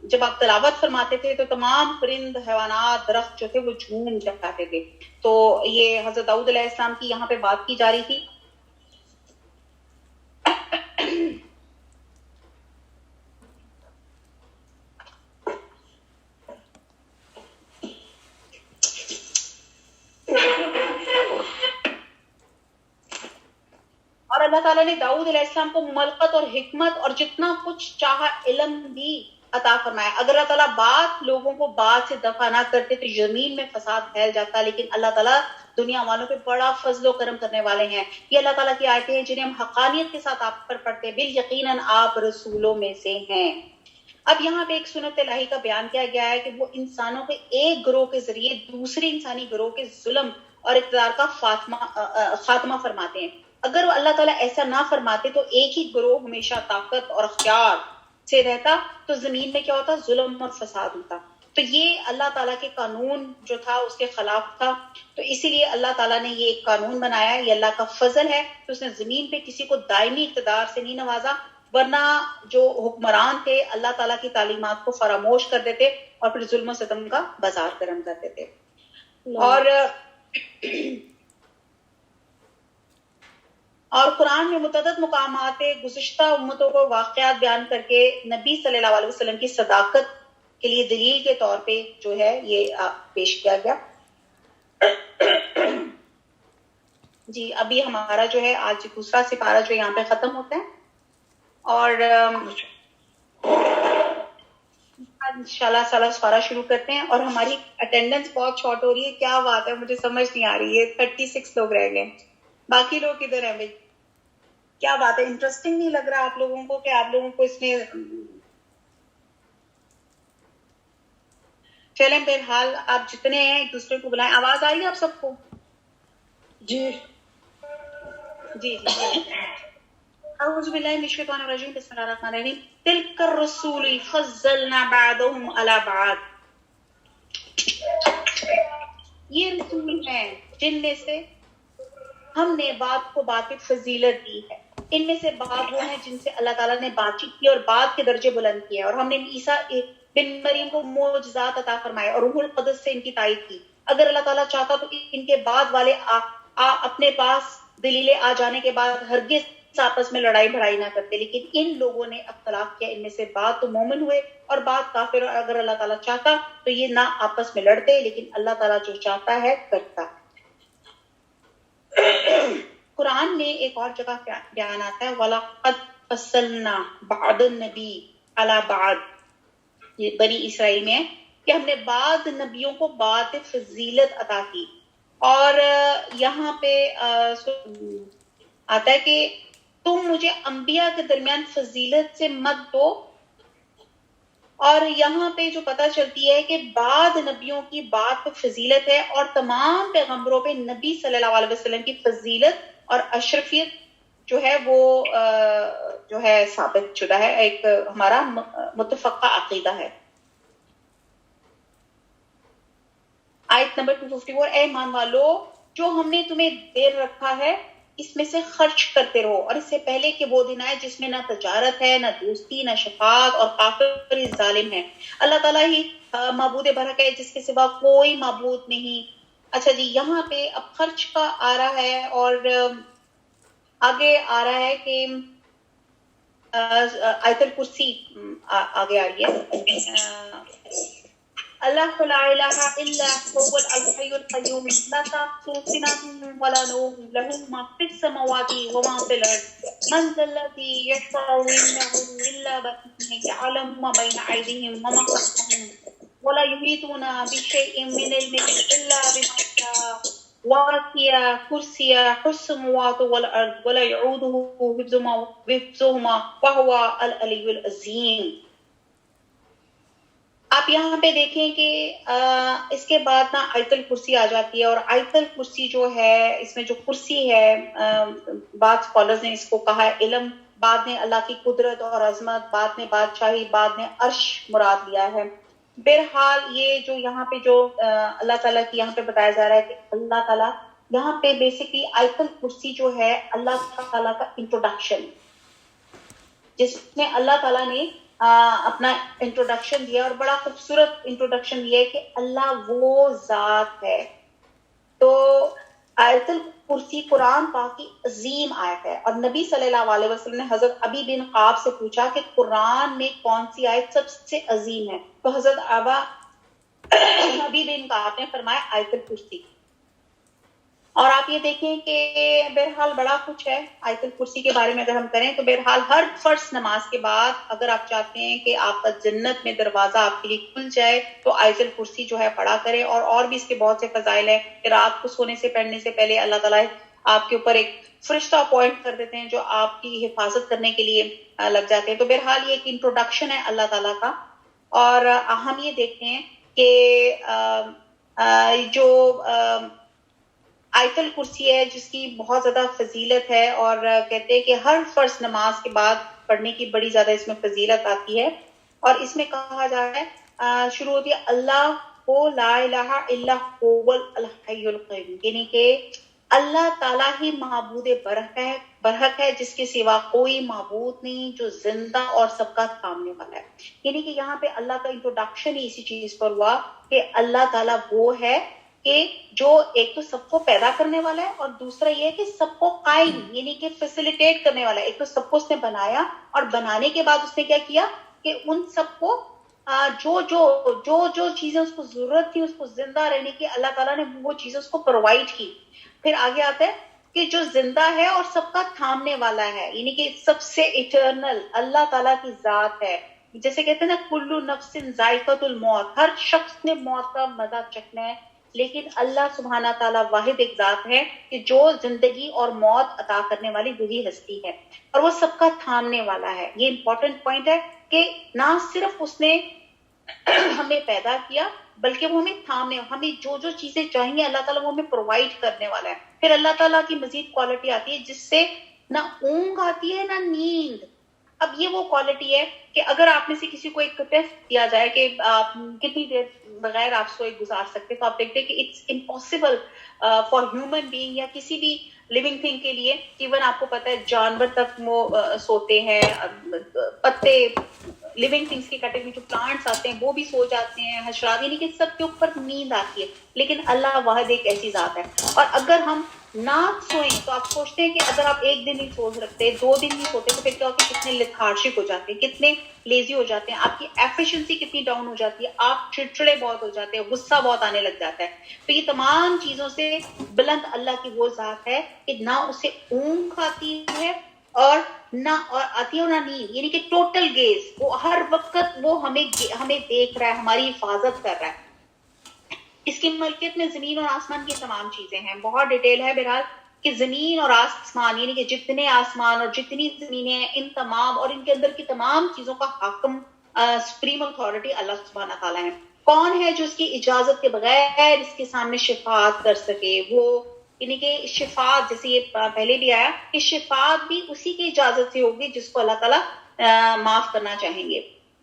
جب آپ تلاوت فرماتے تھے تو تمام پرند حیوانات درخت جو تھے وہ جھوم جاتے تھے. تو یہ حضرت داؤد علیہ السلام کی یہاں پہ بات کی جا رہی تھی. اور اللہ تعالیٰ نے داؤد علیہ السلام کو مملکت اور حکمت اور جتنا کچھ چاہا علم بھی عطا فرمایا. اگر اللہ تعالیٰ لوگوں کو بات سے دفع نہ کرتے تو زمین میں فساد پھیل جاتا, لیکن اللہ تعالیٰ دنیا والوں پہ بڑا فضل و کرم کرنے والے ہیں. یہ اللہ تعالیٰ کی آیتیں ہیں جنہیں ہم حقانیت کے ساتھ آپ پر پڑھتے ہیں. بال یقیناً آپ رسولوں میں سے ہیں. اب یہاں پہ ایک سنت الہی کا بیان کیا گیا ہے کہ وہ انسانوں کے ایک گروہ کے ذریعے دوسرے انسانی گروہ کے ظلم اور اقتدار کا خاتمہ فرماتے ہیں. اگر وہ اللہ تعالیٰ ایسا نہ فرماتے تو ایک ہی گروہ ہمیشہ طاقت اور اختیار سے رہتا تو زمین میں کیا ہوتا؟ ظلم اور فساد ہوتا. تو یہ اللہ تعالیٰ کے قانون جو تھا اس کے خلاف تھا. تو اسی لیے اللہ تعالیٰ نے یہ ایک قانون بنایا. یہ اللہ کا فضل ہے کہ اس نے زمین پہ کسی کو دائمی اقتدار سے نہیں نوازا، ورنہ جو حکمران تھے اللہ تعالیٰ کی تعلیمات کو فراموش کر دیتے اور پھر ظلم و ستم کا بازار گرم کر دیتے. اور قرآن میں متعدد مقامات گزشتہ امتوں کو واقعات بیان کر کے نبی صلی اللہ علیہ وسلم کی صداقت کے لیے دلیل کے طور پہ جو ہے یہ پیش کیا گیا. جی ابھی ہمارا جو ہے آج دوسرا سپارہ جو یہاں پہ ختم ہوتا ہے اور انشاءاللہ سالہ سپارہ شروع کرتے ہیں. اور ہماری اٹینڈنس بہت شارٹ ہو رہی ہے. کیا بات ہے، مجھے سمجھ نہیں آ رہی ہے. 36 لوگ رہ گئے. باقی لوگ کدھر ہیں بھائی؟ کیا بات ہے، انٹرسٹنگ نہیں لگ رہا آپ لوگوں کو کہ آپ لوگوں کو اس میں؟ چلیں بہرحال آپ جتنے ہیں ایک دوسرے کو بلائیں. آواز آ رہی ہے آپ سب کو؟ جی جی جی. اعوذ باللہ من الشیطان الرجیم، بسم اللہ الرحمن الرحیم. تلک الرسول فضلنا بعضهم على بعض. یہ رسول ہیں جن میں سے ہم نے بعض کو بعض کی فضیلت دی ہے. ان میں سے بعض وہ ہیں جن سے اللہ تعالیٰ نے بات چیت کی اور بعض کے درجے بلند کیے، اور ہم نے عیسیٰ بن مریم کو معجزات عطا فرمائے اور روح القدس سے ان کی تائید کی. اگر اللہ تعالیٰ چاہتا تو ان کے بعد والے اپنے پاس دلیلیں آ جانے کے بعد ہرگز آپس میں لڑائی بھڑائی نہ کرتے، لیکن ان لوگوں نے اختلاف کیا. ان میں سے بعض تو مومن ہوئے اور بعض کافر. اور اگر اللہ تعالیٰ چاہتا تو یہ نہ آپس میں لڑتے، لیکن اللہ تعالیٰ جو چاہتا ہے کرتا ہے. قرآن میں ایک اور جگہ بیان آتا ہے وَلَقَدْ فَصَّلْنَا بَعْضَ النَّبِيِّ عَلَى بَعْضٍ. یہ بنی اسرائیل میں ہے کہ ہم نے بعض نبیوں کو بعض فضیلت عطا کی. اور یہاں پہ آتا ہے کہ تم مجھے انبیاء کے درمیان فضیلت سے مت دو. اور یہاں پہ جو پتہ چلتی ہے کہ بعض نبیوں کی بات پہ فضیلت ہے اور تمام پیغمبروں پہ نبی صلی اللہ علیہ وسلم کی فضیلت اور اشرفیت جو ہے وہ جو ہے ثابت شدہ ہے، ایک ہمارا متفقہ عقیدہ ہے. آیت نمبر 254. اے ایمان والو، جو ہم نے تمہیں دے رکھا ہے اس میں سے خرچ کرتے رہو، اور اس سے پہلے کہ وہ دن آئے جس میں نہ تجارت ہے، نہ دوستی، نہ شفاعت، اور کافر ظالم ہے. اللہ تعالیٰ ہی معبود برحق ہے جس کے سوا کوئی معبود نہیں. اچھا جی، یہاں پہ اب خرچ کا آ رہا ہے اور آگے آ رہا ہے کہ آیت الکرسی آگے آ رہی ہے. اللہ لا الہ الا هو الحی القیوم لا تأخذه سنة ولا نوم له ما في السماوات وما في الارض من ذا الذی یشفع عنده الا بإذنه يعلم ما بین ایدیہم وما خلفهم ولا یحیطون بشیء من علمه الا بما شاء وسع کرسیہ السماوات والارض ولا يعوده حفظهما وهو العلی العظیم. آپ یہاں پہ دیکھیں کہ اس کے بعد نا آیت الکرسی آ جاتی ہے. اور آیت الکرسی جو ہے، اس میں جو کرسی ہے، بعض اسکالرز نے اس کو کہا ہے علم، بعد نے اللہ کی قدرت اور عظمت، بعد نے بادشاہی، بعد نے عرش مراد لیا ہے. بہرحال یہ جو یہاں پہ جو اللہ تعالیٰ کی یہاں پہ بتایا جا رہا ہے کہ اللہ تعالیٰ یہاں پہ بیسکلی آیت الکرسی جو ہے اللہ تعالیٰ کا انٹروڈکشن، جس میں اللہ تعالیٰ نے اپنا انٹروڈکشن دیا اور بڑا خوبصورت انٹروڈکشن دیا ہے کہ اللہ وہ ذات ہے. تو آیت الکرسی قرآن پاک کی عظیم آیت ہے. اور نبی صلی اللہ علیہ وسلم نے حضرت ابی بن قعب سے پوچھا کہ قرآن میں کون سی آیت سب سے عظیم ہے؟ تو حضرت ابی بن قعب نے فرمایا آیت الکرسی. اور آپ یہ دیکھیں کہ بہرحال بڑا کچھ ہے آیت الکرسی کے بارے میں. اگر ہم کریں تو بہرحال ہر فرض نماز کے بعد اگر آپ چاہتے ہیں کہ آپ کا جنت میں دروازہ آپ کے لیے کھل جائے تو آیت الکرسی جو ہے پڑھا کریں. اور بھی اس کے بہت سے فضائل ہیں کہ رات کو سونے سے پڑھنے سے پہلے اللہ تعالیٰ آپ کے اوپر ایک فرشتہ اپوائنٹ کر دیتے ہیں جو آپ کی حفاظت کرنے کے لیے لگ جاتے ہیں. تو بہرحال یہ ایک انٹروڈکشن ہے اللہ تعالیٰ کا. اور ہم یہ دیکھتے ہیں کہ جو آیت الکرسی ہے جس کی بہت زیادہ فضیلت ہے, اور کہتے ہیں کہ ہر فرض نماز کے بعد پڑھنے کی بڑی زیادہ اس میں فضیلت آتی ہے. اور اس میں کہا جا رہا ہے, شروع ہوتی ہے اللہ کو لا الہ الا هو الحی القیوم, یعنی کہ اللہ تعالیٰ ہی معبود برحق ہے جس کے سوا کوئی معبود نہیں, جو زندہ اور سب کا تھامنے والا ہے. یعنی کہ یہاں پہ اللہ کا انٹروڈکشن ہی اسی چیز پر ہوا کہ اللہ تعالیٰ وہ ہے کہ جو ایک تو سب کو پیدا کرنے والا ہے, اور دوسرا یہ ہے کہ سب کو قائم یعنی کہ فیسیلیٹیٹ کرنے والا ہے. ایک تو سب کو اس نے بنایا, اور بنانے کے بعد اس نے کیا کیا کہ ان سب کو جو چیزیں اس کو ضرورت تھی اس کو زندہ رہنے کی, اللہ تعالیٰ نے وہ چیزیں اس کو پرووائڈ کی. پھر آگے آتا ہے کہ جو زندہ ہے اور سب کا تھامنے والا ہے, یعنی کہ سب سے ایٹرنل اللہ تعالیٰ کی ذات ہے. جیسے کہتے ہیں نا کلو نفس ذائقۃ الموت, ہر شخص نے موت کا مزہ چکھنا ہے, لیکن اللہ سبحانہ تعالیٰ واحد ایک ذات ہے کہ جو زندگی اور موت عطا کرنے والی وہی ہستی ہے, اور وہ سب کا تھامنے والا ہے. یہ امپورٹنٹ پوائنٹ ہے کہ نہ صرف اس نے ہمیں پیدا کیا بلکہ وہ ہمیں تھامنے, ہمیں جو چیزیں چاہیے اللہ تعالیٰ وہ ہمیں پرووائڈ کرنے والا ہے. پھر اللہ تعالیٰ کی مزید کوالٹی آتی ہے جس سے نہ اونگ آتی ہے نہ نیند. اب یہ وہ کوالٹی ہے کہ اگر آپ میں سے کسی کو ایک ٹیسٹ دیا جائے کہ آپ کتنی دیر بغیر آپ سوئے گزار سکتے, تو آپ دیکھتے ہیں کہ it's impossible for human being یا کسی بھی لیونگ تھنگ کے لیے. ایون آپ کو پتا ہے جانور تک وہ سوتے ہیں, پتے لیونگ تھنگس کی کیٹیگری جو پلانٹس آتے ہیں وہ بھی سو جاتے ہیں, حشرات, یعنی کہ سب کے اوپر نیند آتی ہے. لیکن اللہ واحد ایک ایسی ذات ہے. اور اگر ہم نہ سوئیں تو آپ سوچتے ہیں کہ اگر آپ ایک دن نہیں سو سکتے, 2 دن نہیں سوتے, تو پھر کیا ہوتا ہے, کتنے لیتھارجک ہو جاتے ہیں, کتنے لیزی ہو جاتے ہیں, آپ کی ایفیشنسی کتنی ڈاؤن ہو جاتی ہے, آپ چڑچڑے بہت ہو جاتے ہیں, غصہ بہت آنے لگ جاتا ہے. تو یہ تمام چیزوں سے بلند اللہ کی وہ ذات ہے کہ نہ اسے اونگ آتی ہے اور نہ آتی ہے نہ نیند, یعنی کہ ٹوٹل گیز, وہ ہر وقت وہ ہمیں دیکھ رہا ہے, ہماری حفاظت کر رہا ہے. اس کی ملکیت میں زمین اور آسمان کی تمام چیزیں ہیں. بہت ڈیٹیل ہے بہرحال کہ زمین اور آسمان یعنی کہ جتنے آسمان اور جتنی زمینیں ہیں, ان تمام اور ان کے اندر کی تمام چیزوں کا حاکم سپریم اتھارٹی اللہ سبحانہ تعالیٰ ہے. کون ہے جو اس کی اجازت کے بغیر اس کے سامنے شفاعت کر سکے؟ وہ یعنی کہ شفاعت, جیسے یہ پہلے بھی آیا کہ شفاعت بھی اسی کی اجازت سے ہوگی جس کو اللہ تعالیٰ معاف کرنا چاہیں گے.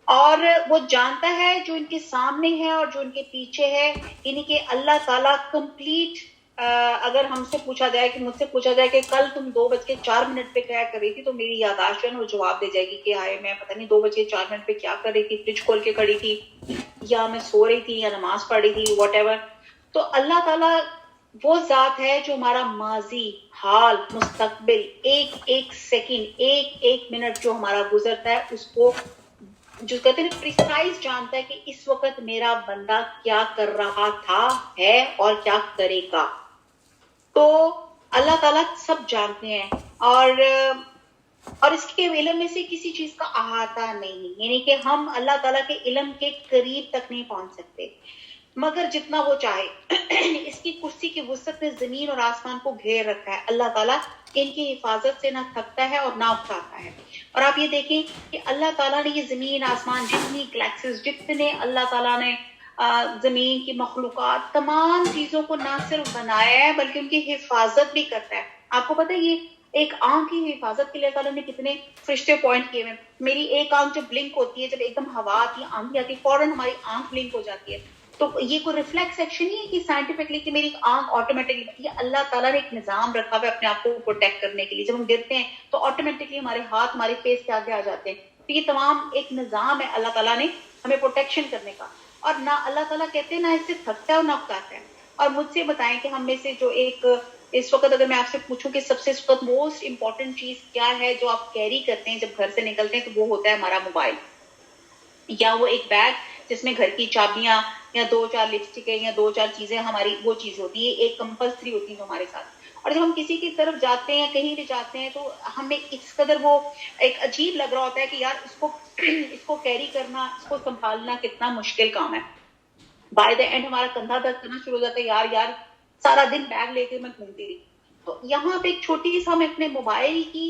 اور وہ جانتا ہے جو ان کے سامنے ہے اور جو ان کے پیچھے ہے, یعنی کہ اللہ تعالیٰ کمپلیٹ. اگر ہم سے پوچھا جائے کہ مجھ سے پوچھا جائے کہ کل تم 2:04 پہ کیا کر رہی تھی, تو میری یاداشت ہے وہ جواب دے جائے گی کہ ہائے میں پتہ نہیں 2:04 پہ کیا کر رہی تھی, فریج کھول کے کھڑی تھی, یا میں سو رہی تھی, یا نماز پڑھ رہی تھی, واٹ ایور. تو اللہ تعالیٰ وہ ذات ہے جو ہمارا ماضی, حال, مستقبل, ایک سیکنڈ, ایک منٹ جو ہمارا گزرتا ہے اس کو جو کہتے ہیں پریسائز جانتا ہے کہ اس وقت میرا بندہ کیا کر رہا تھا, ہے اور کیا کرے گا. تو اللہ تعالیٰ سب جانتے ہیں, اور اس کے علم میں سے کسی چیز کا احاطہ نہیں, یعنی کہ ہم اللہ تعالیٰ کے علم کے قریب تک نہیں پہنچ سکتے مگر جتنا وہ چاہے. اس کی کرسی کی وسعت نے زمین اور آسمان کو گھیر رکھا ہے. اللہ تعالیٰ ان کی حفاظت سے نہ تھکتا ہے اور نہ اکتاتا ہے. اور آپ یہ دیکھیں کہ اللہ تعالیٰ نے یہ زمین آسمان جتنی گلیکسیز, جتنے اللہ تعالیٰ نے زمین کی مخلوقات, تمام چیزوں کو نہ صرف بنایا ہے بلکہ ان کی حفاظت بھی کرتا ہے. آپ کو پتہ ہے یہ ایک آنکھ کی حفاظت کے لیے تعالیٰ نے کتنے فرشتے پوائنٹ کیے ہوئے. میری ایک آنکھ جب بلنک ہوتی ہے, جب ایک دم ہوا آتی ہے, آندھی آتی ہے, فوراً ہماری آنکھ بلنک ہو جاتی ہے. تو یہ کوئی ریفلیکس ایکشن نہیں ہے کہ سائنٹیفکلی کہ میری آنکھ آٹومیٹکلی, یہ اللہ تعالیٰ نے ایک نظام رکھا ہوا ہے اپنے آپ کو پروٹیکٹ کرنے کے لیے. جب ہم گرتے ہیں تو آٹومیٹکلی ہمارے ہاتھ ہمارے فیس کے آگے آ جاتے ہیں. تو یہ تمام ایک نظام ہے اللہ تعالیٰ نے ہمیں پروٹیکشن کرنے کا. اور نہ اللہ تعالیٰ کہتے ہیں نہ اس سے تھکتا ہے اور نہ اکتاتا ہے. اور مجھ سے بتائیں کہ ہم میں سے جو ایک اس وقت اگر میں آپ سے پوچھوں کہ سب سے اس وقت موسٹ امپورٹنٹ چیز کیا ہے جو آپ کیری کرتے ہیں جب گھر سے نکلتے ہیں, تو وہ ہوتا ہے ہمارا موبائل, یا وہ ایک بیگ جس میں گھر کی چابیاں یا 2-4 لپسٹک ہے یا 2-4 چیزیں ہماری وہ چیز ہوتی ہے, ایک کمپلسری ہوتی ہے ہمارے ساتھ. اور جب ہم کسی کی طرف جاتے ہیں, کہیں بھی جاتے ہیں, تو ہمیں اس قدر وہ ایک عجیب لگ رہا ہوتا ہے کہ یار اس کو کیری کرنا, اس کو سنبھالنا کتنا مشکل کام ہے. بائی دا اینڈ ہمارا کندھا درد کرنا شروع ہو جاتا ہے, یار سارا دن بیگ لے کے میں گھومتی رہی. تو یہاں پہ ایک چھوٹی سی ہم اپنے موبائل کی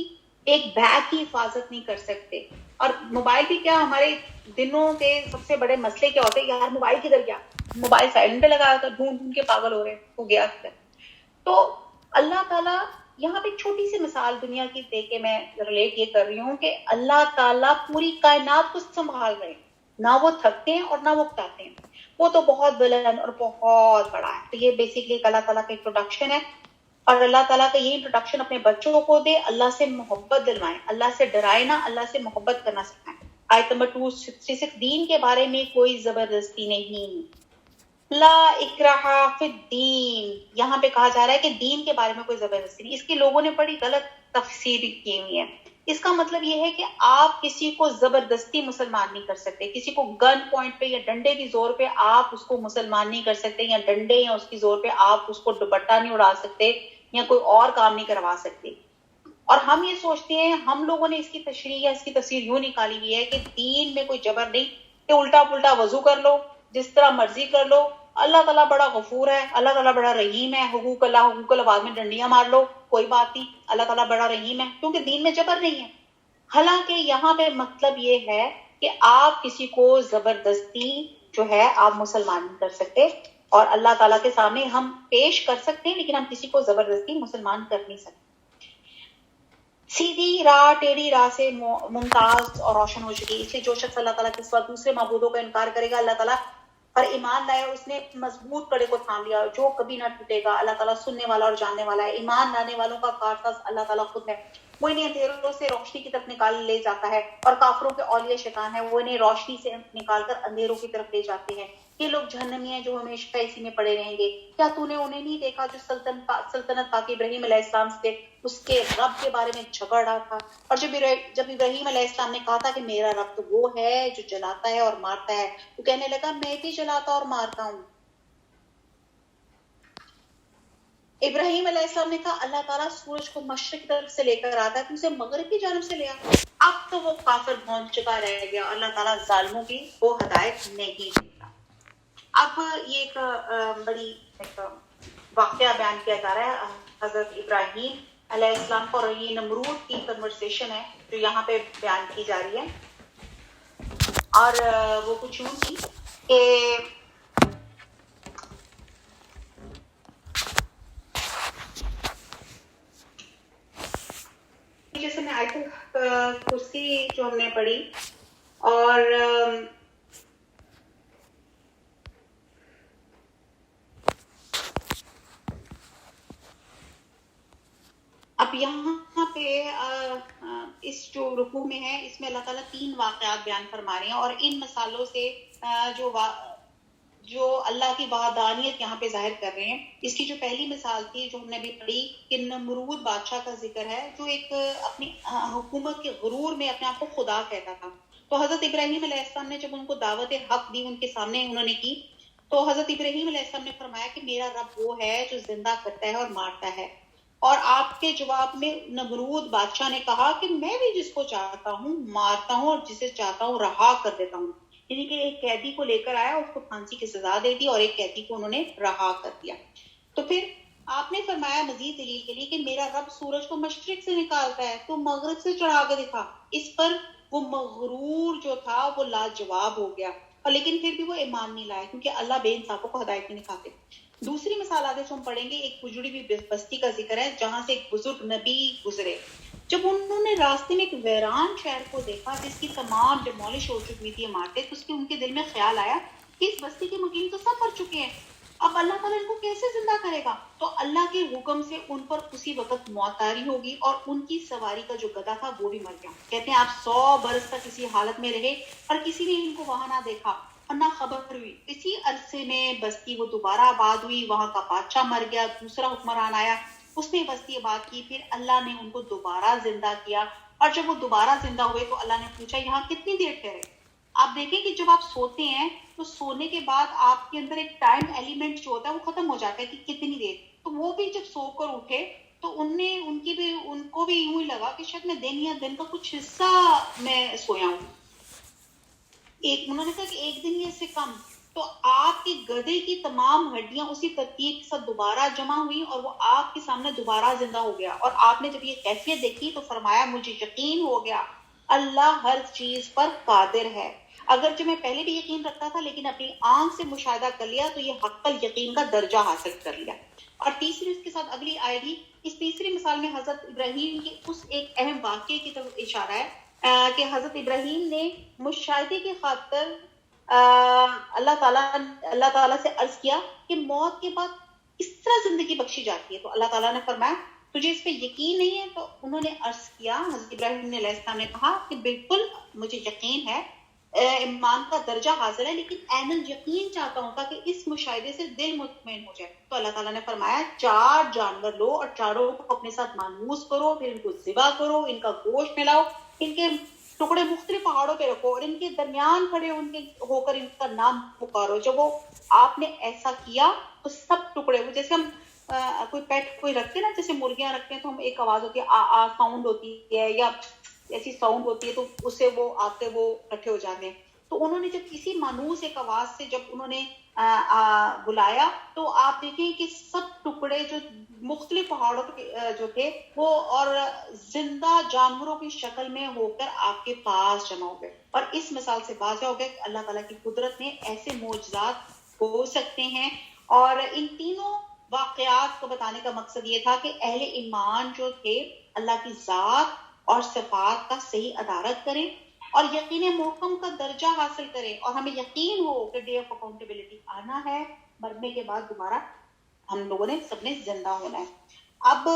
ایک بیگ کی حفاظت نہیں کر سکتے. اور موبائل بھی کیا, ہمارے دنوں کے سب سے بڑے مسئلے کیا ہوتے ہیں, یار موبائل کدھر گیا, موبائل سائلنٹ پہ لگایا تھا, ڈھونڈ ڈھونڈ کے پاگل ہو رہے ہیں, ہو گیا. تو اللہ تعالیٰ یہاں پہ ایک چھوٹی سی مثال دنیا کی دے کے میں ریلیٹ یہ کر رہی ہوں کہ اللہ تعالیٰ پوری کائنات کو سنبھال رہے ہیں, نہ وہ تھکتے ہیں اور نہ وہ اکتاتے ہیں, وہ تو بہت بلند اور بہت بڑا ہے. تو یہ بیسکلی ایک اللہ تعالیٰ کا انٹروڈکشن ہے, اور اللہ تعالیٰ کا یہ انٹروڈکشن اپنے بچوں کو دے, اللہ سے محبت دلوائیں, اللہ سے ڈرائے نہ, اللہ سے محبت کرنا سکھائیں. آیت نمبر 266, دین کے بارے میں کوئی زبردستی نہیں, لا اکراہ فی الدین. یہاں پہ کہا جا رہا ہے کہ دین کے بارے میں کوئی زبردستی نہیں. اس کی لوگوں نے بڑی غلط تفسیر کی ہوئی ہے. اس کا مطلب یہ ہے کہ آپ کسی کو زبردستی مسلمان نہیں کر سکتے, کسی کو گن پوائنٹ پہ یا ڈنڈے کی زور پہ آپ اس کو مسلمان نہیں کر سکتے, یا ڈنڈے یا اس کی زور پہ آپ اس کو دوپٹہ نہیں اڑا سکتے, یا کوئی اور کام نہیں کروا سکتے. اور ہم یہ سوچتے ہیں, ہم لوگوں نے اس کی تشریح یا اس کی تفسیر یوں نکالی ہوئی ہے کہ دین میں کوئی جبر نہیں, کہ الٹا پلٹا وضو کر لو, جس طرح مرضی کر لو, اللہ تعالیٰ بڑا غفور ہے, اللہ تعالیٰ بڑا رحیم ہے, حقوق اللہ بعد میں ڈنڈیاں مار لو, کوئی بات نہیں, اللہ تعالیٰ بڑا رحیم ہے, کیونکہ دین میں جبر نہیں ہے. حالانکہ یہاں پہ مطلب یہ ہے کہ آپ کسی کو زبردستی جو ہے آپ مسلمان نہیں کر سکتے, اور اللہ تعالیٰ کے سامنے ہم پیش کر سکتے ہیں, لیکن ہم کسی کو زبردستی مسلمان کر نہیں سکتے. سیدھی راہ ٹیڑھی راہ سے ممتاز اور روشن ہو چکی. اس لیے جو شخص اللہ تعالیٰ کے سوا دوسرے معبودوں کا انکار کرے گا, اللہ تعالیٰ پر ایمان لایا, اس نے مضبوط کڑے کو تھام لیا جو کبھی نہ ٹوٹے گا. اللہ تعالیٰ سننے والا اور جاننے والا ہے. ایمان لانے والوں کا کارساز اللہ تعالیٰ خود ہے, وہ انہیں اندھیروں سے روشنی کی طرف نکال لے جاتا ہے, اور کافروں کے اولیاء شیطان ہے, وہ انہیں روشنی سے نکال کر اندھیروں کی طرف لے جاتے ہیں. یہ لوگ جہنمی ہیں جو ہمیشہ اسی میں پڑے رہیں گے. کیا تو نے انہیں نہیں دیکھا جو سلطنت پاک ابراہیم علیہ السلام سے اس کے رب کے بارے میں جھگڑ رہا تھا, اور جب ابراہیم علیہ السلام نے کہا تھا کہ میرا رب تو وہ ہے جو جلاتا ہے اور مارتا ہے, تو کہنے لگا میں بھی جلاتا اور مارتا ہوں. ابراہیم علیہ السلام نے کہا اللہ تعالیٰ سورج کو مشرق کی طرف سے لے کر آتا ہے, تو اسے مغرب کی جانب سے لے آتا. اب تو وہ کافر پہنچ چکا رہ گیا, اللہ تعالیٰ ظالموں کی وہ ہدایت نہیں دیتا. اب یہ ایک بڑی واقعہ بیان کیا جا رہا ہے حضرت ابراہیم علیہ السلام کو, اور یہ نمرود کی کنورسیشن ہے جو یہاں پہ بیان کی جا رہی ہے. اور وہ کچھ یوں تھی کہ جیسے میں آیت کرسی جو ہم نے پڑھی, اور اب یہاں پہ اس جو رکوع میں ہے, اس میں اللہ تعالیٰ 3 واقعات بیان فرما رہے ہیں, اور ان مثالوں سے جو اللہ کی وحدانیت یہاں پہ ظاہر کر رہے ہیں. اس کی جو پہلی مثال تھی جو ہم نے ابھی پڑھی کہ نمرود بادشاہ کا ذکر ہے, جو ایک اپنی حکومت کے غرور میں اپنے آپ کو خدا کہتا تھا. تو حضرت ابراہیم علیہ السلام نے جب ان کو دعوت حق دی, ان کے سامنے انہوں نے کی, تو حضرت ابراہیم علیہ السلام نے فرمایا کہ میرا رب وہ ہے جو زندہ کرتا ہے اور مارتا ہے. اور آپ کے جواب میں نمرود بادشاہ نے کہا کہ میں بھی جس کو چاہتا ہوں مارتا ہوں, اور جسے چاہتا ہوں رہا کر دیتا ہوں. یعنی کہ ایک قیدی کو لے کر آیا, اس کو پھانسی کی سزا دے دی, اور ایک قیدی کو انہوں نے رہا کر دیا. تو پھر آپ نے فرمایا مزید دلیل کے لیے کہ میرا رب سورج کو مشرق سے نکالتا ہے, تو مغرب سے چڑھا کے دکھا. اس پر وہ مغرور جو تھا وہ لاجواب ہو گیا, اور لیکن پھر بھی وہ ایمان نہیں لایا, کیونکہ اللہ بے انصافوں کو ہدایت نہیں دکھاتے. دوسری مثال آگے سے ہم پڑھیں گے, ایک اجڑی ہوئی بستی کا ذکر ہے جہاں سے ایک بزرگ نبی گزرے. جب انہوں نے راستے میں ایک ویران شہر کو دیکھا جس کی تمام ڈیمولش ہو چکی تھی عمارتیں, تو اس کے ان کے دل میں خیال آیا کہ اس بستی کے مقیم تو سب مر چکے ہیں, اب اللہ تعالیٰ ان کو کیسے زندہ کرے گا. تو اللہ کے حکم سے ان پر اسی وقت موت طاری ہوگی, اور ان کی سواری کا جو گدھا تھا وہ بھی مر گیا. کہتے ہیں آپ 100 برس تک اسی حالت میں رہے, اور کسی نے ان کو وہاں نہ دیکھا اور نہ خبر ہوئی. اسی عرصے میں بستی وہ دوبارہ آباد ہوئی, وہاں کا بادشاہ مر گیا, دوسرا حکمران آیا, اس نے بستی آباد کی. پھر اللہ نے ان کو دوبارہ زندہ کیا, اور جب وہ دوبارہ زندہ ہوئے تو اللہ نے پوچھا یہاں کتنی دیر ٹھہرے. آپ دیکھیں کہ جب آپ سوتے ہیں تو سونے کے بعد آپ کے اندر ایک ٹائم ایلیمنٹ جو ہوتا ہے وہ ختم ہو جاتا ہے کہ کتنی دیر. تو وہ بھی جب سو کر اٹھے تو ان کو بھی یوں ہی لگا کہ شاید میں دن کا کچھ حصہ میں سویا ہوں. انہوں نے کہا کہ 1 دن یا اس سے کم. تو آپ کے گدھے کی تمام ہڈیاں اسی ترتیب کے ساتھ دوبارہ جمع ہوئی اور وہ آپ کے سامنے دوبارہ زندہ ہو گیا. اور آپ نے جب یہ کیفیت دیکھی تو فرمایا مجھے یقین ہو گیا اللہ ہر چیز پر قادر ہے. اگرچہ میں پہلے بھی یقین رکھتا تھا لیکن اپنی آنکھ سے مشاہدہ کر لیا تو یہ حق الیقین کا درجہ حاصل کر لیا. اور تیسری اس کے ساتھ اگلی آئے گی. اس تیسری مثال میں حضرت ابراہیم کی اس ایک اہم واقعے کی طرف اشارہ ہے کہ حضرت ابراہیم نے مشاہدے کی خاطر اللہ تعالیٰ سے عرض کیا کہ موت کے بعد کس طرح زندگی بخشی جاتی ہے. تو اللہ تعالیٰ نے فرمایا تجھے اس پہ یقین نہیں ہے؟ تو انہوں نے عرض کیا، حضرت ابراہیم علیہ السلام نے کہا کہ بالکل مجھے یقین ہے، ایمان کا درجہ حاصل ہے، لیکن عین الیقین چاہتا ہوں کہ اس مشاہدے سے دل مطمئن ہو جائے. تو اللہ تعالیٰ نے فرمایا 4 جانور لو اور چاروں کو اپنے ساتھ مانوس کرو، پھر ان کو ذبح کرو، ان کا گوشت ملاؤ، ان کے ٹکڑے مختلف پہاڑوں پہ رکھو اور ان کے درمیان کھڑے ہو کر ان کا نام پکارو. جب وہ آپ نے ایسا کیا تو سب ٹکڑے، جیسے ہم کوئی پیٹ کوئی رکھتے نا، جیسے مرغیاں رکھتے ہیں تو ہم ایک آواز ہوتی ہے آ ساؤنڈ ہوتی ہے یا ایسی ساؤنڈ ہوتی ہے تو اس سے وہ آتے وہ اکٹھے ہو جاتے ہیں. تو انہوں نے جب کسی مانوس ایک آواز سے جب انہوں نے بلایا تو آپ دیکھیں کہ سب ٹکڑے جو مختلف پہاڑوں جو تھے وہ اور زندہ جانوروں کی شکل میں ہو کر آپ کے پاس جمع ہو گئے. اور اس مثال سے واضح ہو گیا کہ اللہ تعالیٰ کی قدرت میں ایسے معجزات ہو سکتے ہیں. اور ان تینوں واقعات کو بتانے کا مقصد یہ تھا کہ اہل ایمان جو تھے اللہ کی ذات اور صفات کا صحیح ادارت کریں اور یقین محکم کا درجہ حاصل کریں، اور ہمیں یقین ہو کہ ڈے آف اکاؤنٹیبلٹی آنا ہے، مرنے کے بعد دوبارہ ہم لوگوں نے سب نے زندہ ہونا ہے. اب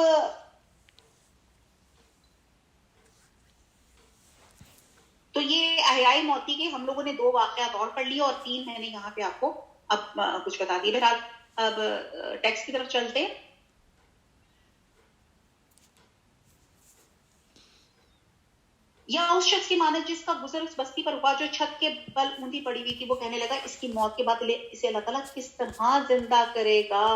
تو یہ احیاء موتی کے ہم لوگوں نے 2 واقعات اور پڑھ لیے اور 3 میں نے یہاں پہ آپ کو اب کچھ بتا دیے. بہرحال اب ٹیکسٹ کی طرف چلتے ہیں. یا اس شخص کی مانند جس کا گزر اس بستی پر ہوا جو چھت کے بل اونتی پڑی ہوئی تھی، وہ کہنے لگا اس کی موت کے بعد اسے اللہ تعالیٰ کس طرح زندہ کرے گا.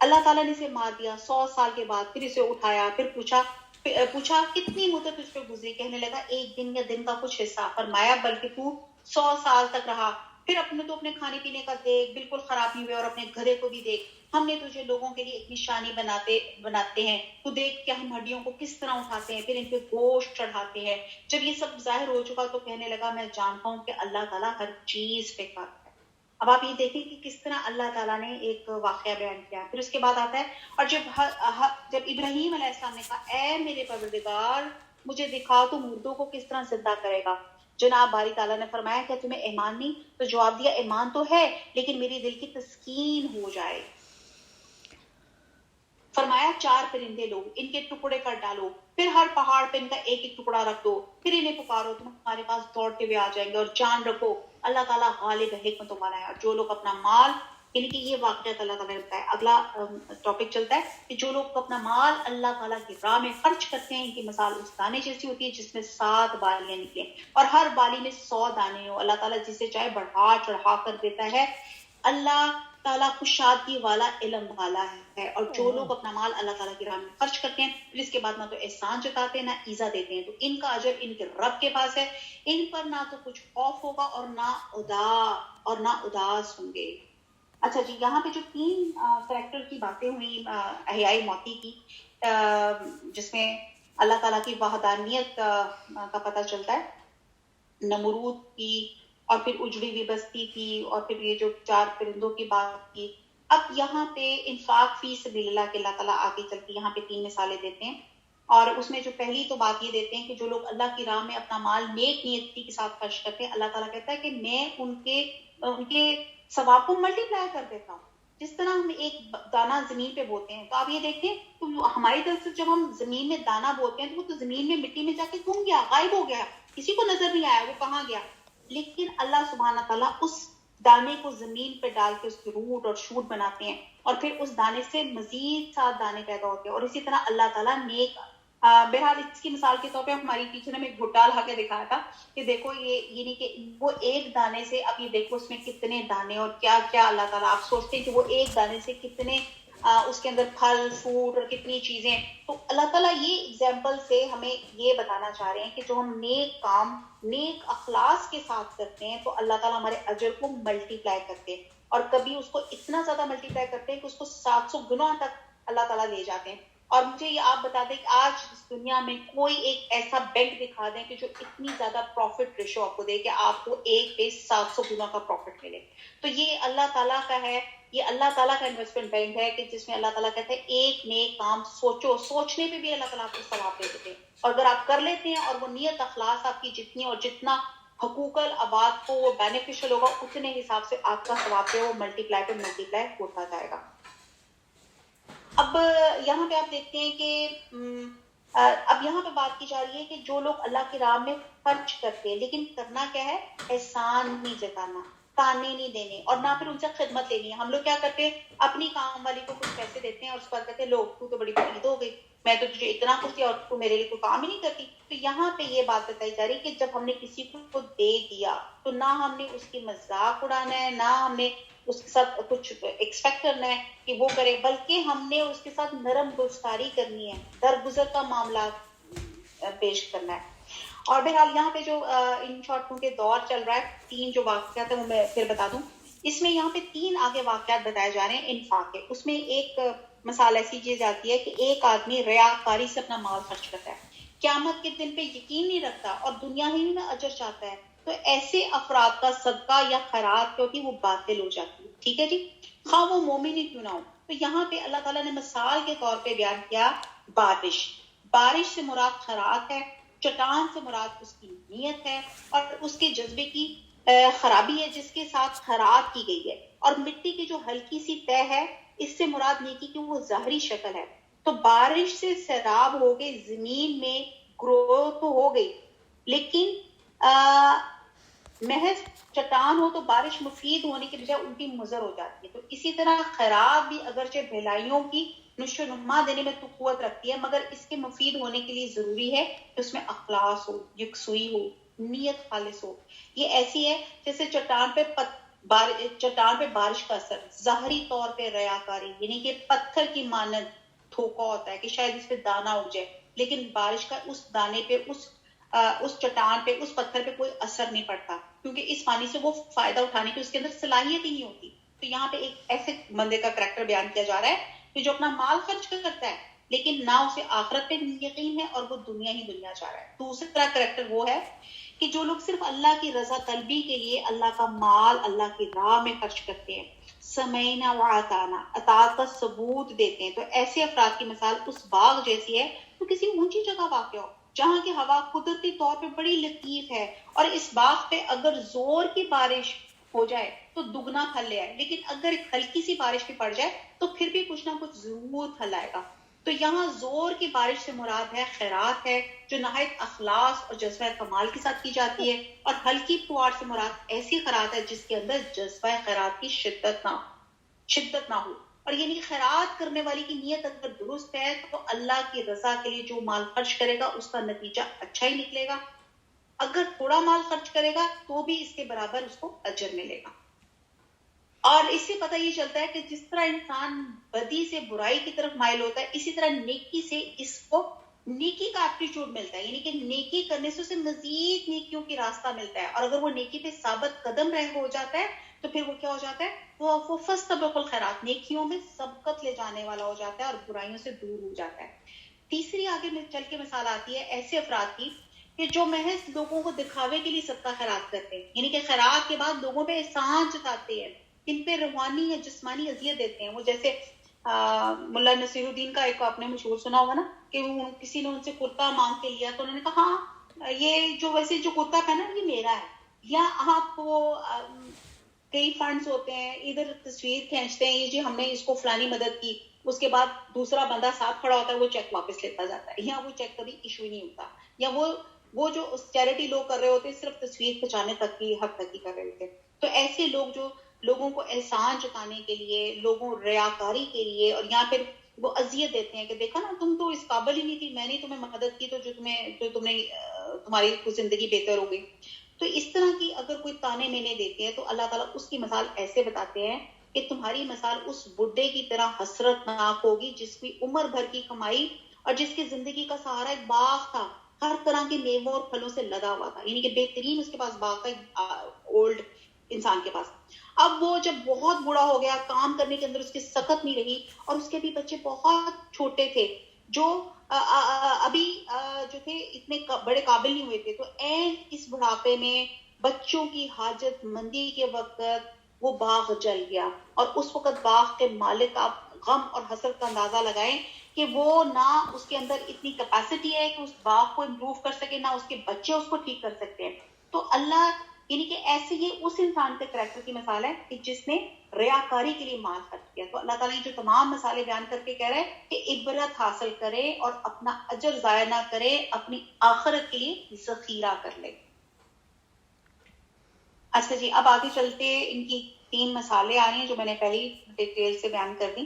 اللہ تعالیٰ نے اسے مار دیا، 100 سال کے بعد پھر اسے اٹھایا، پھر پوچھا کتنی مدت اس پہ گزری؟ کہنے لگا 1 دن یا دن کا کچھ حصہ. فرمایا بلکہ تو 100 سال تک رہا. پھر اپنے کھانے پینے کا دیکھ، بالکل خراب نہیں ہوئے، اور اپنے گھرے کو بھی دیکھ، ہم نے تجھے لوگوں کے لیے ایک نشانی بناتے ہیں. تو دیکھ کہ ہم ہڈیوں کو کس طرح اٹھاتے ہیں، پھر ان پہ گوشت چڑھاتے ہیں. جب یہ سب ظاہر ہو چکا تو کہنے لگا میں جانتا ہوں کہ اللہ تعالیٰ ہر چیز پہ قادر ہے. اب آپ یہ دیکھیں کہ کس طرح اللہ تعالیٰ نے ایک واقعہ بیان کیا. پھر اس کے بعد آتا ہے اور جب ابراہیم علیہ السلام نے کہا اے میرے پروردگار مجھے دکھا تو مردوں کو کس طرح زندہ کرے گا. جناب باری تعالیٰ نے فرمایا کہ تمہیں ایمان نہیں؟ تو جواب دیا ایمان تو ہے لیکن میری دل کی تسکین ہو جائے. فرمایا 4 پرندے لو، ان کے ٹکڑے کر ڈالو، پھر ہر پہاڑ پہ ان کا ایک ایک ٹکڑا رکھ دو، پھر انہیں پکارو، تمہارے پاس دوڑتے ہوئے آ جائیں گے. اور جان رکھو اللہ تعالیٰ غالب حکمت والا ہے. اور جو لوگ اپنا مال، یعنی کہ یہ واقعات اللہ تعالیٰ نے بتایا. اگلا ٹاپک چلتا ہے کہ جو لوگ اپنا مال اللہ تعالیٰ کی راہ میں خرچ کرتے ہیں ان کی مثال اس دانے جیسی ہوتی ہے جس میں 7 بالیاں نکلیں اور ہر بالی میں 100 دانے ہو. اللہ تعالیٰ جسے چاہے بڑھا چڑھا کر دیتا ہے. اللہ تعالیٰ کشادگی والا علم والا ہے. اور جو لوگ اپنا مال اللہ تعالیٰ کی راہ میں خرچ کرتے ہیں پھر اس کے بعد نہ تو احسان جتاتے ہیں نہ ایزا دیتے ہیں تو ان کا اجر ان کے رب کے پاس ہے. ان پر نہ تو کچھ خوف ہوگا اور نہ اداس ہوں گے. اچھا جی، یہاں پہ جو 3 کریکٹر کی باتیں ہوئی احیاء موتی کی، جس میں اللہ تعالیٰ کی وحدانیت کا پتہ چلتا ہے، نمرود کی، اور پھر اجڑی ہوئی بستی کی، اور پھر یہ جو 4 پرندوں کی بات کی. اب یہاں پہ انفاق فی سبیل اللہ کے اللہ تعالیٰ آگے چل کے یہاں پہ 3 مثالیں دیتے ہیں. اور اس میں جو پہلی تو بات یہ دیتے ہیں کہ جو لوگ اللہ کی راہ میں اپنا مال نیک نیتی کے ساتھ خرچ کرتے ہیں، اللہ تعالیٰ کہتا ہے کہ میں ان کے ثواب کو ملٹی پلائی کر دیتا ہوں. جس طرح ہم ایک دانہ زمین پہ بوتے ہیں تو آپ یہ دیکھیں تو ہماری طرف سے جب ہم زمین میں دانہ بوتے ہیں تو وہ تو زمین میں مٹی میں جا کے گم گیا، غائب ہو گیا، کسی کو نظر نہیں آیا وہ کہاں گیا. لیکن اللہ سبحانہ تعالیٰ اس دانے کو زمین پہ ڈال کے اس کی روٹ اور شوٹ بناتے ہیں اور پھر اس دانے سے مزید 7 دانے پیدا ہوتے ہیں. اور اسی طرح اللہ تعالیٰ نیک بہرحال اس کی مثال کے طور پہ ہماری ٹیچر نے ہمیں بھٹا لا کے دکھایا تھا کہ دیکھو یہ یعنی کہ وہ ایک دانے سے، اب یہ دیکھو اس میں کتنے دانے اور کیا کیا اللہ تعالیٰ، آپ سوچتے ہیں کہ وہ ایک دانے سے کتنے اس کے اندر پھل فروٹ اور کتنی چیزیں. تو اللہ تعالیٰ یہ ایگزامپل سے ہمیں یہ بتانا چاہ رہے ہیں کہ جو ہم نیک کام نیک اخلاص کے ساتھ کرتے ہیں تو اللہ تعالیٰ ہمارے اجر کو ملٹی پلائی کرتے ہیں، اور کبھی اس کو اتنا زیادہ ملٹی پلائی کرتے ہیں کہ اس کو 700 گنا تک اللہ تعالیٰ لے جاتے ہیں. اور مجھے یہ آپ بتا دیں کہ آج اس دنیا میں کوئی ایک ایسا بینک دکھا دیں کہ جو اتنی زیادہ پروفٹ ریشو آپ کو دے کہ آپ کو ایک پہ 700 گنا کا پروفٹ ملے. تو یہ اللہ تعالیٰ کا ہے، یہ اللہ تعالیٰ کا انویسٹمنٹ بینک ہے کہ جس میں اللہ تعالیٰ کہتے ہیں ایک نیک کام سوچو، سوچنے پہ بھی اللہ تعالیٰ آپ کو ثواب دے دیتے ہیں، اور اگر آپ کر لیتے ہیں اور وہ نیت اخلاص آپ کی جتنی اور جتنا حقوق العباد کو وہ بینیفیشل ہوگا اتنے حساب سے آپ کا ثواب ہے وہ ملٹی پلائی پہ ملٹی پلائی ہوتا جائے گا. اب یہاں پہ آپ دیکھتے ہیں کہ اب یہاں پہ بات کی جا رہی ہے کہ جو لوگ اللہ کی راہ میں خرچ کرتے ہیں، لیکن کرنا کیا ہے؟ احسان نہیں جتانا، تانے نہیں دینے، اور نہ پھر ان سے خدمت لینی ہے. ہم لوگ کیا کرتے ہیں؟ اپنی کام والی کو کچھ پیسے دیتے ہیں اور اس پر کہتے ہیں لو تو بڑی عید ہو گئی، میں تو تجھے اتنا کچھ دیا اور تو میرے لیے کوئی کام ہی نہیں کرتی. تو یہاں پہ یہ بات بتائی جا رہی ہے کہ جب ہم نے کسی کو دے دیا تو نہ ہم نے اس کی مذاق اڑانا ہے، نہ ہم نے اس کے ساتھ کچھ ایکسپیکٹ کرنا ہے کہ وہ کرے، بلکہ ہم نے اس کے ساتھ نرم گفتاری کرنی ہے، درگزر کا معاملہ پیش کرنا ہے. اور بہرحال یہاں پہ جو ان شارٹ کے دور چل رہا ہے، 3 جو واقعات ہیں وہ میں پھر بتا دوں. اس میں یہاں پہ 3 آگے واقعات بتائے جا رہے ہیں انفاق کے. اس میں ایک مثال ایسی چیز آتی ہے کہ ایک آدمی ریاکاری سے اپنا مال خرچ کرتا ہے، قیامت کے دن پہ یقین نہیں رکھتا اور دنیا ہی میں اجر چاہتا ہے، تو ایسے افراد کا صدقہ یا خیرات جو ہوتی ہے وہ باطل ہو جاتی ہے. ٹھیک ہے جی، خواہ وہ مومن ہی کیوں نہ ہو. تو یہاں پہ اللہ تعالیٰ نے مثال کے طور پہ بیان کیا بارش. بارش سے مراد خیرات ہے، چٹان سے مراد اس کی نیت ہے اور اس کے جذبے کی خرابی ہے جس کے ساتھ خیرات کی گئی ہے. اور مٹی کی جو ہلکی سی تہ ہے اس سے مراد نیکی کی وہ ظاہری شکل ہے. تو بارش سے سیراب ہو گئی، زمین میں گرو تو ہو گئی، لیکن محض چٹان ہو تو بارش مفید ہونے کے بجائے الٹی مضر ہو جاتی ہے. تو اسی طرح خیرات بھی اگرچہ بھلائیوں کی نشو و نما دینے میں تو قوت رکھتی ہے، مگر اس کے مفید ہونے کے لیے ضروری ہے کہ اس میں اخلاص ہو، یکسوئی ہو، نیت خالص ہو. یہ ایسی ہے جیسے چٹان پہ بارش کا اثر ظاہری طور پہ ریاکاری، یعنی کہ پتھر کی مانند دھوکا ہوتا ہے کہ شاید اس پہ دانہ اگ جائے، لیکن بارش کا اس دانے پہ اس چٹان پہ اس پتھر پہ کوئی اثر نہیں پڑتا، کیونکہ اس پانی سے وہ فائدہ اٹھانے کی اس کے اندر صلاحیت ہی نہیں ہوتی. تو یہاں پہ ایک ایسے بندے کا کریکٹر بیان کیا جا رہا ہے کہ جو اپنا مال خرچ کرتا ہے لیکن نہ اسے آخرت پہ یقین ہے اور وہ دنیا ہی دنیا چاہ رہا ہے. دوسرا کریکٹر وہ ہے کہ جو لوگ صرف اللہ کی رضا طلبی کے لیے اللہ کا مال اللہ کی راہ میں خرچ کرتے ہیں، سمینا و اطانا، اطاعت کا ثبوت دیتے ہیں. تو ایسے افراد کی مثال اس باغ جیسی ہے تو کسی اونچی جگہ واقع ہو جہاں کی ہوا قدرتی طور پہ بڑی لطیف ہے، اور اس باغ پہ اگر زور کی بارش ہو جائے تو دگنا پھل لے آئے، لیکن اگر ہلکی سی بارش بھی پڑ جائے تو پھر بھی کچھ نہ کچھ ضرور پھل آئے گا. تو یہاں زور کی بارش سے مراد ہے خیرات ہے جو نہایت اخلاص اور جذبہ کمال کے ساتھ کی جاتی ہے، اور ہلکی پھوار سے مراد ایسی خیرات ہے جس کے اندر جذبہ خیرات کی شدت نہ ہو. اور یعنی خیرات کرنے والی کی نیت اگر درست ہے تو اللہ کی رضا کے لیے جو مال خرچ کرے گا اس کا نتیجہ اچھا ہی نکلے گا. اگر تھوڑا مال خرچ کرے گا تو بھی اس کے برابر اس کو اجر ملے گا. اور اس سے پتہ یہ چلتا ہے کہ جس طرح انسان بدی سے برائی کی طرف مائل ہوتا ہے، اسی طرح نیکی سے اس کو نیکی کا ایپٹیچیوڈ ملتا ہے، یعنی کہ نیکی کرنے سے اسے مزید نیکیوں کی راستہ ملتا ہے. اور اگر وہ نیکی پہ ثابت قدم رہ ہو جاتا ہے تو پھر وہ کیا ہو جاتا ہے؟ وہ فاستبقوا الخیرات، نیکیوں میں سبقت لے جانے والا ہو جاتا ہے اور برائیوں سے دور ہو جاتا ہے. تیسری آگے چل کے مثال آتی ہے ایسے افراد کی کہ جو محض لوگوں کو دکھاوے کے لیے صدقہ خیرات کرتے ہیں، یعنی کہ خیرات کے بعد لوگوں پہ احسان جتاتے ہیں، ان پہ روحانی یا جسمانی اذیت دیتے ہیں. وہ جیسے ملا نصیر الدین کا ایک آپ نے مشہور سنا ہوگا نا کہ کسی نے ان سے کرتا مانگ کے لیا تو انہوں نے کہا ہاں یہ جو ویسے جو کرتا پہنا یہ میرا ہے. یا آپ وہ کئی فنڈز ہوتے ہیں ادھر تصویر کھینچتے ہیں، یہ جی ہم نے اس کو فلانی مدد کی، اس کے بعد دوسرا بندہ ساتھ کھڑا ہوتا ہے وہ چیک واپس لیتا جاتا ہے، یا وہ چیک کبھی ایشو ہی نہیں ہوتا. یا وہ جو چیریٹی لوگ کر رہے ہوتے ہیں صرف تصویر کھچانے تک کی حد تک ہی کر رہے ہوتے ہیں. تو ایسے لوگ جو لوگوں کو احسان جتانے کے لیے، لوگوں ریاکاری کے لیے، اور یا پھر وہ اذیت دیتے ہیں کہ دیکھا نا تم تو اس قابل ہی نہیں تھی, میں نے تمہیں مدد کی تو تم نے تمہاری زندگی بہتر ہو گئی. تو اس طرح کی اگر کوئی تانے مینے دیتے ہیں تو اللہ تعالیٰ اس کی مثال ایسے بتاتے ہیں کہ تمہاری مثال اس بڈھے کی طرح حسرت ناک ہوگی جس کی عمر بھر کی کمائی اور جس کی زندگی کا سہارا ایک باغ تھا, ہر طرح کے میووں اور پھلوں سے لدا ہوا تھا, یعنی کہ بہترین اس کے پاس باغ تھا اولڈ انسان کے پاس. اب وہ جب بہت بوڑھا ہو گیا, کام کرنے کے اندر اس کی سخت نہیں رہی, اور اس کے بھی بچے بہت چھوٹے تھے جو ابھی جو تھے اتنے بڑے قابل نہیں ہوئے تھے, تو اس بڑھاپے میں بچوں کی حاجت مندی کے وقت وہ باغ جل گیا. اور اس وقت باغ کے مالک آپ غم اور حسرت کا اندازہ لگائیں کہ وہ نہ اس کے اندر اتنی کیپیسٹی ہے کہ اس باغ کو امپروو کر سکے, نہ اس کے بچے اس کو ٹھیک کر سکتے ہیں. تو اللہ یعنی کہ ایسے ہی اس انسان کے کریکٹر کی مثال ہے کہ جس نے ریاکاری کے لیے مال خرچ کیا. تو اللہ تعالیٰ نے جو تمام مثالیں بیان کر کے کہہ رہے ہیں کہ عبرت حاصل کرے اور اپنا اجر ضائع نہ کرے, اپنی آخرت کے لیے ذخیرہ کر لے. اچھا جی, اب آگے چلتے ان کی 3 مثالیں آ رہی ہیں جو میں نے پہلے ڈیٹیل سے بیان کر دی.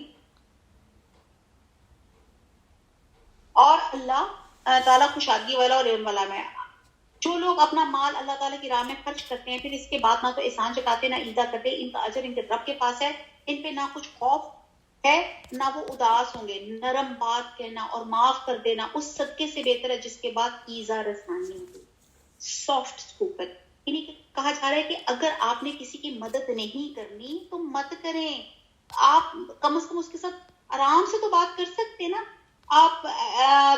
اور اللہ تعالیٰ کشادگی والا اور علم والا میں. جو لوگ اپنا مال اللہ تعالیٰ کی راہ میں خرچ کرتے ہیں پھر اس کے بعد نہ تو احسان جتاتے نہ ایذا کرتے, ان کا اجر ان کے رب کے پاس ہے, ان پہ نہ کچھ خوف ہے نہ وہ اداس ہوں گے. نرم بات کہنا اور معاف کر دینا اس صدقے سے بہتر ہے جس کے بعد ایذا رسانی ہوگی. سافٹ اسپوکن, یعنی کہا جا رہا ہے کہ اگر آپ نے کسی کی مدد نہیں کرنی تو مت کریں. آپ کم از کم اس کے ساتھ آرام سے تو بات کر سکتے نا. آپ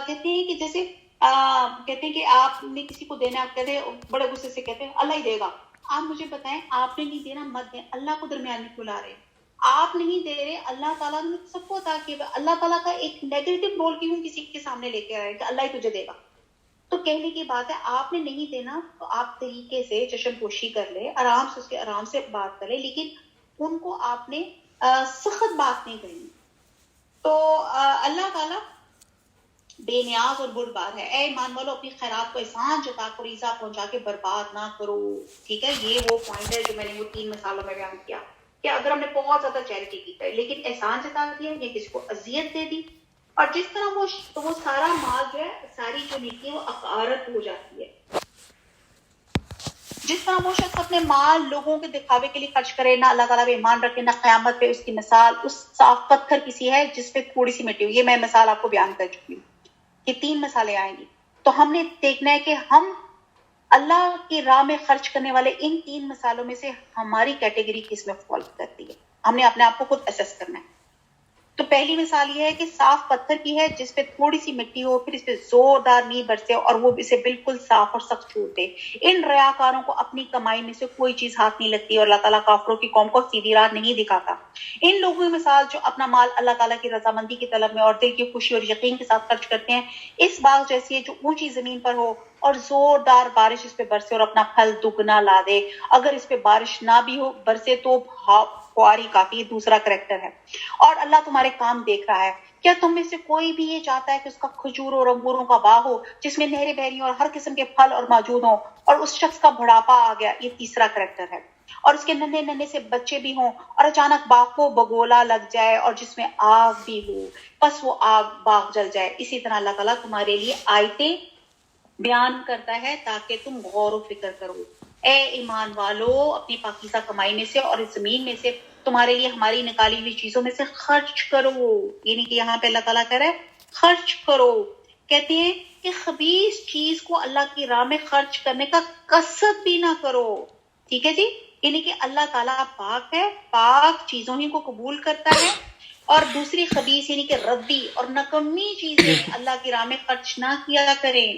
کہتے ہیں کہ جیسے کہتے ہیں کہ آپ نے کسی کو دینا, آپ کہتے ہیں بڑے غصے سے کہتے ہیں اللہ ہی دے گا. آپ مجھے بتائیں, آپ نے نہیں دینا مت دیں, اللہ کو درمیان میں کیوں لا رہے ہیں؟ آپ نہیں دے رہے, اللہ تعالیٰ نے سب کو عطا کیا. اللہ تعالیٰ کا ایک نیگیٹو رول کیوں کسی کے سامنے لے کے آئے کہ اللہ ہی تجھے دے گا؟ تو کہنے کی بات ہے آپ نے نہیں دینا تو آپ طریقے سے چشم پوشی کر لے, آرام سے اس کے آرام سے بات کرے, لیکن ان کو آپ نے سخت بات نہیں کرنی. تو اللہ تعالیٰ بے نیاز اور بردبار ہے. اے ایمان والو, اپنی خیرات کو احسان جتا کر ایذا پہنچا کے برباد نہ کرو. ٹھیک ہے, یہ وہ پوائنٹ ہے جو میں نے وہ 3 مثالوں میں بیان کیا کہ اگر ہم نے بہت زیادہ چیریٹی کی ہے لیکن احسان جتا دیا یا کسی کو اذیت دے دی, اور جس طرح وہ سارا مال جو ہے, ساری جو نیکی ہے وہ عقارت ہو جاتی ہے. جس طرح وہ شخص اپنے مال لوگوں کے دکھاوے کے لیے خرچ کرے, نہ اللہ تعالیٰ پہ ایمان رکھے, نہ قیامت پہ, اس کی مثال اس صاف پتھر کسی ہے جس پہ تھوڑی سی مٹی ہو. یہ میں مثال آپ کو بیان کر چکی ہوں. یہ 3 مثالیں آئیں گی. تو ہم نے دیکھنا ہے کہ ہم اللہ کی راہ میں خرچ کرنے والے ان 3 مثالوں میں سے ہماری کیٹیگری کس میں فال کرتی ہے. ہم نے اپنے آپ کو خود اسیس کرنا ہے. تو پہلی مثال یہ ہے کہ صاف پتھر کی ہے جس پہ تھوڑی سی مٹی ہو, پھر اس پہ زوردار نہیں برسے اور وہ اسے بالکل صاف اور سخت چھوڑ دے. ان ریاکاروں کو اپنی کمائی میں سے کوئی چیز ہاتھ نہیں لگتی اور اللہ تعالیٰ کافروں کی قوم کو سیدھی راہ نہیں دکھاتا. ان لوگوں کی مثال جو اپنا مال اللہ تعالیٰ کی رضامندی کی طلب میں اور دل کی خوشی اور یقین کے ساتھ خرچ کرتے ہیں, اس باغ جیسی ہے جو اونچی زمین پر ہو اور زوردار بارش اس پہ برسے اور اپنا پھل دگنا لا دے. اگر اس پہ بارش نہ بھی ہو برسے تو فواری کافی. دوسرا کریکٹر ہے, اور اللہ تمہارے کام دیکھ رہا ہے. کیا تم میں سے کوئی بھی یہ چاہتا ہے کہ اس کا کھجوروں اور انگوروں کا باغ ہو جس میں نہریں بہ رہی ہوں اور ہر قسم کے پھل اور موجود ہوں, اور اس شخص کا بڑھاپا آ گیا, یہ تیسرا کریکٹر ہے, اور اس کے ننھے ننھے سے بچے بھی ہوں اور اچانک باغ کو بگولا لگ جائے اور جس میں آگ بھی ہو, بس وہ آگ باغ جل جائے. اسی طرح اللہ تعالیٰ تمہارے لیے آیتیں بیان کرتا ہے تاکہ تم غور و فکر کرو. اے ایمان والو, اپنی پاکیزہ کمائی میں سے اور اس زمین میں سے تمہارے لیے ہماری نکالی ہوئی چیزوں میں سے خرچ کرو. یعنی کہ یہاں پہ اللہ تعالیٰ کہہ رہا ہے خرچ کرو. کہتے ہیں کہ خبیث چیز کو اللہ کی راہ میں خرچ کرنے کا قصد بھی نہ کرو. ٹھیک ہے جی, یعنی کہ اللہ تعالیٰ پاک ہے, پاک چیزوں ہی کو قبول کرتا ہے, اور دوسری خبیث یعنی کہ ردی اور نکمی چیزیں اللہ کی راہ میں خرچ نہ کیا کریں.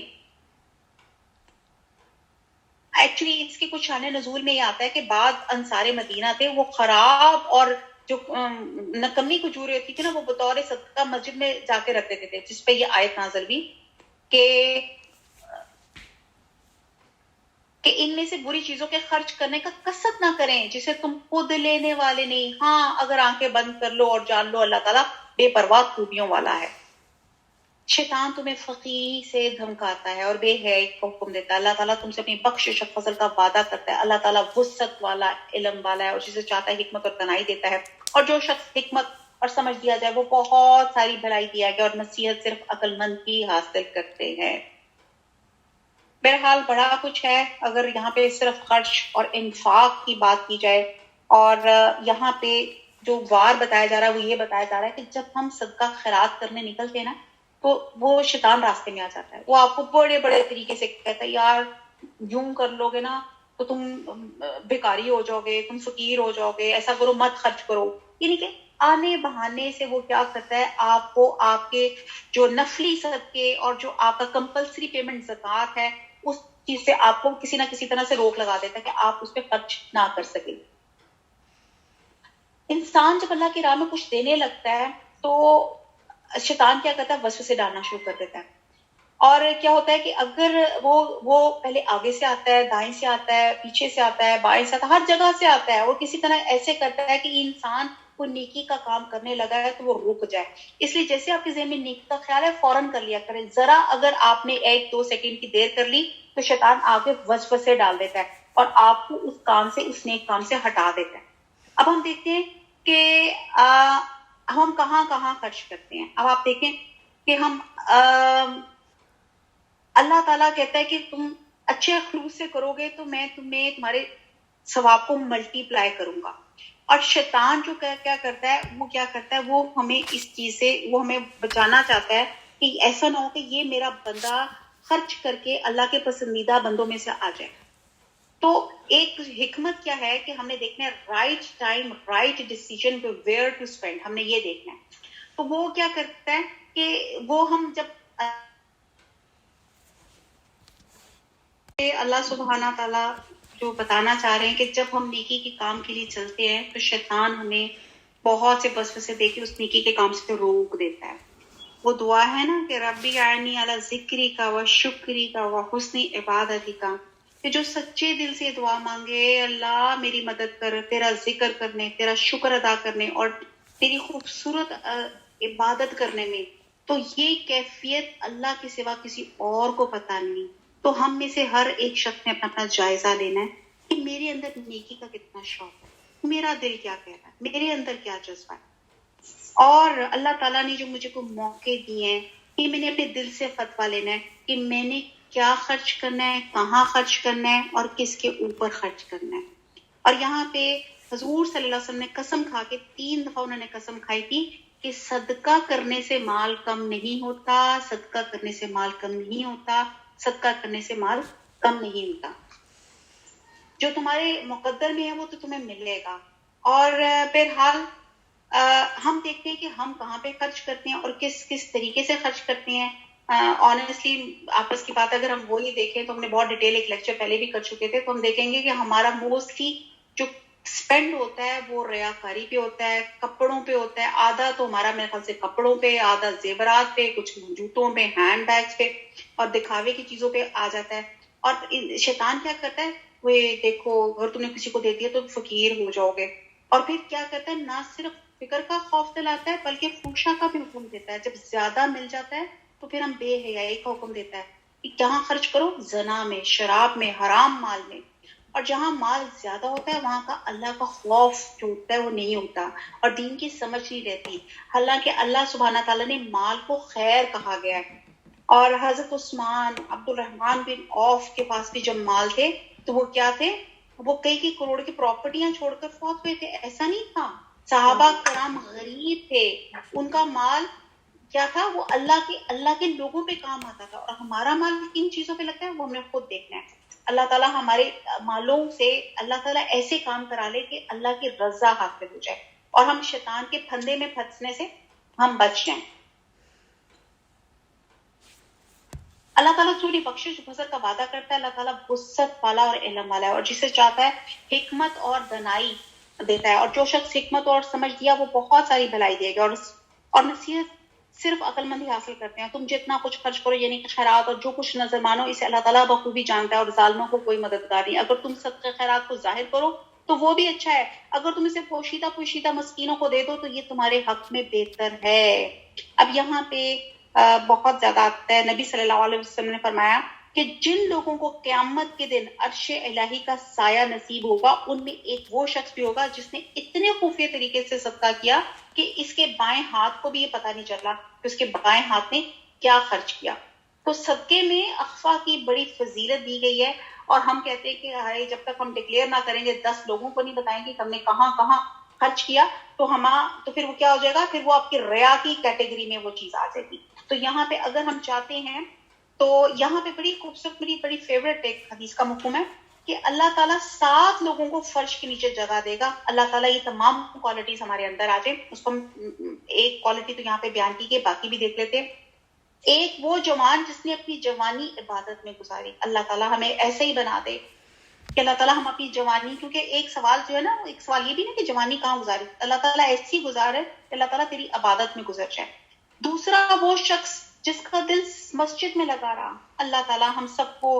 ایکچولی اس کے کچھ شان نزول میں یہ آتا ہے کہ بعض انصار مدینہ تھے, وہ خراب اور جو نکمی کھجوریں ہوتی تھی نا وہ بطور صدقہ مسجد میں جا کے رکھ دیتے تھے, جس پہ یہ آیت نازل بھی کہ ان میں سے بری چیزوں کے خرچ کرنے کا قصد نہ کریں جسے تم خود لینے والے نہیں. ہاں, اگر آنکھیں بند کر لو اور جان لو اللہ تعالیٰ بے پرواہ خوبیوں والا ہے. شیطان تمہیں فقیر سے دھمکاتا ہے اور بے حیائی کو حکم دیتا ہے. اللہ تعالیٰ تم سے اپنی بخشش اور فضل کا وعدہ کرتا ہے. اللہ تعالیٰ وسعت والا, علم والا ہے, اور جسے چاہتا ہے حکمت اور دانائی دیتا ہے. اور جو شخص حکمت اور سمجھ دیا جائے وہ بہت ساری بھلائی دیا گیا، اور نصیحت صرف عقل مند ہی حاصل کرتے ہیں۔ بہرحال بڑا کچھ ہے اگر یہاں پہ صرف خرچ اور انفاق کی بات کی جائے، اور یہاں پہ جو وار بتایا جا رہا ہے وہ یہ بتایا جا رہا ہے کہ جب ہم صدقہ خیرات کرنے نکلتے ہیں نا تو وہ شیطان راستے میں آ جاتا ہے، وہ آپ کو بڑے بڑے طریقے سے کہتا ہے یار یوں کر لو گے نا تو تم بھکاری ہو جاؤ گے، تم فقیر ہو جاؤ گے، ایسا کرو مت خرچ کرو، یعنی کہ آنے بہانے سے وہ کیا کرتا ہے آپ کو آپ کے جو نفلی صدقے اور جو آپ کا کمپلسری پیمنٹ زکوٰۃ ہے اس چیز سے آپ کو کسی نہ کسی طرح سے روک لگا دیتا ہے کہ آپ اس پہ خرچ نہ کر سکیں۔ انسان جب اللہ کی راہ میں کچھ دینے لگتا ہے تو شیطان کیا کرتا ہے وسوسے ڈالنا شروع کر دیتا ہے، اور کیا ہوتا ہے کہ اگر وہ پہلے آگے سے آتا ہے، دائیں سے آتا ہے، پیچھے سے آتا ہے، بائیں سے آتا ہے، ہر جگہ سے آتا ہے، اور کسی طرح ایسے کرتا ہے کہ انسان کوئی نیکی کا کام کرنے لگا ہے تو وہ رک جائے۔ اس لیے جیسے آپ کے ذہن میں نیکی کا خیال ہے فوراً کر لیا کریں، ذرا اگر آپ نے 1-2 سیکنڈ کی دیر کر لی تو شیطان آگے وسوسے ڈال دیتا ہے اور آپ کو اس کام سے، اس نیک کام سے ہٹا دیتا ہے۔ اب ہم دیکھتے ہیں کہ ہم کہاں کہاں خرچ کرتے ہیں۔ اب آپ دیکھیں کہ ہم اللہ تعالیٰ کہتا ہے کہ تم اچھے خلوص سے کرو گے تو میں تمہیں تمہارے ثواب کو ملٹی پلائی کروں گا، اور شیطان جو کیا کرتا ہے وہ ہمیں اس چیز سے وہ ہمیں بچانا چاہتا ہے کہ ایسا نہ ہو کہ یہ میرا بندہ خرچ کر کے اللہ کے پسندیدہ بندوں میں سے آ جائے۔ تو ایک حکمت کیا ہے کہ ہم نے دیکھنا ہے رائٹ ٹائم رائٹ ڈیسیجن پہ ویئر ٹو اسپینڈ، ہم نے یہ دیکھنا ہے۔ تو وہ کیا کرتا ہے کہ وہ ہم جب اللہ سبحانہ تعالیٰ جو بتانا چاہ رہے ہیں کہ جب ہم نیکی کے کام کے لیے چلتے ہیں تو شیطان ہمیں بہت سے وسوسے دے کے اس نیکی کے کام سے روک دیتا ہے۔ وہ دعا ہے نا کہ ربی اعنی علی ذکری کا و شکری کا و حسن عبادتی کا، کہ جو سچے دل سے دعا مانگے اللہ میری مدد کر تیرا ذکر کرنے، تیرا شکر ادا کرنے اور تیری خوبصورت عبادت کرنے میں، تو یہ کیفیت اللہ کے سوا کسی اور کو پتہ نہیں۔ تو ہم میں سے ہر ایک شخص نے اپنا جائزہ لینا ہے کہ میرے اندر نیکی کا کتنا شوق ہے، میرا دل کیا کہہ رہا ہے، میرے اندر کیا جذبہ ہے، اور اللہ تعالیٰ نے جو مجھے کو موقع دیے ہیں کہ میں نے اپنے دل سے فتویٰ لینا ہے کہ میں نے کیا خرچ کرنا ہے، کہاں خرچ کرنا ہے اور کس کے اوپر خرچ کرنا ہے۔ اور یہاں پہ حضور صلی اللہ علیہ وسلم نے قسم کھا کے 3 دفعہ انہوں نے قسم کھائی تھی کہ صدقہ کرنے سے مال کم نہیں ہوتا، صدقہ کرنے سے مال کم نہیں ہوتا، صدقہ کرنے سے مال کم نہیں ہوتا۔ جو تمہارے مقدر میں ہے وہ تو تمہیں ملے گا۔ اور بہرحال ہم دیکھتے ہیں کہ ہم کہاں پہ خرچ کرتے ہیں اور کس طریقے سے خرچ کرتے ہیں۔ آنیسٹلی آپس کی بات اگر ہم وہی دیکھیں تو ہم نے بہت ڈیٹیل ایک لیکچر پہلے بھی کر چکے تھے، تو ہم دیکھیں گے کہ ہمارا موسٹلی جو اسپینڈ ہوتا ہے وہ ریاکاری پہ ہوتا ہے، کپڑوں پہ ہوتا ہے، آدھا تو ہمارا میرے خیال سے کپڑوں پہ، آدھا زیورات پہ، کچھ جوتوں پہ، ہینڈ بیگس پہ اور دکھاوے کی چیزوں پہ آ جاتا ہے۔ اور شیطان کیا کرتا ہے، وہ دیکھو اگر تم نے کسی کو دے دیا تو فقیر ہو جاؤ گے، اور پھر کیا کرتا ہے نہ صرف فکر کا خوف دلاتا ہے بلکہ فحشا کا بھی حکم دیتا ہے۔ جب زیادہ مل جاتا ہے تو پھر ہم بے حیائی کا حکم دیتا ہے کہ کہاں خرچ کرو، زنا میں، شراب میں، حرام مال میں۔ اور جہاں مال زیادہ ہوتا ہے وہاں کا اللہ کا خوف جو ہوتا ہے وہ نہیں ہوتا اور دین کی سمجھ نہیں رہتی، حالانکہ اللہ سبحانہ تعالیٰ نے مال کو خیر کہا گیا ہے۔ اور حضرت عثمان عبد الرحمن بن عوف کے پاس بھی جب مال تھے تو وہ کیا تھے، وہ کئی کروڑ کی پراپرٹیاں چھوڑ کر فوت ہوئے تھے، ایسا نہیں تھا۔ صحابہ کرام غریب تھے، ان کا مال کیا تھا، وہ اللہ کے لوگوں پہ کام آتا تھا، اور ہمارا مال کن چیزوں پہ لگتا ہے وہ ہمیں خود دیکھنا ہے۔ اللہ تعالیٰ ہمارے مالوں سے اللہ تعالیٰ ایسے کام کرا لے کہ اللہ کی رضا حاصل ہو جائے اور ہم شیطان کے پھندے میں پھنسنے سے ہم بچ جائیں۔ اللہ تعالیٰ جو بھی بخشش فضل کا وعدہ کرتا ہے، اللہ تعالیٰ وسعت والا اور علم والا ہے، اور جسے چاہتا ہے حکمت اور دانائی دیتا ہے، اور جو شخص حکمت اور سمجھ دیا وہ بہت ساری بھلائی دے گا۔ اور نصیحت صرف عقل مند ہی حاصل کرتے ہیں۔ تم جتنا کچھ خرچ کرو یعنی خیرات اور جو کچھ نظر مانو، اسے اللہ تعالیٰ بخوبی جانتا ہے اور ظالموں کو کوئی مددگار نہیں۔ اگر تم صدقہ خیرات کو ظاہر کرو تو وہ بھی اچھا ہے، اگر تم اسے پوشیدہ مسکینوں کو دے دو تو یہ تمہارے حق میں بہتر ہے۔ اب یہاں پہ بہت زیادہ آتا ہے، نبی صلی اللہ علیہ وسلم نے فرمایا کہ جن لوگوں کو قیامت کے دن عرش الہی کا سایہ نصیب ہوگا ان میں ایک وہ شخص بھی ہوگا جس نے اتنے خفیہ طریقے سے صدقہ کیا کہ اس کے بائیں ہاتھ کو بھی یہ پتہ نہیں چلا کہ اس کے بائیں ہاتھ نے کیا خرچ کیا. تو صدقے میں اخفا کی بڑی فضیلت دی گئی ہے. اور ہم کہتے ہیں کہ جب تک ہم ڈکلیئر نہ کریں گے 10 لوگوں کو نہیں بتائیں گے کہ ہم نے کہاں کہاں خرچ کیا تو پھر وہ کیا ہو جائے گا, پھر وہ آپ کی ریا کی کیٹیگری میں وہ چیز آ جائے گی. تو یہاں پہ اگر ہم چاہتے ہیں تو یہاں پہ بڑی خوبصورت بڑی فیوریٹ ایک حدیث کا مفہوم ہے کہ اللہ تعالیٰ 7 لوگوں کو فرش کے نیچے جگہ دے گا. اللہ تعالیٰ یہ تمام کوالٹیز ہمارے اندر آ جائیں. اس کو ایک کوالٹی تو یہاں پہ بیان کی گئی, باقی بھی دیکھ لیتے ہیں. ایک وہ جوان جس نے اپنی جوانی عبادت میں گزاری. اللہ تعالیٰ ہمیں ایسے ہی بنا دے کہ اللہ تعالیٰ ہم اپنی جوانی, کیونکہ ایک سوال جو ہے نا, ایک سوال یہ بھی نا کہ جوانی کہاں گزاری, اللہ تعالیٰ ایسی گزارے کہ اللہ تعالیٰ تیری عبادت میں گزر جائے. دوسرا وہ شخص جس کا دل مسجد میں لگا رہا. اللہ تعالیٰ ہم سب کو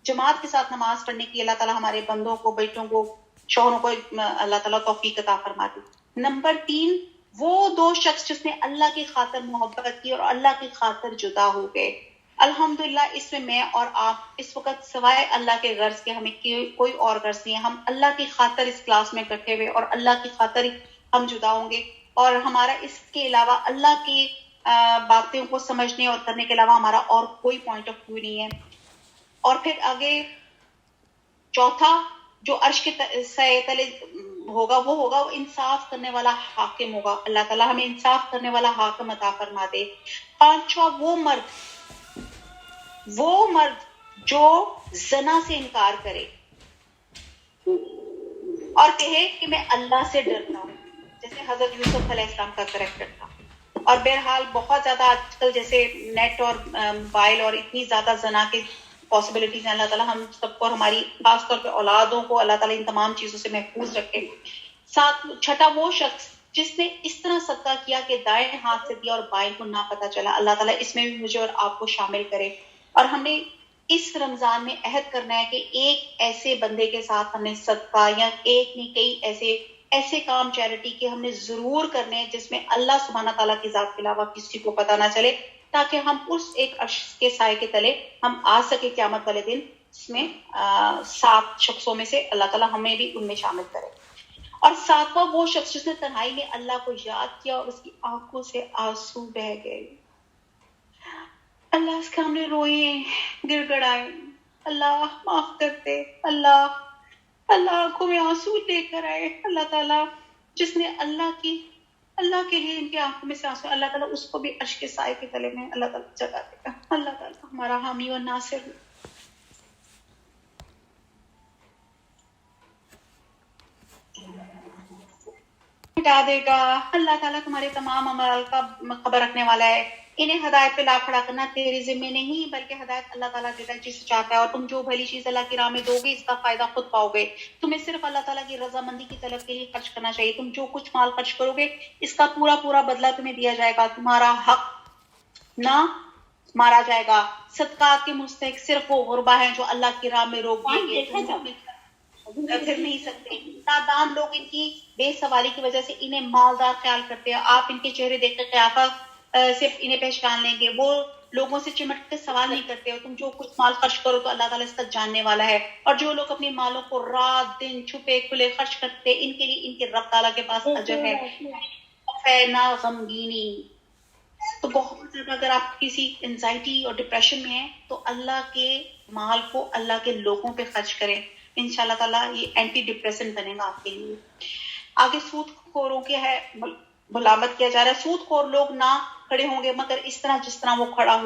جماعت کے ساتھ نماز پڑھنے کی اللہ تعالیٰ ہمارے بندوں کو, بیٹوں کو, شوہروں کو اللہ تعالیٰ توفیق عطا فرما دے. نمبر 3 وہ 2 شخص جس نے اللہ کی خاطر محبت کی اور اللہ کی خاطر جدا ہو گئے. الحمدللہ اس میں اور آپ اس وقت سوائے اللہ کے غرض کے ہمیں کوئی اور غرض نہیں ہے. ہم اللہ کی خاطر اس کلاس میں اکٹھے ہوئے اور اللہ کی خاطر ہم جدا ہوں گے, اور ہمارا اس کے علاوہ اللہ کی باتوں کو سمجھنے اور کرنے کے علاوہ ہمارا اور کوئی پوائنٹ آف ویو نہیں ہے. اور پھر آگے چوتھا جو عرش کے سائے تلے ہوگا وہ انصاف کرنے والا حاکم ہوگا. اللہ تعالیٰ ہمیں انصاف کرنے والا حاکم عطا فرما دے. پانچواں وہ مرد جو زنا سے انکار کرے اور کہے کہ میں اللہ سے ڈرتا ہوں, جیسے حضرت یوسف علیہ السلام کا کریکٹر تھا. اور بہرحال بہت زیادہ آج کل جیسے نیٹ اور موبائل اور اتنی زیادہ زنا کے پاسبلٹیز ہیں. اللہ تعالیٰ ہم سب کو اور ہماری خاص طور پہ اولادوں کو اللہ تعالیٰ ان تمام چیزوں سے محفوظ رکھے. چھٹا وہ شخص جس نے اس طرح صدقہ کیا کہ دائیں ہاتھ سے دیا اور بائیں کو نہ پتہ چلا. اللہ تعالیٰ اس میں بھی مجھے اور آپ کو شامل کرے. اور ہم نے اس رمضان میں عہد کرنا ہے کہ ایک ایسے بندے کے ساتھ ہم نے صدقہ یا ایک نہیں کئی ایسے کام چیریٹی کے ہم نے ضرور کرنے ہیں جس میں اللہ سبحانہ تعالیٰ کی ذات کے علاوہ کسی کو پتہ نہ چلے, تاکہ ہم اس ایک عرش کے سائے کے تلے ہم آ سکے قیامت والے دن. اس میں 7 شخصوں میں سے اللہ تعالیٰ ہمیں بھی ان میں شامل کرے. اور 7واں وہ شخص جس نے تنہائی میں اللہ کو یاد کیا اور اس کی آنکھوں سے آنسو بہ گئے. اللہ اس کے ہم نے روئے, گر گڑائے, اللہ معاف کرتے, اللہ آنکھوں میں آنسو لے کر آئے. اللہ تعالیٰ جس نے اللہ کے لیے ان کی آنکھوں میں سے آنسو, اللہ تعالیٰ اس کو بھی عرش کے سائے کے تلے میں اللہ تعالیٰ جگہ دے گا. اللہ تعالیٰ ہمارا حامی و ناصر مٹا دے گا. اللہ تعالیٰ تمہارے تمام اعمال کا خبر رکھنے والا ہے. انہیں ہدایت پہ لا کھڑا کرنا تیرے ذمے نہیں, بلکہ ہدایت اللہ تعالیٰ دیتا ہے جسے چاہتا ہے. اور تم جو بھلی چیز اللہ کی راہ میں دو گے اس کا فائدہ خود پاؤ گے. تمہیں صرف اللہ تعالیٰ کی رضامندی کی طلب کے لیے خرچ کرنا چاہیے. تم جو کچھ مال خرچ کرو گے اس کا پورا بدلہ تمہیں دیا جائے گا. تمہارا حق نہ مارا جائے گا. صدقات کے مستحق صرف وہ غربا ہیں جو اللہ کی راہ میں روک دیں گے, پھر نہیں سکتے. نادان لوگ ان کی بے سوالی کی وجہ سے انہیں مالدار خیال کرتے ہیں. آپ ان کے چہرے دیکھ کر قیافہ صرف انہیں پہچان لیں گے. وہ لوگوں سے چمٹ کے سوال نہیں کرتے. اور تم جو کچھ مال خرچ کرو تو اللہ تعالیٰ اس کا جاننے والا ہے. اور جو لوگ اپنے مالوں کو رات دن چھپے کھلے خرچ کرتے ان کے لیے ان کے رب تعالیٰ کے پاس اجر ہے نہ غمگینی. تو بہت زیادہ اگر آپ کسی انزائٹی اور ڈپریشن میں ہیں تو اللہ کے مال کو اللہ کے لوگوں پہ خرچ کریں. انشاءاللہ تعالیٰ یہ اینٹی ڈپریسنٹ بنے گا آپ کے لیے. آگے سود خوروں کے ہے ملامت کیا جا رہا ہے. سود خور لوگ نہ کھڑے ہوں گے مگر اس طرح جس طرح وہ کھڑا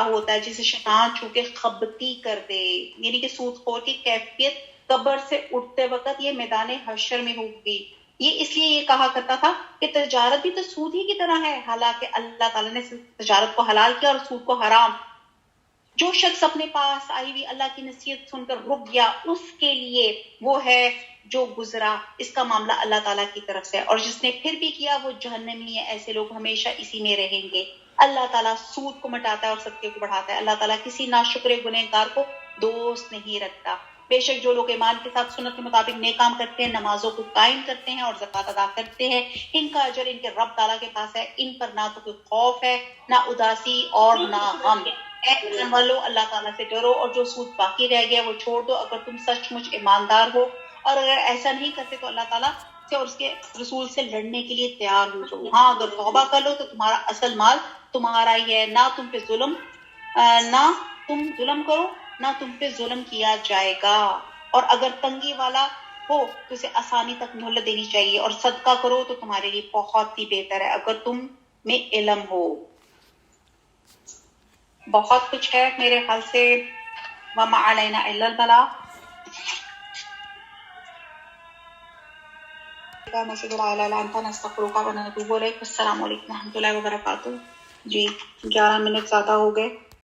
ہوتا ہے, جسے شیطان چھو کے خبتی کر دے. یعنی کہ سود خور کی کیفیت قبر سے اٹھتے وقت یہ میدان حشر میں ہوگی. یہ اس لیے یہ کہا کرتا تھا کہ تجارت بھی تو سود ہی کی طرح ہے, حالانکہ اللہ تعالیٰ نے تجارت کو حلال کیا اور سود کو حرام. جو شخص اپنے پاس آئی ہوئی اللہ کی نصیحت سن کر رک گیا اس کے لیے وہ ہے جو گزرا. اس کا معاملہ اللہ تعالیٰ کی طرف سے ہے. اور جس نے پھر بھی کیا وہ جہنمی ہے. ایسے لوگ ہمیشہ اسی میں رہیں گے. اللہ تعالیٰ سود کو مٹاتا ہے اور صدقے کو بڑھاتا ہے. اللہ تعالیٰ کسی ناشکر گنہگار کو دوست نہیں رکھتا. بے شک جو لوگ ایمان کے ساتھ سنت کے مطابق نیک کام کرتے ہیں, نمازوں کو قائم کرتے ہیں اور زکوٰۃ ادا کرتے ہیں, ان کا اجر ان کے رب تعالیٰ کے پاس ہے. ان پر نہ تو کوئی خوف ہے, نہ اداسی اور نہ غم. اے ایمان والو اللہ تعالیٰ سے ڈرو اور جو سود باقی رہ گیا وہ چھوڑ دو اگر تم سچ مچ ایماندار ہو، اور اگر ایسا نہیں کرتے تو اللہ تعالیٰ سے اور اس کے رسول سے لڑنے کے لیے تیار ہو جاؤ. ہاں اگر توبہ کر لو تو تمہارا اصل مال تمہارا ہی ہے، نہ تم پہ ظلم نہ تم ظلم کرو نہ تم پہ ظلم کیا جائے گا. اور اگر تنگی والا ہو تو اسے آسانی تک مہلت دینی چاہیے، اور صدقہ کرو تو تمہارے لیے بہت ہی بہتر ہے اگر تم میں علم ہو. بہت کچھ ہے میرے خیال سے. وما علینا الا البلاغ. نشهد لا اله الا انت نستغفرك ونتوب الیک. السلام علیکم ورحمۃ اللہ وبرکاتہ. جی 11 منٹ زیادہ ہو گئے.